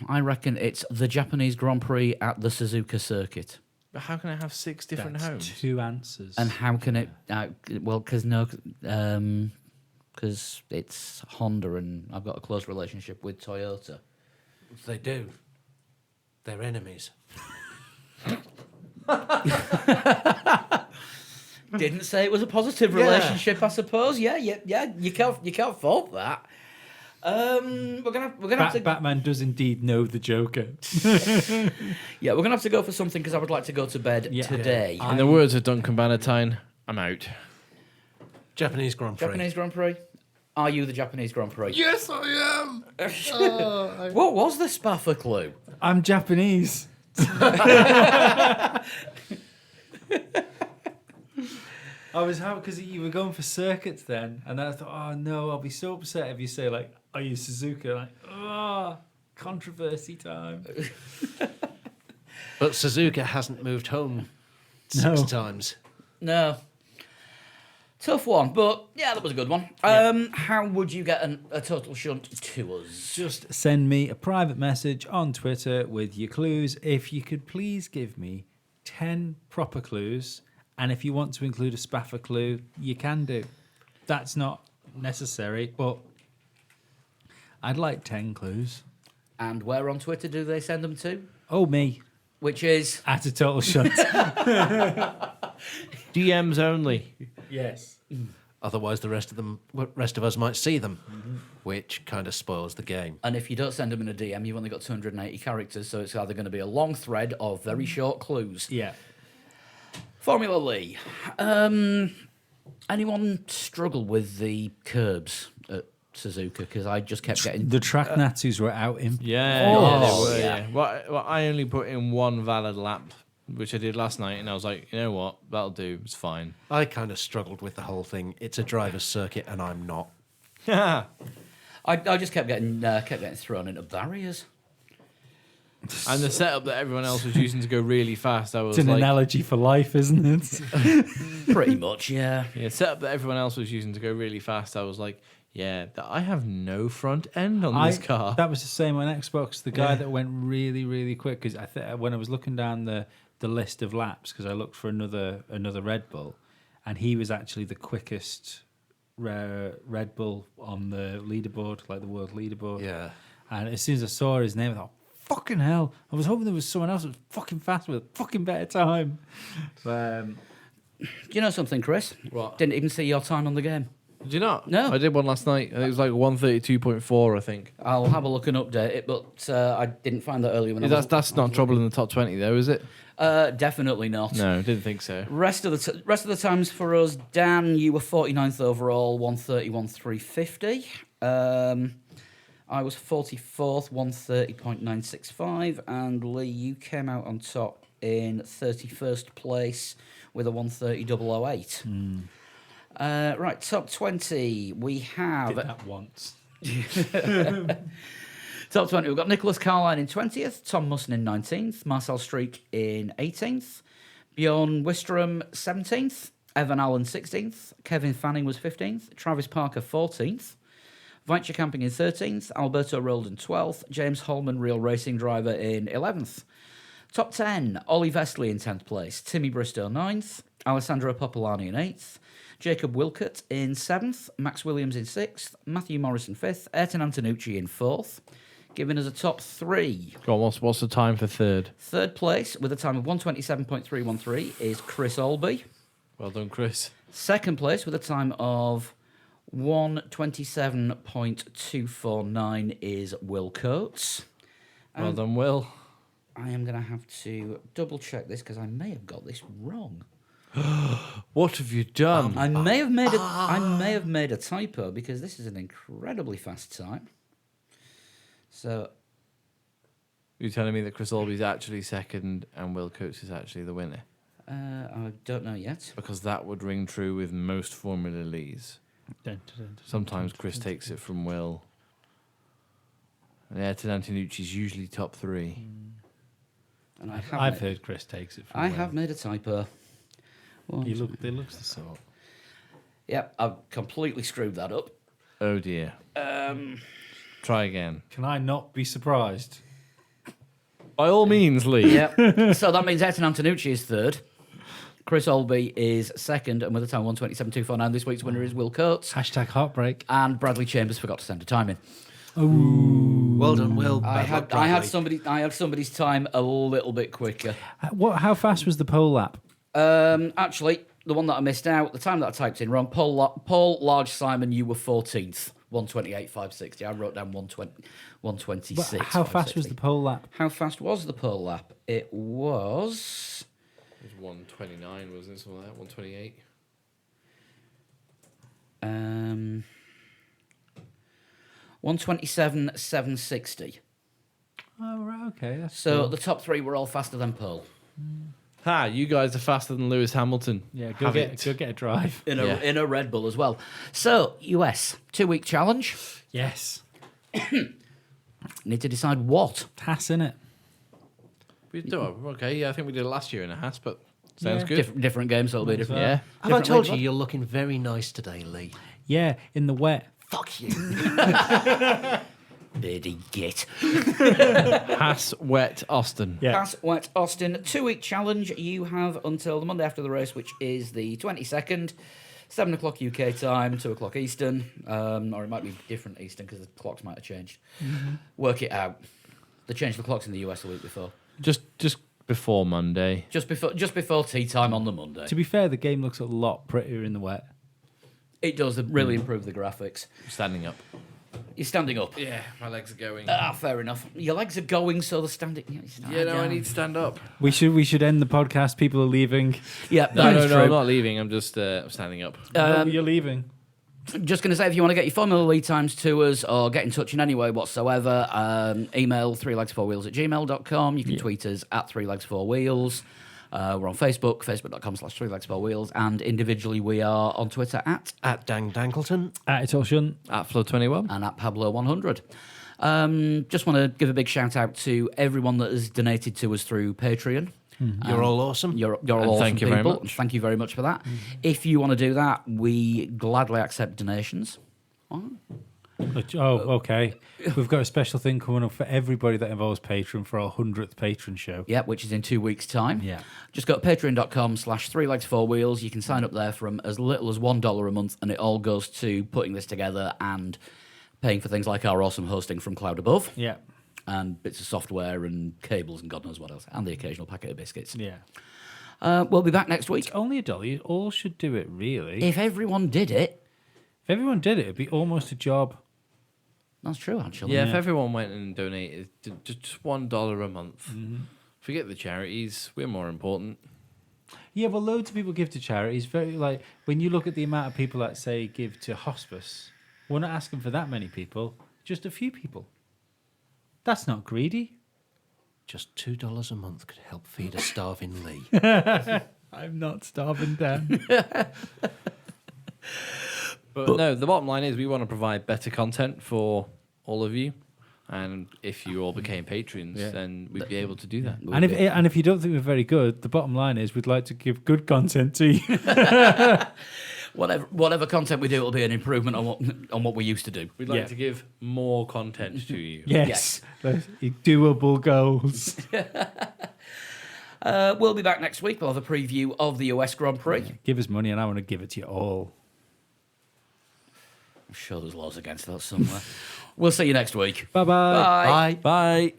I reckon it's the Japanese Grand Prix at the Suzuka circuit. But how can I have 6 different That's homes? 2 answers. And how can it? Well, because it's Honda, and I've got a close relationship with Toyota. They do. They're enemies. Didn't say it was a positive relationship, I suppose. Yeah. You can't fault that. We're gonna have to. Batman does indeed know the Joker. Yeah, we're gonna have to go for something because I would like to go to bed today. In the words of Duncan Bannatyne, I'm out. Japanese Grand Prix. Japanese Grand Prix. Are you the Japanese Grand Prix? Yes, I am. What was the Spaffer clue? I'm Japanese. I was happy because you were going for circuits then, and then I thought, oh no, I'll be so upset if you say like, "Are you Suzuka?" Like, oh, controversy time. But Suzuka hasn't moved home No. 6 times. No. Tough one, but yeah, that was a good one. How would you get a total shunt to us? Just send me a private message on Twitter with your clues. If you could please give me 10 proper clues, and if you want to include a Spaffer clue, you can do. That's not necessary, but I'd like 10 clues. And where on Twitter do they send them to? Oh, me. Which is At a total shunt. DMs only. Yes. Otherwise, the rest of us might see them, which kind of spoils the game. and if you don't send them in a DM, you've only got 280 characters, so it's either going to be a long thread or very short clues. Yeah. Formula Lee. Anyone struggle with the curbs at Suzuka? Because I just kept getting... The track Natsus were out in. Yeah, Oh, they were, yeah. yeah. Well, I only put in one valid lap, which I did last night, and I was like, you know what, that'll do. It's fine. I kind of struggled with the whole thing. It's a driver's circuit, and I'm not. I just kept getting thrown into barriers. And the setup that everyone else was using to go really fast, I was It's an like, analogy for life, isn't it? Pretty much, yeah. yeah, setup that everyone else was using to go really fast, I was like, yeah, I have no front end on this car. That was the same on Xbox. The guy that went really, really quick, because when I was looking down the list of laps, because I looked for another Red Bull, and he was actually the quickest Red Bull on the leaderboard, like the world leaderboard. Yeah. And as soon as I saw his name, I thought, fucking hell. I was hoping there was someone else that was fucking fast with a fucking better time. Do you know something, Chris? What? Didn't even see your time on the game. Did you not? No. I did one last night. It was like 132.4, I think. I'll have a look and update it, but I didn't find that earlier. That's not trouble in the top 20, though, is it? Definitely not. No, didn't think so. Rest of the times for us, Dan, you were 49th overall, 131.350. I was 44th, 130.965, and Lee, you came out on top in 31st place with a 130.008. Right, top 20, we have... Did that once. Top 20, we've got Nicholas Carline in 20th, Tom Musson in 19th, Marcel Streak in 18th, Bjorn Wistrom 17th, Evan Allen 16th, Kevin Fanning was 15th, Travis Parker 14th, Weitzer Camping in 13th, Alberto Roldan 12th, James Holman, real racing driver, in 11th. Top 10, Ollie Vestley in 10th place, Timmy Bristow 9th, Alessandro Popolani in 8th, Jacob Wilcott in 7th, Max Williams in 6th, Matthew Morrison 5th, Ayrton Antonucci in 4th, giving us a top 3. Go on, what's the time for third? Third place, with a time of 127.313, is Chris Olby. Well done, Chris. Second place, with a time of 127.249, is Will Coates. Well done, Will. I am going to have to double check this because I may have got this wrong. What have you done? I may have made a typo because this is an incredibly fast time. So You're telling me that Chris Olby's actually second and Will Coates is actually the winner? I don't know yet. Because that would ring true with most Formula Lees. Sometimes Chris takes it from Will. And Ayrton Antonucci's usually top 3. And I've heard Chris takes it from I Will. have made a typo. He looks the sort. Yep, I've completely screwed that up. Oh dear. Try again. Can I not be surprised? By all means, Lee. Yep. So that means Ayrton Antonucci is third. Chris Olby is second, and with a time 127.249, this week's winner is Will Coates. Hashtag heartbreak. And Bradley Chambers forgot to send a time in. Well done, Will. I Bad luck, had Bradley. I had somebody's time a little bit quicker. How fast was the pole lap? Actually, the one that I missed out, the time that I typed in wrong. Paul Large Simon, you were 14th, 128.560. I wrote down 126. But how fast was the pole lap? How fast was the pole lap? It was. It was 129, wasn't it? Something like that, 128. 127.760. Oh, right, okay. That's So cool. the top three were all faster than Paul Ha! You guys are faster than Lewis Hamilton. Yeah, go Have get it. a drive. in Yeah. a Red Bull as well. So US 2-week challenge. Yes. Need to decide what. Tass in it. We do. Okay, yeah, I think we did it last year in a hat, but sounds Yeah. good. Different games, so it'll be different. Yeah. Have I Different told league, you what? you're looking very nice today, Lee? Yeah, in the wet. Fuck you. Beardy git. Haas, wet, Austin. Yeah. Pass Wet Austin 2-week challenge. You have until the Monday after the race, which is the 22nd, 7 o'clock UK time, 2 o'clock Eastern, or it might be different Eastern because the clocks might have changed. Work it out. They changed the clocks in the US the week before, Just before Monday. just before tea time on the Monday. To be fair, the game looks a lot prettier in the wet. It does really improve the graphics. Standing up. You're standing up. Yeah, my legs are going. Fair enough. Your legs are going, so they're standing. It's not Yeah, no, I down. need to stand up. We should end the podcast. People are leaving. Yeah, No, that no, is no, I'm true. not leaving. I'm just standing up. You're leaving. Just going to say, if you want to get your Formula lead times to us or get in touch in any way whatsoever, email 3legs4wheels@gmail.com. You can tweet us at 3legs4wheels. We're on Facebook, facebook.com/3legs4wheels. And individually, we are on Twitter at Dang Dangleton. It's all shun. At Flow21. and at Pablo100. Just want to give a big shout out to everyone that has donated to us through Patreon. You're all awesome. You're all And awesome thank you very people. much. Thank you very much for that. If you want to do that, we gladly accept donations. Oh, okay. We've got a special thing coming up for everybody that involves Patreon for our 100th patron show. Yeah, which is in 2 weeks' time. Yeah. Just go to patreon.com/3legs4wheels. You can sign up there from as little as $1 a month, and it all goes to putting this together and paying for things like our awesome hosting from Cloud Above Yeah. and bits of software and cables and God knows what else, and the occasional packet of biscuits. Yeah. We'll be back next week. It's only $1. You all should do it, really. If everyone did it, If everyone did it, it'd be almost a job. that's true, actually. Yeah, if Yeah. everyone went and donated just $1 a month, forget the charities. We're more important. Yeah, well, loads of people give to charities. Very like when you look at the amount of people that say give to hospice, we're not asking for that many people, just a few people. That's not greedy. Just $2 a month could help feed a starving Lee. I'm not starving down. But no, the bottom line is we want to provide better content for all of you. And if you all became patrons, Yeah. then we'd be able to do that. And if you don't think we're very good, the bottom line is we'd like to give good content to you. Whatever content we do, it'll be an improvement on what we used to do. We'd like Yeah. to give more content to you. Yes. Doable goals. We'll be back next week. We'll have a preview of the US Grand Prix. Give us money and I want to give it to you all. I'm sure there's laws against that somewhere. We'll see you next week. Bye-bye. Bye. Bye.